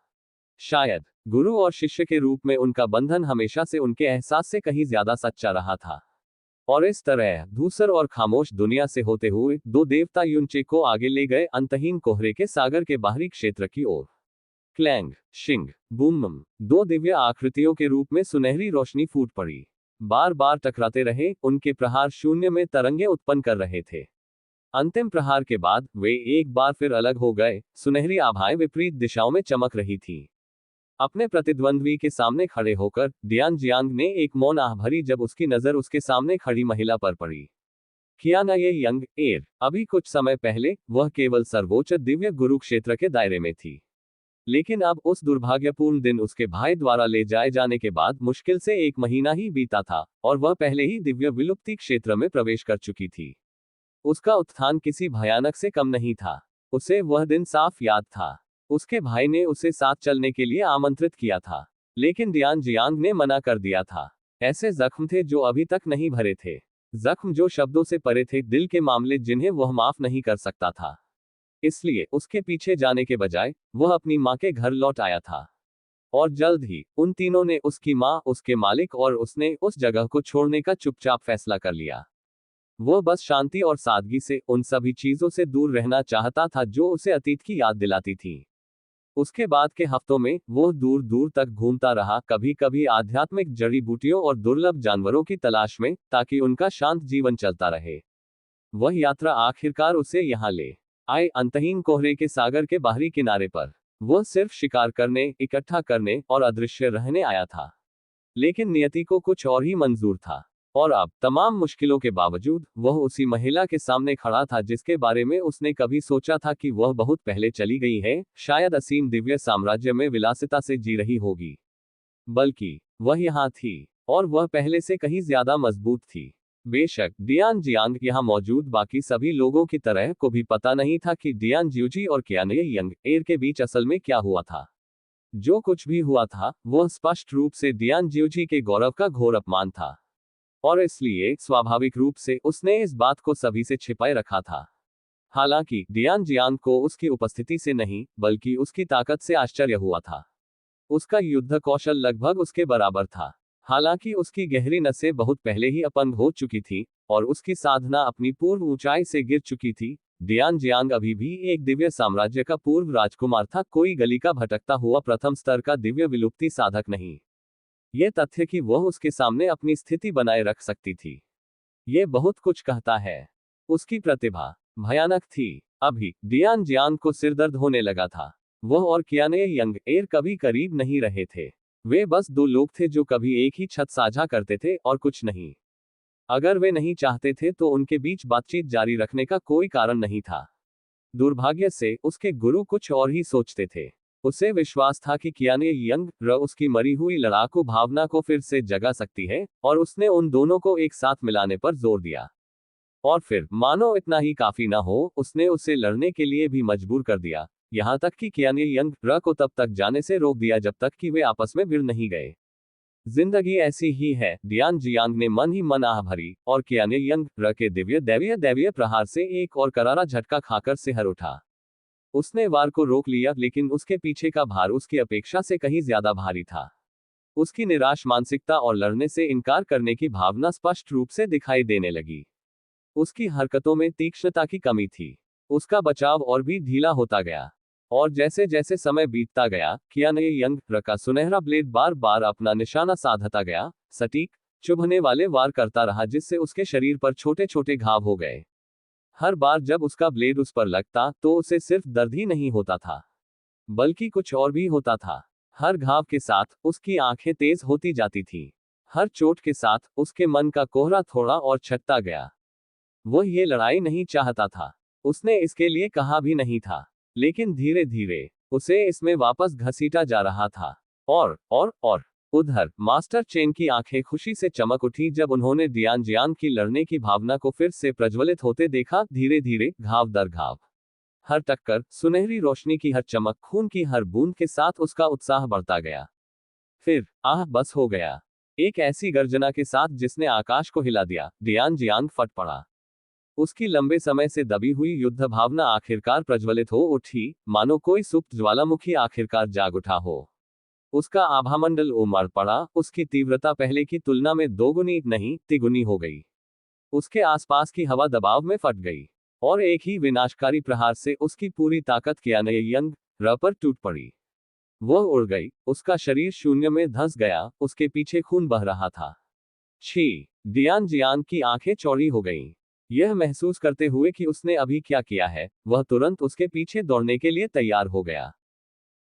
शायद गुरु और शिष्य के रूप में उनका बंधन हमेशा से उनके एहसास से कहीं ज्यादा सच्चा रहा था। और इस तरह धूसर और खामोश दुनिया से होते हुए दो देवता युन चे को आगे ले गए, अंतहीन कोहरे के सागर के बाहरी क्षेत्र की ओर। क्लैंग, शिंग, बूम, दो दिव्य आकृतियों के रूप में सुनहरी रोशनी फूट पड़ी। बार बार टकराते रहे, उनके प्रहार शून्य में तरंगे उत्पन्न कर रहे थे। अंतिम प्रहार के बाद वे एक बार फिर अलग हो गए। सुनहरी आभाएं विपरीत दिशाओं में चमक रही थीं। अपने प्रतिद्वंद्वी के सामने खड़े होकर डियान जियांग ने एक मौन आह भरी, जब उसकी नजर उसके सामने खड़ी महिला पर पड़ी। कियाना ये यंग एर। अभी कुछ समय पहले वह केवल सर्वोच्च दिव्य गुरु क्षेत्र के दायरे में थी, लेकिन अब उस दुर्भाग्यपूर्ण दिन उसके भाई द्वारा ले जाए जाने के बाद मुश्किल से 1 महीना ही बीता था, और वह पहले ही दिव्य विलुप्ति क्षेत्र में प्रवेश कर चुकी थी। उसका उत्थान किसी भयानक से कम नहीं था। उसे वह दिन साफ याद था। उसके भाई ने उसे साथ चलने के लिए आमंत्रित किया था, लेकिन डियान जियांग ने मना कर दिया था। ऐसे जख्म थे जो अभी तक नहीं भरे थे, जख्म जो शब्दों से परे थे, दिल के मामले जिन्हें वह माफ नहीं कर सकता था। इसलिए उसके पीछे जाने के बजाय वह अपनी मां के घर लौट आया था। और जल्द ही उन तीनों ने, उसकी मां, उसके मालिक और उसने, उस जगह को छोड़ने का चुपचाप फैसला कर लिया। वह बस शांति और सादगी से, उन सभी चीजों से दूर रहना चाहता था जो उसे अतीत की याद दिलाती थी। उसके बाद के हफ्तों में वह दूर दूर तक घूमता रहा, कभी कभी आध्यात्मिक जड़ी बूटियों और दुर्लभ जानवरों की तलाश में, ताकि उनका शांत जीवन चलता रहे। वह यात्रा आखिरकार उसे यहाँ ले आई, अंतहीन कोहरे के सागर के बाहरी किनारे पर। वह सिर्फ शिकार करने, इकट्ठा करने और अदृश्य रहने आया था। लेकिन नियति को कुछ और ही मंजूर था। और अब तमाम मुश्किलों के बावजूद वह उसी महिला के सामने खड़ा था जिसके बारे में उसने कभी सोचा था कि वह बहुत पहले चली गई है, शायद असीम दिव्य साम्राज्य में विलासिता से जी रही होगी। बल्कि वह यहाँ थी, और वह पहले से कहीं ज्यादा मजबूत थी। बेशक डियान जियांग यहाँ मौजूद बाकी सभी लोगों की तरह को भी पता नहीं था कि डियान ज्यूजी और कियाने यंग एर के बीच असल में क्या हुआ था। जो कुछ भी हुआ था वह स्पष्ट रूप से डियान ज्यूजी के गौरव का घोर अपमान था, और इसलिए स्वाभाविक रूप से उसने इस बात को सभी से छिपाए रखा था। हालांकि डियान जियांग को उसकी उपस्थिति से नहीं बल्कि उसकी ताकत से आश्चर्य हुआ था। उसका युद्ध कौशल लगभग उसके बराबर था। हालांकि उसकी गहरी नसें बहुत पहले ही अपंग हो चुकी थी, और उसकी साधना अपनी पूर्व ऊंचाई से गिर चुकी थी। डियान जियांग अभी भी एक दिव्य साम्राज्य का पूर्व राजकुमार था, कोई गली का भटकता हुआ प्रथम स्तर का दिव्य विलुप्ति साधक नहीं। यह तथ्य कि वह उसके सामने अपनी स्थिति बनाए रख सकती थी, यह बहुत कुछ कहता है। उसकी प्रतिभा भयानक थी। अभी डियान जियांग को सिरदर्द होने लगा था। वह और कियाने यंग एर कभी करीब नहीं रहे थे। वे बस दो लोग थे जो कभी एक ही छत साझा करते थे और कुछ नहीं। अगर वे नहीं चाहते थे तो उनके बीच बातचीत जारी रखने का कोई कारण नहीं था। दुर्भाग्य से उसके गुरु कुछ और ही सोचते थे। उसे विश्वास था कि कियाने यंग र उसकी मरी हुई लड़ाकू भावना को फिर से जगा सकती है, और उसने उन दोनों को एक साथ मिलाने पर जोर दिया। और फिर मानो इतना ही काफी ना हो, उसने उसे लड़ने के लिए भी मजबूर कर दिया, यहाँ तक कि कियाने यंग र को तब तक जाने से रोक दिया जब तक कि वे आपस में भिड़ नहीं गए। जिंदगी ऐसी ही है, डियान जियांग ने मन ही मन आह भरी, और कियाने यंग र के दिव्य दैवीय दैवीय प्रहार से एक और करारा झटका खाकर सिहर उठा। उसने वार को रोक लिया, लेकिन उसके पीछे का भार उसकी अपेक्षा से कहीं ज्यादा भारी था। उसकी निराश मानसिकता और लड़ने से इनकार करने की भावना स्पष्ट रूप से दिखाई देने लगी। उसकी हरकतों में तीक्ष्णता की कमी थी। उसका बचाव और भी ढीला होता गया। और जैसे जैसे समय बीतता गया, कियाने यंग र का सुनहरा ब्लेड बार बार अपना निशाना साधता गया, सटीक, चुभने वाले वार करता रहा जिससे उसके शरीर पर छोटे छोटे घाव हो गए। हर बार जब उसका ब्लेड उस पर लगता तो उसे सिर्फ दर्द ही नहीं होता था, बल्कि कुछ और भी होता था। हर घाव के साथ उसकी आंखें तेज होती जाती थीं। हर चोट के साथ उसके मन का कोहरा थोड़ा और छटता गया। वह ये लड़ाई नहीं चाहता था। उसने इसके लिए कहा भी नहीं था। लेकिन धीरे धीरे उसे इसमें वापस घसीटा जा रहा था। और उधर मास्टर चेन की आंखें खुशी से चमक उठी जब उन्होंने डियान जियांग की लड़ने की भावना को फिर से प्रज्वलित होते देखा। धीरे धीरे, घाव दर घाव, हर टक्कर, सुनहरी रोशनी की हर चमक, खून की हर बूंद के साथ उसका उत्साह बढ़ता गया। फिर बस हो गया। एक ऐसी गर्जना के साथ जिसने आकाश को हिला दिया, डियान जियांग फट पड़ा। उसकी लंबे समय से दबी हुई युद्ध भावना आखिरकार प्रज्वलित हो उठी, मानो कोई सुप्त ज्वालामुखी आखिरकार जाग उठा हो। उसका आभामंडल उमड़ पड़ा। उसकी तीव्रता पहले की तुलना में दोगुनी नहीं, तिगुनी हो गई। उसके आसपास की हवा दबाव में फट गई, और एक ही विनाशकारी प्रहार से उसकी पूरी ताकत कियाने यंग र पर टूट पड़ी। वह उड़ गई, उसका शरीर शून्य में धंस गया, उसके पीछे खून बह रहा था। छी! डियान जियांग की आंखें चौड़ी हो गईं। यह महसूस करते हुए कि उसने अभी क्या किया है, वह तुरंत उसके पीछे दौड़ने के लिए तैयार हो गया।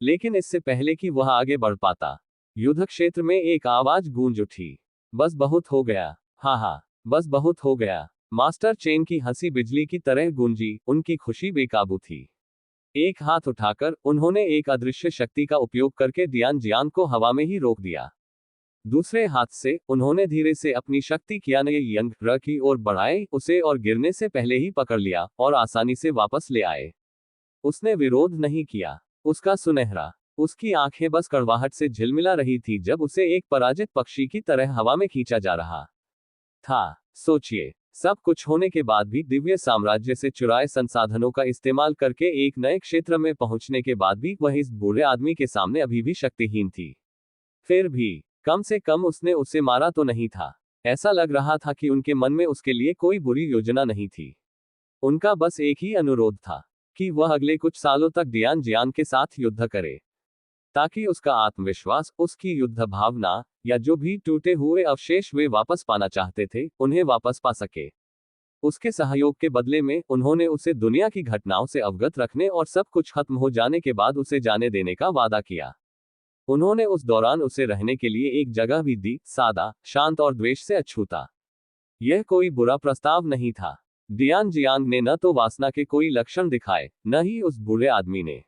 लेकिन इससे पहले कि वह आगे बढ़ पाता, युद्ध क्षेत्र में एक आवाज गूंज उठी। बस बहुत हो गया। हाँ, बस बहुत हो गया। मास्टर चेन की हंसी बिजली की तरह गूंजी, उनकी खुशी बेकाबू थी। एक हाथ उठाकर उन्होंने एक अदृश्य शक्ति का उपयोग करके डियान जियांग को हवा में ही रोक दिया। दूसरे हाथ से उन्होंने धीरे से अपनी शक्ति कियाने यंग र की ओर बढ़ाए, उसे और गिरने से पहले ही पकड़ लिया और आसानी से वापस ले आए। उसने विरोध नहीं किया। उसका सुनहरा, उसकी आंखें बस कड़वाहट से झिलमिला रही थी जब उसे एक पराजित पक्षी की तरह हवा में खींचा जा रहा था। सोचिए, सब कुछ होने के बाद भी, दिव्य साम्राज्य से चुराए संसाधनों का इस्तेमाल करके एक नए क्षेत्र में पहुंचने के बाद भी वह इस बूढ़े आदमी के सामने अभी भी शक्तिहीन थी। फिर भी कम से कम उसने उसे मारा तो नहीं था। ऐसा लग रहा था कि उनके मन में उसके लिए कोई बुरी योजना नहीं थी। उनका बस एक ही अनुरोध था कि वह अगले कुछ सालों तक डियान जियांग के साथ युद्ध करे, ताकि उसका आत्मविश्वास, उसकी युद्ध भावना, या जो भी टूटे हुए अवशेष वे वापस पाना चाहते थे, उन्हें वापस पा सके। उसके सहयोग के बदले में उन्होंने उसे दुनिया की घटनाओं से अवगत रखने और सब कुछ खत्म हो जाने के बाद उसे जाने देने का वादा किया। उन्होंने उस दौरान उसे रहने के लिए एक जगह भी दी, सादा, शांत और द्वेष से अछूता। यह कोई बुरा प्रस्ताव नहीं था। डियान जियांग ने न तो वासना के कोई लक्षण दिखाए, न ही उस बूढ़े आदमी ने।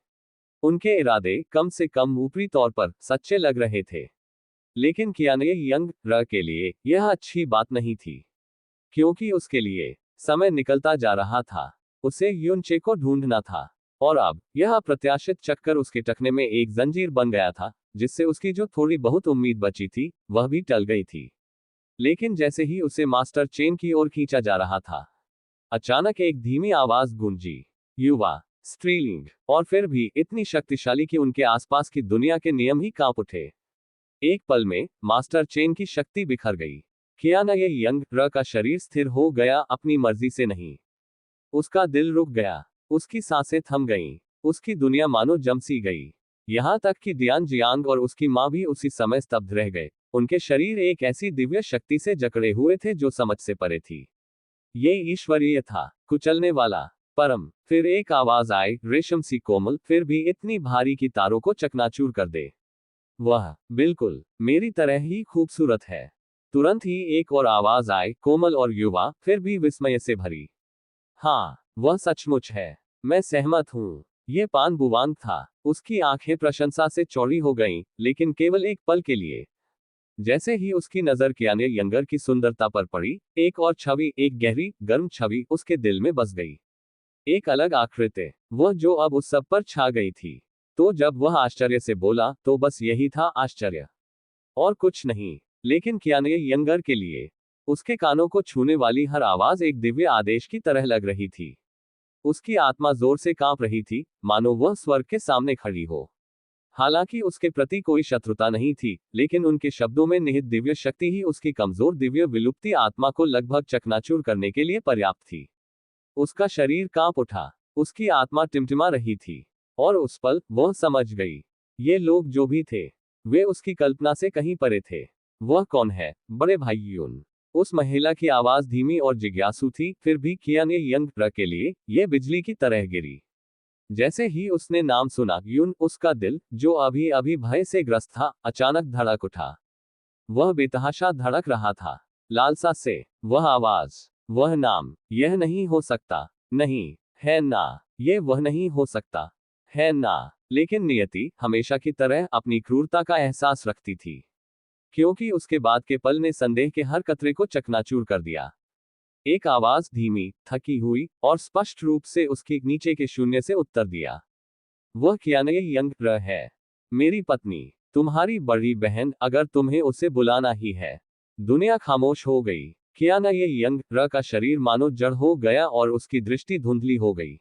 उनके इरादे कम से कम ऊपरी तौर पर सच्चे लग रहे थे। लेकिन कियाने यंग र के लिए यह अच्छी बात नहीं थी, क्योंकि उसके लिए समय निकलता जा रहा था। उसे युनचे को ढूंढना था, और अब यह अप्रत्याशित चक्कर उसके टखने में एक जंजीर बन गया था, जिससे उसकी जो थोड़ी बहुत उम्मीद बची थी वह भी टल गई थी। लेकिन जैसे ही उसे मास्टर चेन की ओर खींचा जा रहा था, अचानक एक धीमी आवाज गूंजी। युवा, स्त्रीलिंग, और फिर भी इतनी शक्तिशाली कि उनके आसपास की दुनिया के नियम ही कांप उठे। एक पल में मास्टर चेन की शक्ति बिखर गई। कियाना ये यंग र का शरीर स्थिर हो गया, अपनी मर्जी से नहीं। उसका दिल रुक गया, उसकी सांसें थम गईं, उसकी दुनिया मानो जम सी गई। यहां तक कि डियान जियांग और उसकी मां भी उसी समय स्तब्ध रह गए। उनके शरीर एक ऐसी दिव्य शक्ति से जकड़े हुए थे जो समझ से परे थी। ये ईश्वरीय था, कुचलने वाला, परम। फिर एक आवाज आई, रेशम सी कोमल, फिर भी इतनी भारी कि तारों को चकनाचूर कर दे। वह बिल्कुल मेरी तरह ही खूबसूरत है। तुरंत ही एक और आवाज आई, कोमल और युवा, फिर भी विस्मय से भरी। हाँ, वह सचमुच है। मैं सहमत हूँ। ये पान बुवांग था। उसकी आंखें प्रशंसा से चौड़ी हो गईं, लेकिन केवल एक पल के लिए। जैसे ही उसकी नजर कियाने यंगर की सुंदरता पर पड़ी, एक और छवि, एक गहरी, गर्म छवि उसके दिल में बस गई। एक अलग आकृति, वह जो अब उस सब पर छा गई थी। तो जब वह आश्चर्य से बोला, तो बस यही था आश्चर्य, और कुछ नहीं। लेकिन कियाने यंगर के लिए उसके कानों को छूने वाली हर आवाज एक दिव्य आदेश की तरह लग रही थी। उसकी आत्मा जोर से कांप रही थी, मानो वह स्वर्ग के सामने खड़ी हो। हालांकि उसके प्रति कोई शत्रुता नहीं थी, लेकिन उनके शब्दों में निहित दिव्य शक्ति ही उसकी कमजोर दिव्य विलुप्ति आत्मा को लगभग चकनाचूर करने के लिए पर्याप्त थी। उसका शरीर कांप उठा, उसकी आत्मा टिमटिमा रही थी, और उस पल वह समझ गई। ये लोग जो भी थे, वे उसकी कल्पना से कहीं परे थे। वह कौन है, बड़े भाई यून? उस महिला की आवाज धीमी और जिज्ञासु थी, फिर भी कियाने यंग र के लिए यह बिजली की तरह गिरी। जैसे ही उसने नाम सुना, यून, उसका दिल, जो अभी अभी भय से ग्रस्त था, अचानक धड़क उठा। वह बेतहाशा धड़क रहा था, लालसा से। वह आवाज, वह नाम, यह नहीं हो सकता, नहीं, है ना, ये वह नहीं हो सकता, है ना। लेकिन नियति हमेशा की तरह अपनी क्रूरता का एहसास रखती थी, क्योंकि उसके बाद के पल ने संदेह के हर कतरे को चकनाचूर कर दिया। एक आवाज धीमी, थकी हुई, और स्पष्ट रूप से उसके नीचे के शून्य से उत्तर दिया। वह कियाने यंग र है, मेरी पत्नी, तुम्हारी बड़ी बहन, अगर तुम्हें उसे बुलाना ही है। दुनिया खामोश हो गई। कियाने यंग र का शरीर मानो जड़ हो गया और उसकी दृष्टि धुंधली हो गई।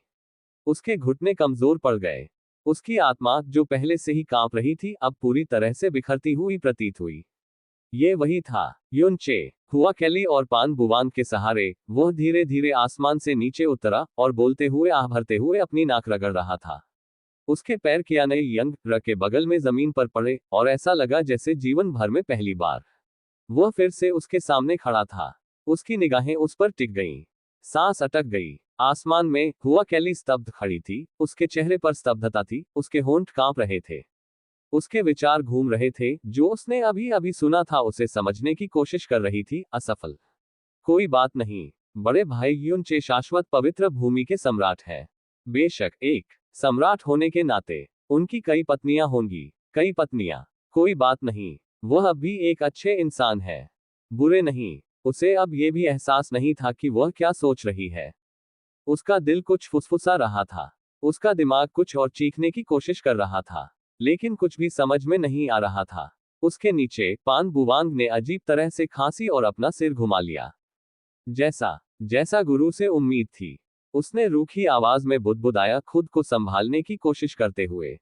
उसके घुटने कमजोर पड़ गए। उसकी आत्मा, जो पहले से ही कांप रही थी, अब पूरी तरह से बिखरती हुई प्रतीत हुई। ये वही था, युनचे। हुआ कैली और पान बुवांग के सहारे, वह धीरे धीरे आसमान से नीचे उतरा, और बोलते हुए आह भरते हुए अपनी नाक रगड़ रहा था। उसके पैर कियाने यंग र के बगल में जमीन पर पड़े, और ऐसा लगा जैसे जीवन भर में पहली बार वह फिर से उसके सामने खड़ा था। उसकी निगाहें उस पर टिक गईं। सांस अटक गई। आसमान में हुआ कैली स्तब्ध खड़ी थी, उसके चेहरे पर स्तब्धता थी, उसके होंठ कांप रहे थे। उसके विचार घूम रहे थे, जो उसने अभी अभी सुना था, उसे समझने की कोशिश कर रही थी, असफल। कोई बात नहीं, बड़े भाई युनचे शाश्वत पवित्र भूमि के सम्राट है। बेशक एक सम्राट होने के नाते उनकी कई पत्नियां होंगी, कई पत्नियां, कोई बात नहीं। वह अब भी एक अच्छे इंसान है, बुरे नहीं। उसे अब यह भी एहसास नहीं था कि वह क्या सोच रही है। उसका दिल कुछ फुसफुसा रहा था, उसका दिमाग कुछ और चीखने की कोशिश कर रहा था, लेकिन कुछ भी समझ में नहीं आ रहा था। उसके नीचे पान बुवांग ने अजीब तरह से खांसी और अपना सिर घुमा लिया, जैसा जैसा गुरु से उम्मीद थी। उसने रूखी आवाज में बुदबुदाया, खुद को संभालने की कोशिश करते हुए।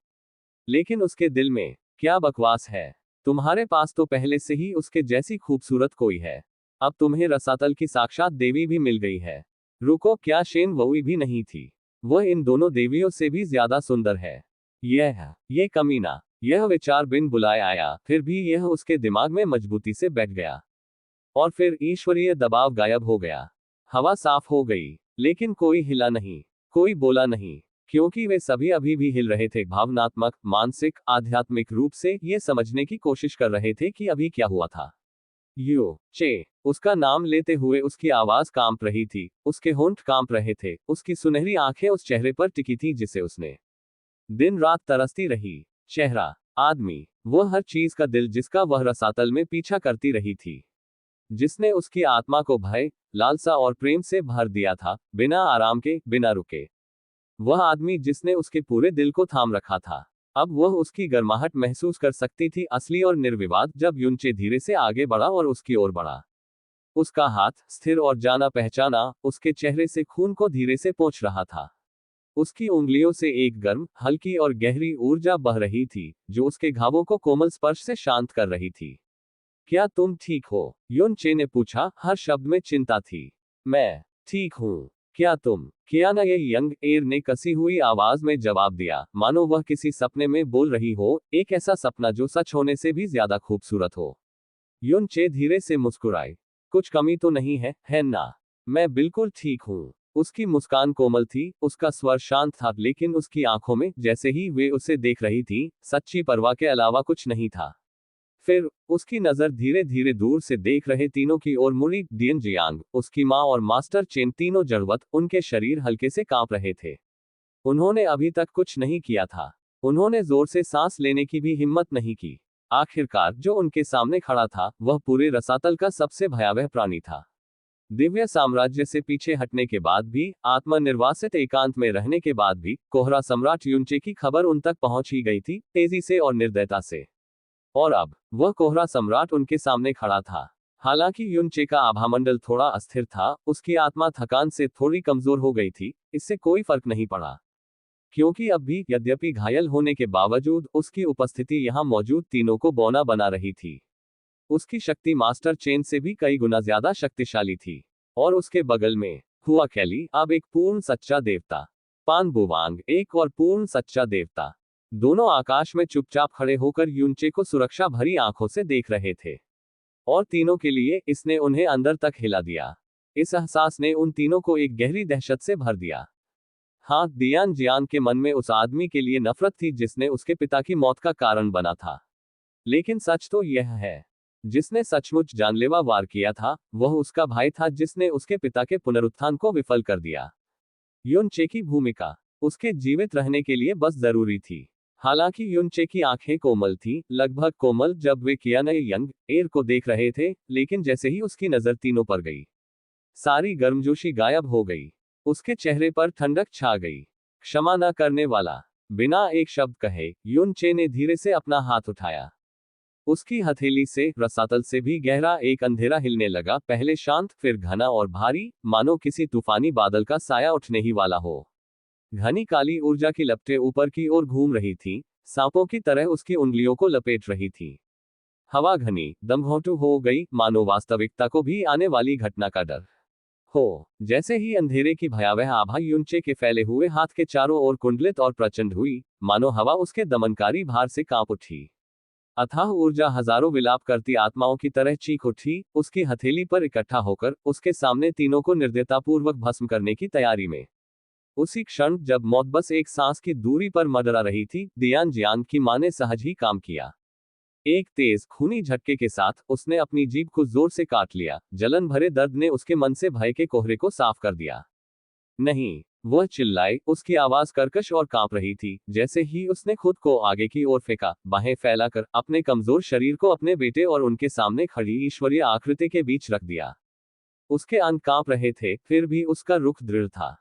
लेकिन उसके दिल में क्या बकवास है। तुम्हारे पास तो पहले से ही उसके जैसी खूबसूरत कोई है। अब तुम्हें रसातल की साक्षात देवी भी मिल गई है। रुको, क्या शेन वोई भी नहीं थी? वह इन दोनों देवियों से भी ज्यादा सुंदर है। ये कमीना, यह विचार बिन बुलाए आया, फिर भी यह उसके दिमाग में मजबूती से बैठ गया। और फिर ईश्वरीय दबाव गायब हो गया। हवा साफ हो गई, लेकिन कोई हिला नहीं, कोई बोला नहीं, क्योंकि वे सभी अभी भी हिल रहे थे, भावनात्मक, मानसिक, आध्यात्मिक रूप से ये समझने की कोशिश कर रहे थे कि अभी क्या हुआ था। यू चे, उसका नाम लेते हुए उसकी आवाज कांप रही थी, उसके होंठ कांप रहे थे, उसकी सुनहरी आंखें उस चेहरे पर टिकी थी जिसे उसने दिन रात तरसती रही। चेहरा, आदमी, वह हर चीज का दिल जिसका वह रसातल में पीछा करती रही थी, जिसने उसकी आत्मा को भय, लालसा और प्रेम से भर दिया था, बिना आराम के, बिना रुके। वह आदमी जिसने उसके पूरे दिल को थाम रखा था। अब वह उसकी गर्माहट महसूस कर सकती थी, असली और निर्विवाद, जब युनचे धीरे से आगे बढ़ा और उसकी ओर बढ़ा। उसका हाथ, स्थिर और जाना पहचाना, उसके चेहरे से खून को धीरे से पोंछ रहा था। उसकी उंगलियों से एक गर्म, हल्की और गहरी ऊर्जा बह रही थी, जो उसके घावों को कोमल स्पर्श से शांत कर रही थी। क्या तुम ठीक हो? युन चे ने पूछा, हर शब्द में चिंता थी। मैं ठीक हूँ। क्या तुम? कियाना ये यंग एयर ने कसी हुई आवाज में जवाब दिया, मानो वह किसी सपने में बोल रही हो, एक ऐसा सपना जो सच होने से भी ज्यादा खूबसूरत हो। युन चे धीरे से मुस्कुराए। कुछ कमी तो नहीं है ना? मैं बिल्कुल ठीक हूँ। उसकी मुस्कान कोमल थी, उसका स्वर शांत था, लेकिन उसकी आंखों में, जैसे ही वे उसे देख रही थी, सच्ची परवाह के अलावा कुछ नहीं था। फिर उसकी नजर धीरे धीरे दूर से देख रहे तीनों की ओर मुड़ी। डियन जियांग, उसकी माँ और मास्टर चेन तीनों जड़वत, उनके शरीर हल्के से कांप रहे थे। उन्होंने अभी तक कुछ नहीं किया था। उन्होंने जोर से सांस लेने की भी हिम्मत नहीं की। आखिरकार जो उनके सामने खड़ा था, वह पूरे रसातल का सबसे भयावह प्राणी था। दिव्य साम्राज्य से पीछे हटने के बाद भी, आत्मनिर्वासित एकांत में रहने के बाद भी, कोहरा सम्राट युनचे की खबर उन तक पहुंच ही गई थी, तेजी से और निर्दयता से। और अब वह कोहरा सम्राट उनके सामने खड़ा था। हालांकि युनचे का आभामंडल थोड़ा अस्थिर था, उसकी आत्मा थकान से थोड़ी कमजोर हो गई थी, इससे कोई फर्क नहीं पड़ा। क्योंकि अब भी, यद्यपि घायल होने के बावजूद, उसकी उपस्थिति यहां मौजूद तीनों को बौना बना रही थी। उसकी शक्ति मास्टर चेन से भी कई गुना ज्यादा शक्तिशाली थी। और उसके बगल में हुआ कैली, अब एक पूर्ण सच्चा देवता। पान बुवांग, एक और पूर्ण सच्चा देवता। दोनों आकाश में चुपचाप खड़े होकर युनचे को सुरक्षा भरी आंखों से देख रहे थे। और तीनों के लिए, इसने उन्हें अंदर तक हिला दिया। इस एहसास ने उन तीनों को एक गहरी दहशत से भर दिया। हाँ, दियान जियान के मन में उस आदमी के लिए नफरत थी जिसने उसके पिता की मौत का कारण बना था। लेकिन सच तो यह है, जिसने सचमुच जानलेवा वार किया था, वह उसका भाई था जिसने उसके पिता के पुनरुत्थान को विफल कर दिया। युनचे की भूमिका उसके जीवित रहने के लिए बस जरूरी थी। हालांकि युनचे की आंखें कोमल थीं, लगभग कोमल, जब वे कियाना यंग एयर को देख रहे थे, लेकिन जैसे ही उसकी नजर तीनों पर गई, सारी गर्मजोशी गायब हो गई। उसके चेहरे पर ठंडक छा गई। क्षमा न करने वाला। बिना एक शब्द कहे, युनचे ने धीरे से अपना हाथ उठाया। उसकी हथेली से, रसातल से भी गहरा एक अंधेरा हिलने लगा, पहले शांत, फिर घना और भारी, मानो किसी तूफानी बादल का साया उठने ही वाला हो। घनी काली ऊर्जा की लपटें ऊपर की ओर घूम रही थीं, सांपों की तरह उसकी उंगलियों को लपेट रही थी। हवा घनी, दमघोंटू हो गई, मानो वास्तविकता को भी आने वाली घटना का डर हो। जैसे ही अंधेरे की भयावह आभा युनचे के फैले हुए हाथ के चारों ओर कुंडलित और प्रचंड हुई, मानो हवा उसके दमनकारी भार से कांप उठी। अथाह ऊर्जा हजारों विलाप करती आत्माओं की तरह चीख उठी, उसकी हथेली पर इकट्ठा होकर, उसके सामने तीनों को निर्दयतापूर्वक भस्म करने की तैयारी में। उसी क्षण, जब मौत बस एक सांस की दूरी पर मंडरा रही थी, दियान जियांग की मां ने सहज ही काम किया। एक तेज, खूनी झटके के साथ, उसने अपनी जीभ को जोर से काट लिया। जलन भरे दर्द ने उसके मन से भय के कोहरे को साफ कर दिया। नहीं, वह चिल्लाई, उसकी आवाज कर्कश और कांप रही थी। जैसे ही उसने खुद को आगे की ओर फेंका, बाहें फैलाकर, अपने कमजोर शरीर को अपने बेटे और उनके सामने खड़ी ईश्वरीय आकृति के बीच रख दिया। उसके अंग कांप रहे थे, फिर भी उसका रुख दृढ़ था।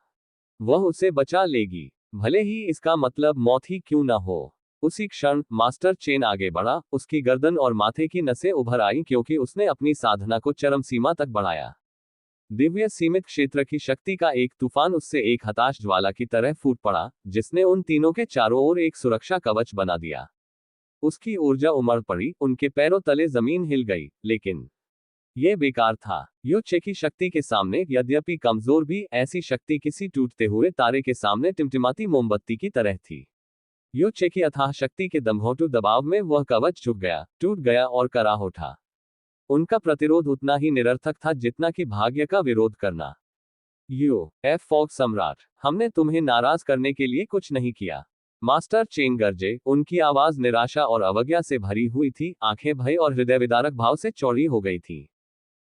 वह उसे बचा लेगी, भले ही इसका मतलब मौत ही क्यों न हो। उसी क्षण, मास्टर चेन आगे बढ़ा, उसकी गर्दन और माथे की नसें उभर आईं, क्योंकि उसने अपनी साधना को चरम सीमा तक बढ़ाया। दिव्य सीमित क्षेत्र की शक्ति का एक तूफान उससे एक हताश ज्वाला की तरह फूट पड़ा, जिसने उन तीनों के चारों ओर एक सुरक्षा कवच बना दिया। उसकी ऊर्जा उमड़ पड़ी, उनके पैरों तले जमीन हिल गई, लेकिन यह बेकार था। युनचे की शक्ति के सामने, यद्यपि कमजोर भी, ऐसी शक्ति किसी टूटते हुए तारे के सामने टिमटिमाती मोमबत्ती की तरह थी। युनचे की अथाह शक्ति के दमघोंटू दबाव में वह कवच झुक गया, टूट गया और कराह उठा। उनका प्रतिरोध उतना ही निरर्थक था जितना कि भाग्य का विरोध करना। एफ फॉग सम्राट, हमने तुम्हें नाराज करने के लिए कुछ नहीं किया। मास्टर चेन गरजे, उनकी आवाज निराशा और अवज्ञा से भरी हुई थी, आंखें भय और हृदय विदारक भाव से चौड़ी हो गई थी।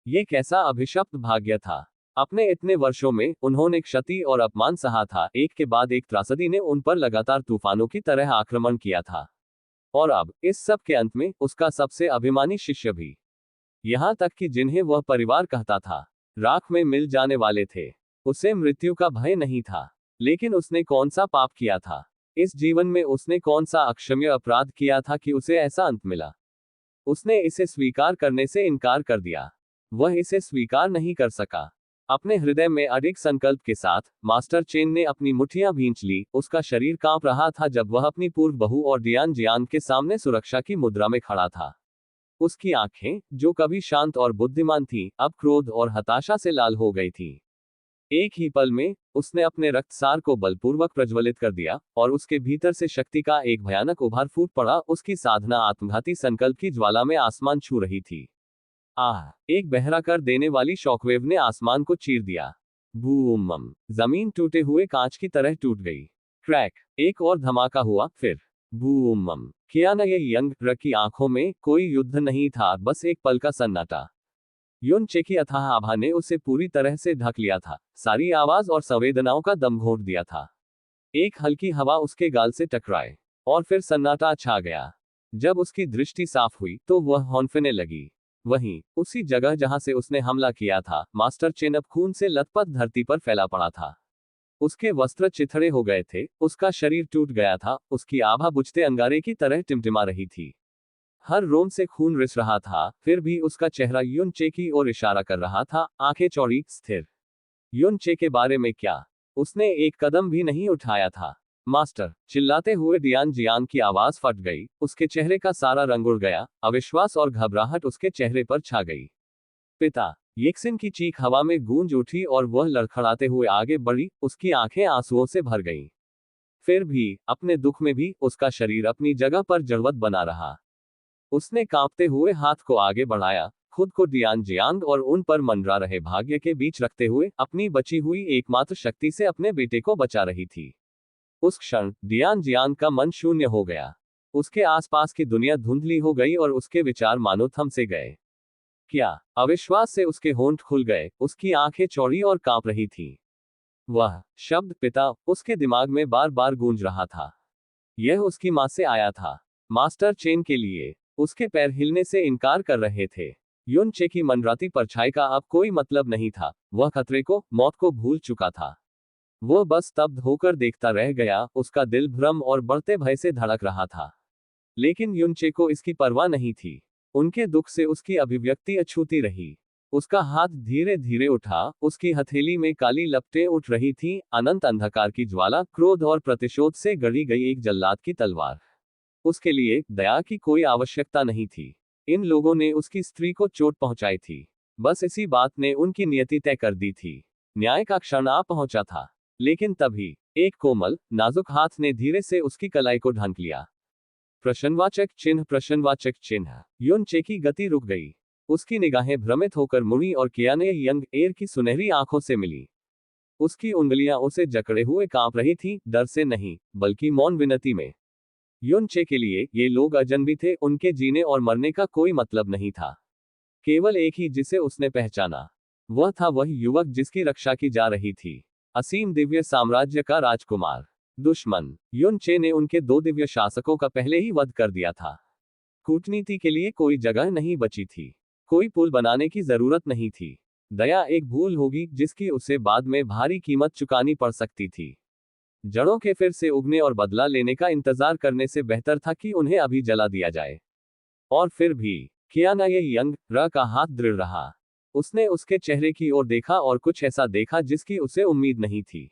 ये कैसा अभिशप्त भाग्य था। अपने इतने वर्षों में उन्होंने क्षति और अपमान सहा था, एक के बाद एक त्रासदी ने उन पर लगातार तूफानों की तरह आक्रमण किया था। और अब इस सब के अंत में उसका सबसे अभिमानी शिष्य भी, यहां तक कि जिन्हें वह परिवार कहता था, राख में मिल जाने वाले थे। उसे मृत्यु का भय नहीं था, लेकिन उसने कौन सा पाप किया था? इस जीवन में उसने कौन सा अक्षम्य अपराध किया था कि उसे ऐसा अंत मिला? उसने इसे स्वीकार करने से इनकार कर दिया। वह इसे स्वीकार नहीं कर सका। अपने हृदय में अडिग संकल्प के साथ मास्टर चेन ने अपनी मुट्ठियां भींच ली। उसका शरीर कांप रहा था जब वह अपनी पूर्व बहू और डियान जियांग के सामने सुरक्षा की मुद्रा में खड़ा था। उसकी आंखें, जो कभी शांत और बुद्धिमान थीं, अब क्रोध और हताशा से लाल हो गई थीं। एक ही पल में उसने अपने रक्तसार को बलपूर्वक प्रज्वलित कर दिया और उसके भीतर से शक्ति का एक भयानक उभार फूट पड़ा। उसकी साधना आत्मघाती संकल्प की ज्वाला में आसमान छू रही थी। आह! एक बहरा कर देने वाली शॉकवेव ने आसमान को चीर दिया। बूम! जमीन टूटे हुए कांच की तरह टूट गई। क्रैक! एक और धमाका हुआ, फिर बूम! कियाना ये यंग र की आंखों में कोई युद्ध नहीं था, बस एक पल का सन्नाटा। युन चे की अथाह आभा ने उसे पूरी तरह से ढक लिया था, सारी आवाज और संवेदनाओं का दम घोंट दिया था। एक हल्की हवा उसके गाल से टकराए और फिर सन्नाटा छा गया। जब उसकी दृष्टि साफ हुई तो वह हौंफने लगी। वहीं उसी जगह जहां से उसने हमला किया था, मास्टर चेन अब खून से लथपथ धरती पर फैला पड़ा था। उसके वस्त्र चिथड़े हो गए थे, उसका शरीर टूट गया था, उसकी आभा बुझते अंगारे की तरह टिमटिमा रही थी। हर रोम से खून रिस रहा था, फिर भी उसका चेहरा युन चे की ओर इशारा कर रहा था, आंखें चौड़ी, स्थिर। युन चे के बारे में क्या? उसने एक कदम भी नहीं उठाया था। मास्टर! चिल्लाते हुए डियान जियांग की आवाज फट गई, उसके चेहरे का सारा रंग उड़ गया, अविश्वास और घबराहट उसके चेहरे पर छा गई। पिता! येक्सिन की चीख हवा में गूंज उठी और वह लड़खड़ाते हुए आगे बढ़ी, उसकी आंखें आंसुओं से भर गईं। फिर भी, अपने दुख में भी, उसका शरीर अपनी जगह पर जड़वत बना रहा। उसने कांपते हुए हाथ को आगे बढ़ाया, खुद को डियान जियांग और उन पर मंडरा रहे भाग्य के बीच रखते हुए, अपनी बची हुई एकमात्र शक्ति से अपने बेटे को बचा रही थी। उस क्षण डियान जियांग का मन शून्य हो गया। उसके आसपास की दुनिया धुंधली हो गई और उसके विचार मानो थम से गए। क्या? अविश्वास से उसके होंठ खुल गए, उसकी आंखें चौड़ी और कांप रही थीं। वह शब्द पिता उसके दिमाग में बार बार गूंज रहा था। यह उसकी मां से आया था। मास्टर चेन के लिए उसके पैर हिलने से इनकार कर रहे थे। युन चे की मनराती परछाई का अब कोई मतलब नहीं था। वह खतरे को, मौत को भूल चुका था। वह बस स्तब्ध होकर देखता रह गया, उसका दिल भ्रम और बढ़ते भय से धड़क रहा था। लेकिन युन चे को इसकी परवाह नहीं थी। उनके दुख से उसकी अभिव्यक्ति अछूती रही। उसका हाथ धीरे धीरे उठा, उसकी हथेली में काली लपटें उठ रही थीं, अनंत अंधकार की ज्वाला, क्रोध और प्रतिशोध से गढ़ी गई एक जल्लाद की तलवार। उसके लिए दया की कोई आवश्यकता नहीं थी। इन लोगों ने उसकी स्त्री को चोट पहुंचाई थी। बस इसी बात ने उनकी नियति तय कर दी थी। न्याय का क्षण आ पहुंचा था। लेकिन तभी एक कोमल, नाजुक हाथ ने धीरे से उसकी कलाई को ढंक लिया। प्रश्नवाचक चिन्ह, प्रश्नवाचक चिन्ह। युन चे की गति रुक गई। उसकी निगाहें भ्रमित होकर मुड़ी और कियाने यंग एर की सुनहरी आंखों से मिली। उसकी उंगलियां उसे जकड़े हुए कांप रही थीं, डर से नहीं, बल्कि मौन विनती में। युन चे के लिए ये लोग अजनबी थे, उनके जीने और मरने का कोई मतलब नहीं था। केवल एक ही जिसे उसने पहचाना। वह था वही युवक जिसकी रक्षा की जा रही थी। असीम दिव्य साम्राज्य का राजकुमार। दुश्मन! युन चे ने उनके 2 दिव्य शासकों का पहले ही वध कर दिया था। कूटनीति के लिए कोई जगह नहीं बची थी। कोई पुल बनाने की जरूरत नहीं थी। दया एक भूल होगी जिसकी उसे बाद में भारी कीमत चुकानी पड़ सकती थी। जड़ों के फिर से उगने और बदला लेने का इंतजार करने से बेहतर था कि उन्हें अभी जला दिया जाए। और फिर भी कियाना ये यंग र का हाथ दृढ़ रहा। उसने उसके चेहरे की ओर देखा और कुछ ऐसा देखा जिसकी उसे उम्मीद नहीं थी।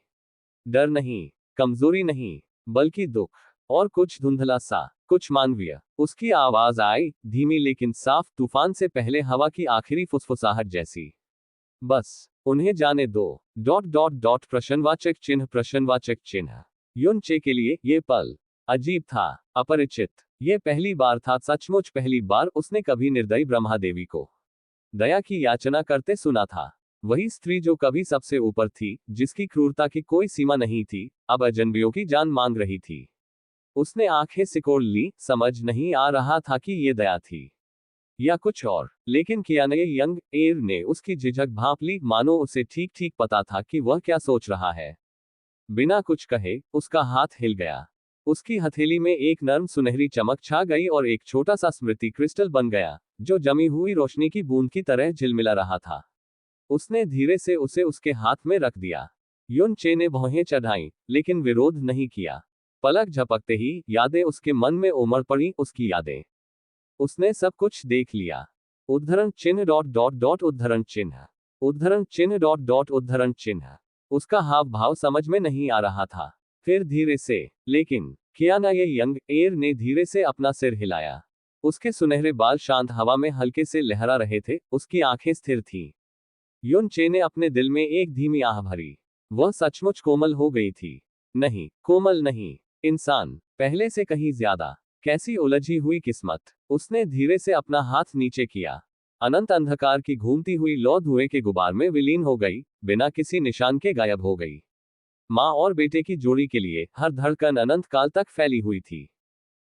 डर नहीं, कमजोरी नहीं, बल्कि दुख। और कुछ धुंधला सा, कुछ मानवीय। उसकी आवाज आई, धीमी लेकिन साफ, तूफान से पहले हवा की आखिरी फुसफुसाहट जैसी। बस उन्हें जाने दो। प्रश्नवाचक चिन्ह, प्रश्नवाचक चिन्ह। युन चे के लिए ये पल अजीब था, अपरिचित। ये पहली बार था, सचमुच पहली बार उसने कभी निर्दयी ब्रह्मा देवी को दया की याचना करते सुना था। वही स्त्री जो कभी सबसे ऊपर थी, जिसकी क्रूरता की कोई सीमा नहीं थी, अब अजनबियों की जान मांग रही थी। उसने आंखें सिकोड़ ली, समझ नहीं आ रहा था कि ये दया थी या कुछ और, लेकिन कियाना यंग एयर ने उसकी झिझक भांप ली, मानो उसे ठीक ठीक पता था कि वह क्या सोच रहा है। बिना कुछ कहे उसका हाथ हिल गया। उसकी हथेली में एक नर्म सुनहरी चमक छा गई और एक छोटा सा स्मृति क्रिस्टल बन गया, जो जमी हुई रोशनी की बूंद की तरह झिलमिला रहा था। उसने धीरे से उसे उसके हाथ में रख दिया। युन चे ने भौहें चढ़ाईं, लेकिन विरोध नहीं किया। पलक झपकते ही यादें उसके मन में उमड़ पड़ी, उसकी यादें। उसने सब कुछ देख लिया। उद्धरण चिन्ह डॉट डॉट डॉट उद्धरण चिन्ह, उद्धरण चिन्ह डॉट डॉट उद्धरण चिन्ह। उसका हाव भाव समझ में नहीं आ रहा था। फिर धीरे से, लेकिन कियाना ये यंग एयर ने धीरे से अपना सिर हिलाया। उसके सुनहरे बाल शांत हवा में हल्के से लहरा रहे थे, उसकी आंखें स्थिर थीं। युन चे ने अपने दिल में एक धीमी आह भरी। वह सचमुच कोमल हो गई थी। नहीं, कोमल नहीं, इंसान, पहले से कहीं ज्यादा। कैसी उलझी हुई किस्मत। उसने धीरे से अपना हाथ नीचे किया। अनंत अंधकार की घूमती हुई लौ धुएं के गुबार में विलीन हो गई, बिना किसी निशान के गायब हो गई। माँ और बेटे की जोड़ी के लिए हर धड़कन अनंत काल तक फैली हुई थी।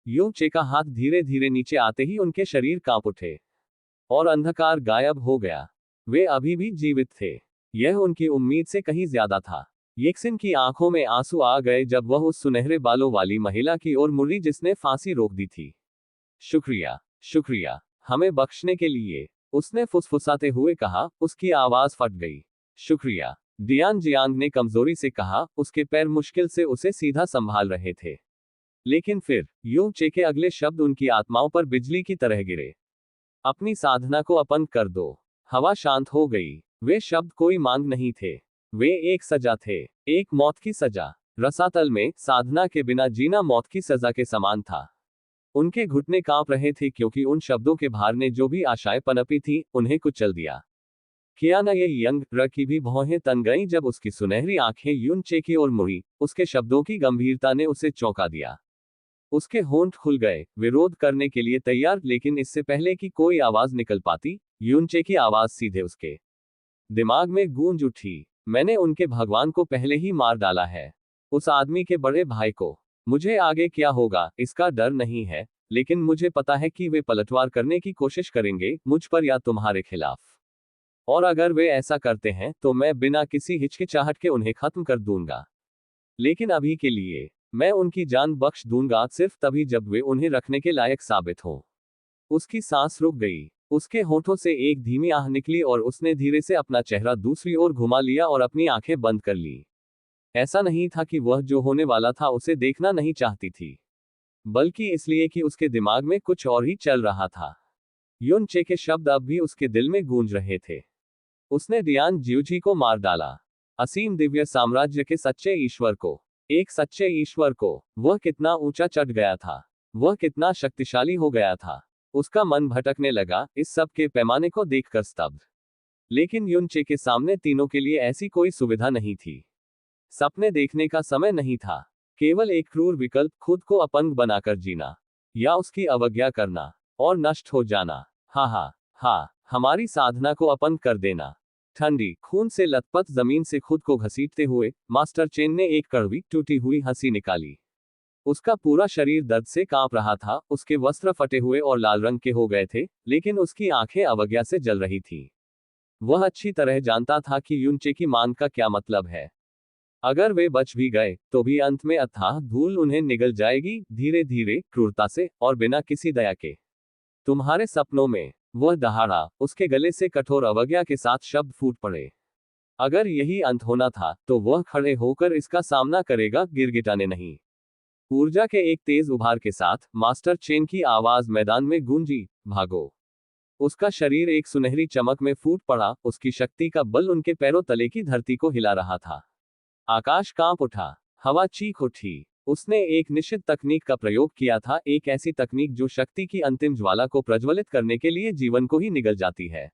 युन चे का हाथ धीरे धीरे नीचे आते ही उनके शरीर कांप उठे और अंधकार गायब हो गया। वे अभी भी जीवित थे। यह उनकी उम्मीद से कहीं ज्यादा था। येक्सिन की आंखों में आंसू आ गए जब वह उस सुनहरे बालों वाली महिला की ओर मुड़ी जिसने फांसी रोक दी थी। शुक्रिया, शुक्रिया, हमें बख्शने के लिए, उसने फुसफुसाते हुए कहा, उसकी आवाज फट गई। शुक्रिया, डियान जियांग ने कमजोरी से कहा, उसके पैर मुश्किल से उसे सीधा संभाल रहे थे। लेकिन फिर, यूं चे के अगले शब्द उनकी आत्माओं पर बिजली की तरह गिरे। अपनी साधना को अपंग कर दो। हवा शांत हो गई। वे शब्द कोई मांग नहीं थे। वे एक सजा थे, एक मौत की सजा। रसातल में साधना के बिना जीना मौत की सजा के समान था। उनके घुटने कांप रहे थे क्योंकि उन शब्दों के भार ने जो भी आशाएं पनपी थी, उन्हें कुचल दिया। कियाना ये यंग र की भी भौहें तन गईं जब उसकी सुनहरी आंखें युन चे की ओर मुड़ी। उसके शब्दों की गंभीरता ने उसे चौंका दिया। उसके होंठ खुल गए, विरोध करने के लिए तैयार, लेकिन इससे पहले कि कोई आवाज निकल पाती, यूनचे की आवाज सीधे उसके दिमाग में गूंज उठी। मैंने उनके भगवान को पहले ही मार डाला है। उस आदमी के बड़े भाई को। मुझे आगे क्या होगा इसका डर नहीं है, लेकिन मुझे पता है कि वे पलटवार करने की कोशिश करेंगे, मुझ पर या तुम्हारे खिलाफ। और अगर वे ऐसा करते हैं तो मैं बिना किसी हिचकिचाहट के उन्हें खत्म कर दूंगा। लेकिन अभी के लिए, मैं उनकी जान बख्श दूंगा सिर्फ तभी जब वे उन्हें रखने के लायक साबित हों। उसकी सांस रुक गई। उसके होठों से एक धीमी आह निकली और उसने धीरे से अपना चेहरा दूसरी ओर घुमा लिया और अपनी आंखें बंद कर ली। ऐसा नहीं था कि वह जो होने वाला था उसे देखना नहीं चाहती थी, बल्कि इसलिए कि उसके दिमाग में कुछ और ही चल रहा था। युन चे के शब्द अब भी उसके दिल में गूंज रहे थे। उसने डियान जियोजी को मार डाला। असीम दिव्य साम्राज्य के सच्चे ईश्वर को। एक सच्चे ईश्वर को। वह कितना ऊंचा चढ़ गया था। वह कितना शक्तिशाली हो गया था। उसका मन भटकने लगा, इस सब के पैमाने को देखकर स्तब्ध। लेकिन युन चे के सामने तीनों के लिए ऐसी कोई सुविधा नहीं थी। सपने देखने का समय नहीं था। केवल एक क्रूर विकल्प, खुद को अपंग बनाकर जीना, या उसकी अवज्ञा करना और नष्ट हो जाना। हा हा हा, हमारी साधना को अपंग कर देना। ठंडी, खून से लथपथ जमीन से खुद को घसीटते हुए, मास्टर चेन ने एक कड़वी, टूटी हुई हंसी निकाली। उसका पूरा शरीर दर्द से कांप रहा था, उसके वस्त्र फटे हुए और लाल रंग के हो गए थे, लेकिन उसकी आंखें अवज्ञा से जल रही थीं। वह अच्छी तरह जानता था कि युनचे की मांग का क्या मतलब है। अगर वे बच भी गए, तो भी अंत में अथाह धूल उन्हें निगल जाएगी, धीरे धीरे, क्रूरता से, और बिना किसी दया के। तुम्हारे सपनों में, वह दहाड़ा, उसके गले से कठोर अवज्ञा के साथ शब्द फूट पड़े। अगर यही अंत होना था, तो वह खड़े होकर इसका सामना करेगा, गिरगिटाने नहीं। ऊर्जा के एक तेज उभार के साथ, मास्टर चेन की आवाज मैदान में गूंजी, भागो। उसका शरीर एक सुनहरी चमक में फूट पड़ा, उसकी शक्ति का बल उनके पैरों तले की धरती को हिला रहा था। आकाश कांप उठा, हवा चीख उठी। उसने एक निश्चित तकनीक का प्रयोग किया था, एक ऐसी तकनीक जो शक्ति की अंतिम ज्वाला को प्रज्वलित करने के लिए जीवन को ही निगल जाती है।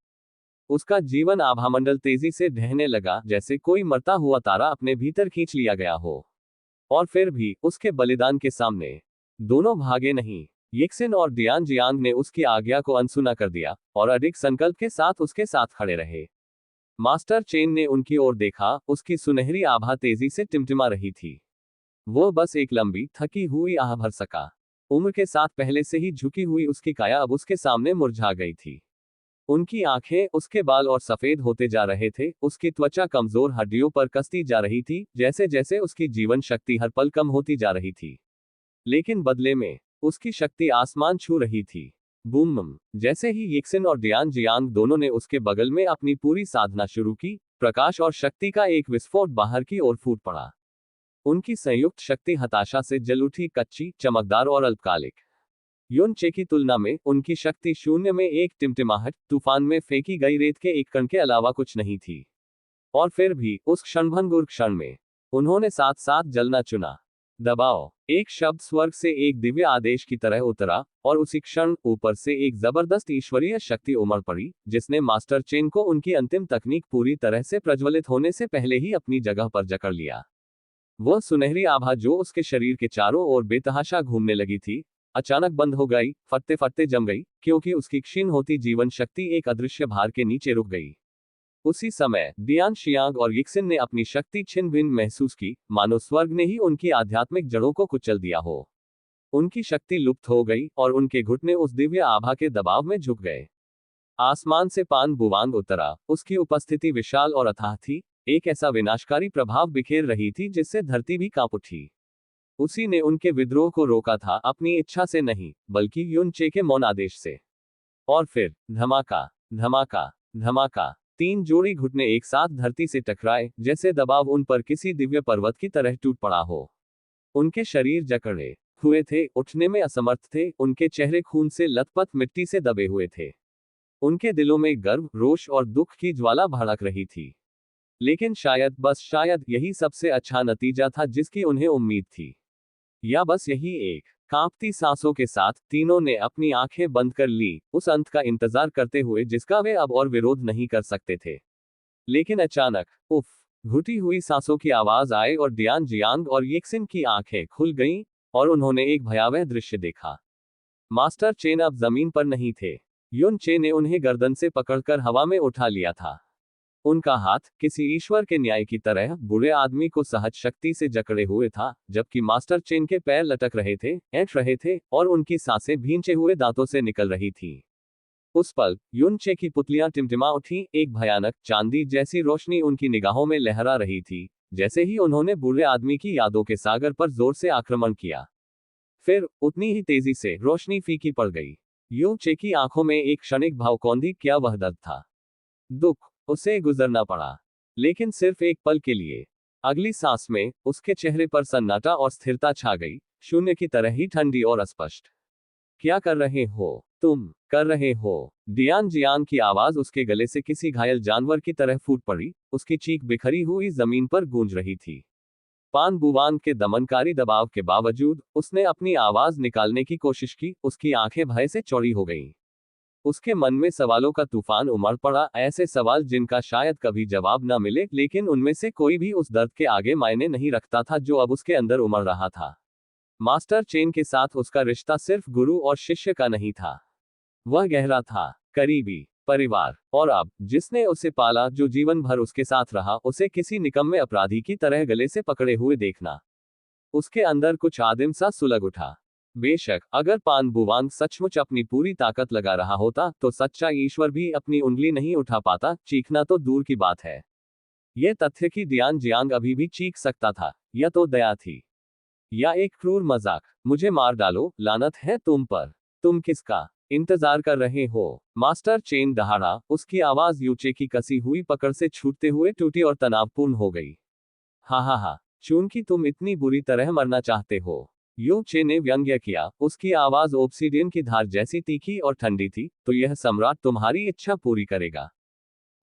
उसका जीवन आभामंडल तेजी से ढहने लगा, जैसे कोई मरता हुआ तारा अपने भीतर खींच लिया गया हो। और फिर भी, उसके बलिदान के सामने, दोनों भागे नहीं। येक्सिन और डियान जियांग ने उसकी आज्ञा को अनसुना कर दिया, और अडिग संकल्प के साथ उसके साथ खड़े रहे। मास्टर चेन ने उनकी ओर देखा, उसकी सुनहरी आभा तेजी से टिमटिमा रही थी। वो बस एक लंबी, थकी हुई आह भर सका। उम्र के साथ पहले से ही झुकी हुई उसकी काया अब उसके सामने मुरझा गई थी। उनकी आंखें, उसके बाल और सफेद होते जा रहे थे, उसकी त्वचा कमजोर हड्डियों पर कसती जा रही थी, जैसे जैसे उसकी जीवन शक्ति हर पल कम होती जा रही थी। लेकिन बदले में, उसकी शक्ति आसमान छू रही थी। बूम! जैसे ही यिक्सिन और डियान जियांग दोनों ने उसके बगल में अपनी पूरी साधना शुरू की, प्रकाश और शक्ति का एक विस्फोट बाहर की ओर फूट पड़ा। उनकी संयुक्त शक्ति हताशा से जल उठी, कच्ची, चमकदार और अल्पकालिक। युन चे की तुलना में उनकी शक्ति शून्य में एक टिमटिमाहट, तूफान में फेंकी गई रेत के एक कण के अलावा कुछ नहीं थी। और फिर भी, उस क्षणभंगुर क्षण में, उन्होंने साथ साथ जलना चुना। दबाओ! एक शब्द स्वर्ग से एक दिव्य आदेश की तरह उतरा, और उसी क्षण ऊपर से एक जबरदस्त ईश्वरीय शक्ति उमड़ पड़ी, जिसने मास्टर चेन को उनकी अंतिम तकनीक पूरी तरह से प्रज्वलित होने से पहले ही अपनी जगह पर जकड़ लिया। वह सुनहरी आभा जो उसके शरीर के चारों ओर बेतहाशा घूमने लगी थी, अचानक बंद हो गई, फटते फटते जम गई, क्योंकि उसकी क्षीण होती जीवन शक्ति एक अदृश्य भार के नीचे रुक गई। उसी समय डियान शियांग और यिक्सिन ने अपनी शक्ति छिन भिन महसूस की, मानो स्वर्ग ने ही उनकी आध्यात्मिक जड़ों को कुचल दिया हो। उनकी शक्ति लुप्त हो गई, और उनके घुटने उस दिव्य आभा के दबाव में झुक गए। आसमान से पान बुवांग उतरा, उसकी उपस्थिति विशाल और अथाह थी, एक ऐसा विनाशकारी प्रभाव बिखेर रही थी जिससे धरती भी कांप उठी। उसी ने उनके विद्रोह को रोका था, अपनी इच्छा से नहीं, बल्कि युन चे के मौन आदेश से। और फिर धमाका, धमाका, धमाका। 3 जोड़ी घुटने एक साथ धरती से टकराए, जैसे दबाव उन पर किसी दिव्य पर्वत की तरह टूट पड़ा हो। उनके शरीर जकड़े हुए थे, उठने में असमर्थ थे, उनके चेहरे खून से लथपथ मिट्टी से दबे हुए थे। उनके दिलों में गर्व, रोष और दुख की ज्वाला भड़क रही थी। लेकिन शायद, बस शायद, यही सबसे अच्छा नतीजा था जिसकी उन्हें उम्मीद थी। या बस यही एक। कांपती सांसों के साथ तीनों ने अपनी आंखें बंद कर ली, उस अंत का इंतजार करते हुए जिसका वे अब और विरोध नहीं कर सकते थे। लेकिन अचानक, उफ! घुटी हुई सांसों की आवाज आई और डियान जियांग और यिक्सिन की आंखें खुल गईं, और उन्होंने एक भयावह दृश्य देखा। मास्टर चेन अब जमीन पर नहीं थे। युन चे ने उन्हें गर्दन से पकड़कर हवा में उठा लिया था। उनका हाथ, किसी ईश्वर के न्याय की तरह, बूढ़े आदमी को सहज शक्ति से जकड़े हुए था, जबकि मास्टर चेन के पैर लटक रहे थे, ऐंठ रहे थे, और उनकी सांसें भींचे हुए दांतों से निकल रही थीं। उस पल, युन चे की पुतलियां टिमटिमा उठीं, एक भयानक, चांदी जैसी रोशनी उनकी निगाहों में लहरा रही थी, जैसे ही उन्होंने बूढ़े आदमी की यादों के सागर पर जोर से आक्रमण किया। फिर, उतनी ही तेजी से, रोशनी फीकी पड़ गई। युन चे की आंखों में एक क्षणिक भावकौंधी, क्या वह दर्द था? दुख? उसे गुजरना पड़ा, लेकिन सिर्फ एक पल के लिए। अगली सांस में, उसके चेहरे पर सन्नाटा और स्थिरता छा गई, शून्य की तरह ही ठंडी और अस्पष्ट। क्या कर रहे हो? तुम कर रहे हो? डियान जियांग की आवाज उसके गले से किसी घायल जानवर की तरह फूट पड़ी, उसकी चीख बिखरी हुई जमीन पर गूंज रही थी। पान बुवांग के दमनकारी दबाव के बावजूद, उसने अपनी आवाज निकालने की कोशिश की, उसकी आंखें भय से चौड़ी हो गईं। उसके मन में सवालों का तूफान उमड़ पड़ा, ऐसे सवाल जिनका शायद कभी जवाब न मिले, लेकिन उनमें से कोई भी उस दर्द के आगे मायने नहीं रखता था जो अब उसके अंदर उमड़ रहा था। मास्टर चेन के साथ उसका रिश्ता सिर्फ गुरु और शिष्य का नहीं था। वह गहरा था, करीबी, परिवार। और अब, जिसने उसे पाला, जो जीवन भर उसके साथ रहा, उसे किसी निकम्मे अपराधी की तरह गले से पकड़े हुए देखना, उसके अंदर कुछ आदिम सा सुलग उठा। बेशक, अगर पान बुवांग सचमुच अपनी पूरी ताकत लगा रहा होता, तो सच्चा ईश्वर भी अपनी उंगली नहीं उठा पाता, चीखना तो दूर की बात है। यह तथ्य कि डियान जियांग अभी भी चीख सकता था, यह तो दया थी, या एक क्रूर मजाक? मुझे मार डालो, लानत है तुम पर। तुम किसका इंतजार कर रहे हो? मास्टर चेन दहाड़ा, उसकी आवाज यूचे की कसी हुई पकड़ से छूटते हुए टूटी और तनावपूर्ण हो गई। हा हा हा, चूंकि तुम इतनी बुरी तरह मरना चाहते हो, यू चे ने व्यंग्य किया, उसकी आवाज ओब्सिडियन की धार जैसी तीखी और ठंडी थी, तो यह सम्राट तुम्हारी इच्छा पूरी करेगा।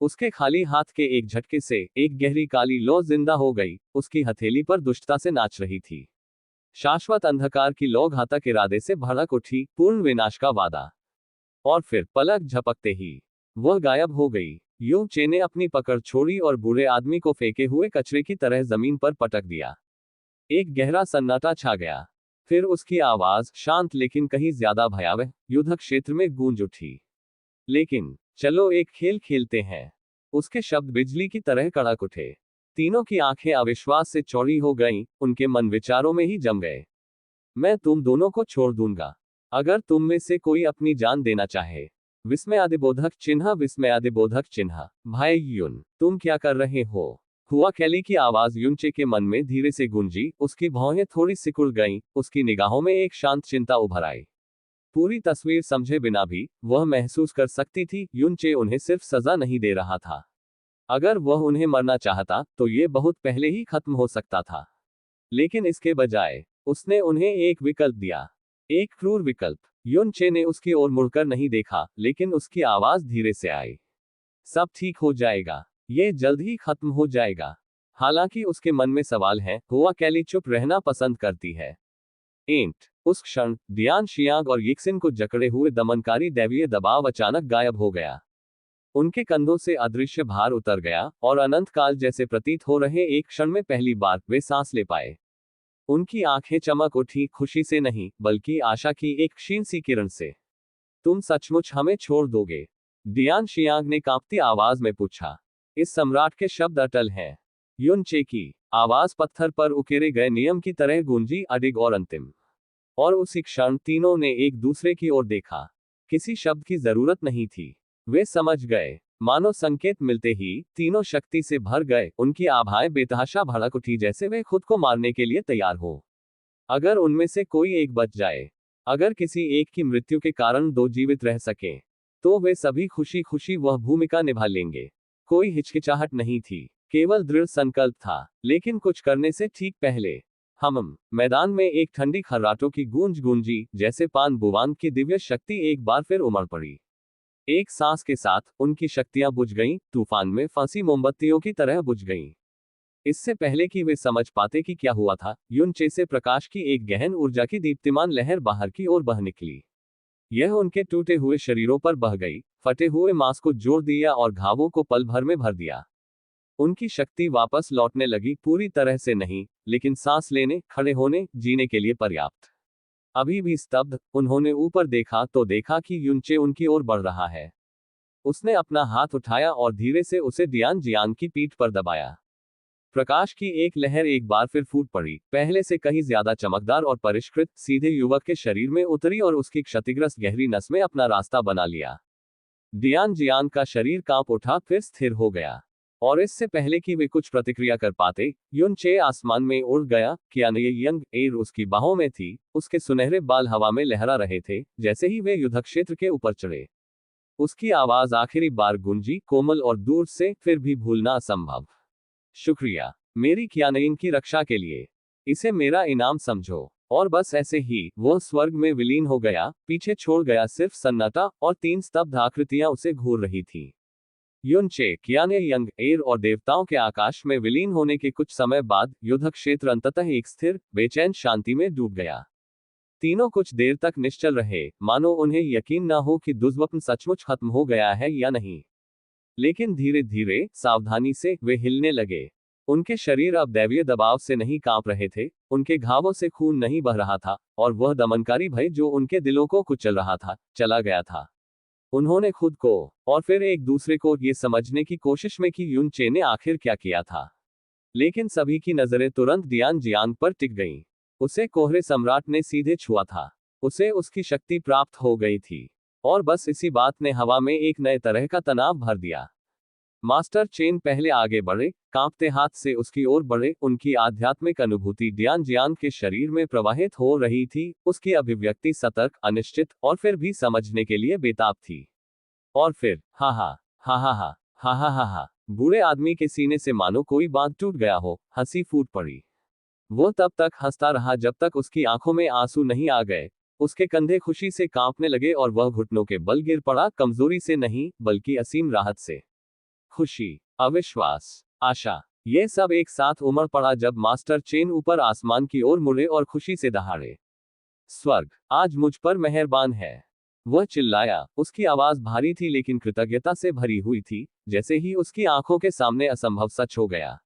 उसके खाली हाथ के एक झटके से, एक गहरी काली लौ जिंदा हो गई, उसकी हथेली पर दुष्टता से नाच रही थी। शाश्वत अंधकार की लौ घातक इरादे से भड़क उठी, पूर्ण विनाश का वादा। और फिर, पलक झपकते ही, वह गायब हो गई। यू चे ने अपनी पकड़ छोड़ी और बूढ़े आदमी को फेंके हुए कचरे की तरह जमीन पर पटक दिया। एक गहरा सन्नाटा छा गया। फिर उसकी आवाज, शांत लेकिन कहीं ज्यादा भयावह, युद्ध क्षेत्र में गूंज उठी। लेकिन, चलो एक खेल खेलते हैं। उसके शब्द बिजली की तरह कड़क उठे। तीनों की आंखें अविश्वास से चौड़ी हो गईं, उनके मन विचारों में ही जम गए। मैं तुम दोनों को छोड़ दूंगा, अगर तुम में से कोई अपनी जान देना चाहे। विस्मयादिबोधक चिन्ह, विस्मयादिबोधक चिन्ह। भाई युन, तुम क्या कर रहे हो? हुआ कैली की आवाज युनचे के मन में धीरे से गूंजी, उसकी भौहें थोड़ी सिकुड़ गईं, उसकी निगाहों में एक शांत चिंता उभर आई। पूरी तस्वीर समझे बिना भी वह महसूस कर सकती थी, युनचे उन्हें सिर्फ सजा नहीं दे रहा था। अगर वह उन्हें मरना चाहता तो ये बहुत पहले ही खत्म हो सकता था। लेकिन इसके बजाय उसने उन्हें एक विकल्प दिया, एक क्रूर विकल्प। युनचे ने उसकी ओर मुड़कर नहीं देखा, लेकिन उसकी आवाज धीरे से आई। सब ठीक हो जाएगा, ये जल्द ही खत्म हो जाएगा। हालांकि उसके मन में सवाल है, हुआ कैली चुप रहना पसंद करती है। एंट उस क्षण डियान शियांग और यिक्सिन को जकड़े हुए दमनकारी दैवीय दबाव अचानक गायब हो गया। उनके कंधों से अदृश्य भार उतर गया और अनंत काल जैसे प्रतीत हो रहे एक क्षण में पहली बार वे सांस ले पाए। उनकी आंखें चमक उठी, खुशी से नहीं बल्कि आशा की एक क्षीण सी किरण से। तुम सचमुच हमें छोड़ दोगे? डियान शियांग ने कांपती आवाज में पूछा। इस सम्राट के शब्द अटल हैं। युनचे की आवाज पत्थर पर उकेरे गए नियम की तरह गूंजी, अडिग और अंतिम। और उसी क्षण तीनों ने एक दूसरे की ओर देखा। किसी शब्द की जरूरत नहीं थी, वे समझ गए। मानो संकेत मिलते ही तीनों शक्ति से भर गए, उनकी आभाएं बेतहाशा भड़क उठी, जैसे वे खुद को मारने के लिए तैयार हो। अगर उनमें से कोई एक बच जाए, अगर किसी एक की मृत्यु के कारण दो जीवित रह सके, तो वे सभी खुशी खुशी वह भूमिका निभा लेंगे। कोई हिचकिचाहट नहीं थी, केवल दृढ़ संकल्प था। लेकिन कुछ करने से ठीक पहले मैदान में एक ठंडी खर्राटों की गूंज गूंजी, जैसे पान बुवान की दिव्य शक्ति एक बार फिर उमड़ पड़ी। एक सांस के साथ उनकी शक्तियां बुझ गईं, तूफान में फंसी मोमबत्तियों की तरह बुझ गईं। इससे पहले कि वे समझ पाते कि क्या हुआ था, युनचे से प्रकाश की एक गहन ऊर्जा की दीप्तिमान लहर बाहर की ओर बह निकली। यह उनके टूटे हुए शरीरों पर बह गई, फटे हुए मांस को जोड़ दिया और घावों को पल भर में भर दिया। उनकी शक्ति वापस लौटने लगी, पूरी तरह से नहीं, लेकिन सांस लेने, खड़े होने, जीने के लिए पर्याप्त। अभी भी स्तब्ध, उन्होंने ऊपर देखा तो देखा कि युनचे उनकी ओर बढ़ रहा है। उसने अपना हाथ उठाया और धीरे से उसे डियान जियांग की पीठ पर दबाया। प्रकाश की एक लहर एक बार फिर फूट पड़ी, पहले से कहीं ज्यादा चमकदार और परिष्कृत, सीधे युवक के शरीर में उतरी और उसकी क्षतिग्रस्त गहरी नस में अपना रास्ता बना लिया। डियान जियांग का शरीर कांप उठा, फिर स्थिर हो गया। और इससे पहले कि वे कुछ प्रतिक्रिया कर पाते, युनचे आसमान में उड़ गया। क्यानयिंग एयर उसकी बाहों में थी, उसके सुनहरे बाल हवा में लहरा रहे थे जैसे ही वे युद्ध क्षेत्र के ऊपर चढ़े। उसकी आवाज आखिरी बार गूंजी, कोमल और दूर से, फिर भी भूलना असंभव। शुक्रिया, मेरी क्यानयिंग की रक्षा के लिए। इसे मेरा इनाम समझो। और बस ऐसे ही वह स्वर्ग में विलीन हो गया, पीछे छोड़ गया सिर्फ सन्नाटा, और तीन स्तब्ध आकृतियां उसे घूर रही थी। युनचे, क्यानयिंग एयर और देवताओं के आकाश में विलीन होने के कुछ समय बाद युद्ध क्षेत्र अंततः एक स्थिर, बेचैन शांति में डूब गया। तीनों कुछ देर तक निश्चल रहे, मानो उन्हें यकीन न हो कि दुर्स्वप्न सचमुच खत्म हो गया है या नहीं। लेकिन धीरे धीरे, सावधानी से, वे हिलने लगे। उनके शरीर अब दैवीय दबाव से नहीं कांप रहे थे, उनके घावों से खून नहीं बह रहा था, और वह दमनकारी भय जो उनके दिलों को कुचल रहा था, चला गया था। उन्होंने खुद को और फिर एक दूसरे को ये समझने की कोशिश में कि युनचे ने आखिर क्या किया था। लेकिन सभी की नजरें तुरंत डियान जियांग पर टिक गईं। उसे कोहरे सम्राट ने सीधे छुआ था, उसे उसकी शक्ति प्राप्त हो गई थी, और बस इसी बात ने हवा में एक नए तरह का तनाव भर दिया। मास्टर चेन पहले आगे बढ़े, कांपते हाथ से उसकी ओर बढ़े, उनकी आध्यात्मिक अनुभूति डियान जियांग के शरीर में प्रवाहित हो रही थी, उसकी अभिव्यक्ति सतर्क, अनिश्चित, और फिर भी समझने के लिए बेताब थी। और फिर, हा हा हा हा हा हा हा हा हा, बूढ़े आदमी के सीने से मानो कोई बांध टूट गया हो, हंसी फूट पड़ी। वो तब तक हंसता रहा जब तक उसकी आंखों में आंसू नहीं आ गए। उसके कंधे खुशी से कांपने लगे और वह घुटनों के बल गिर पड़ा, कमजोरी से नहीं, बल्कि असीम राहत से। खुशी, अविश्वास, आशा, ये सब एक साथ उमड़ पड़ा जब मास्टर चेन ऊपर आसमान की ओर मुड़े और खुशी से दहाड़े। स्वर्ग आज मुझ पर मेहरबान है, वह चिल्लाया। उसकी आवाज भारी थी लेकिन कृतज्ञता से भरी हुई थी, जैसे ही उसकी आंखों के सामने असंभव सच हो गया।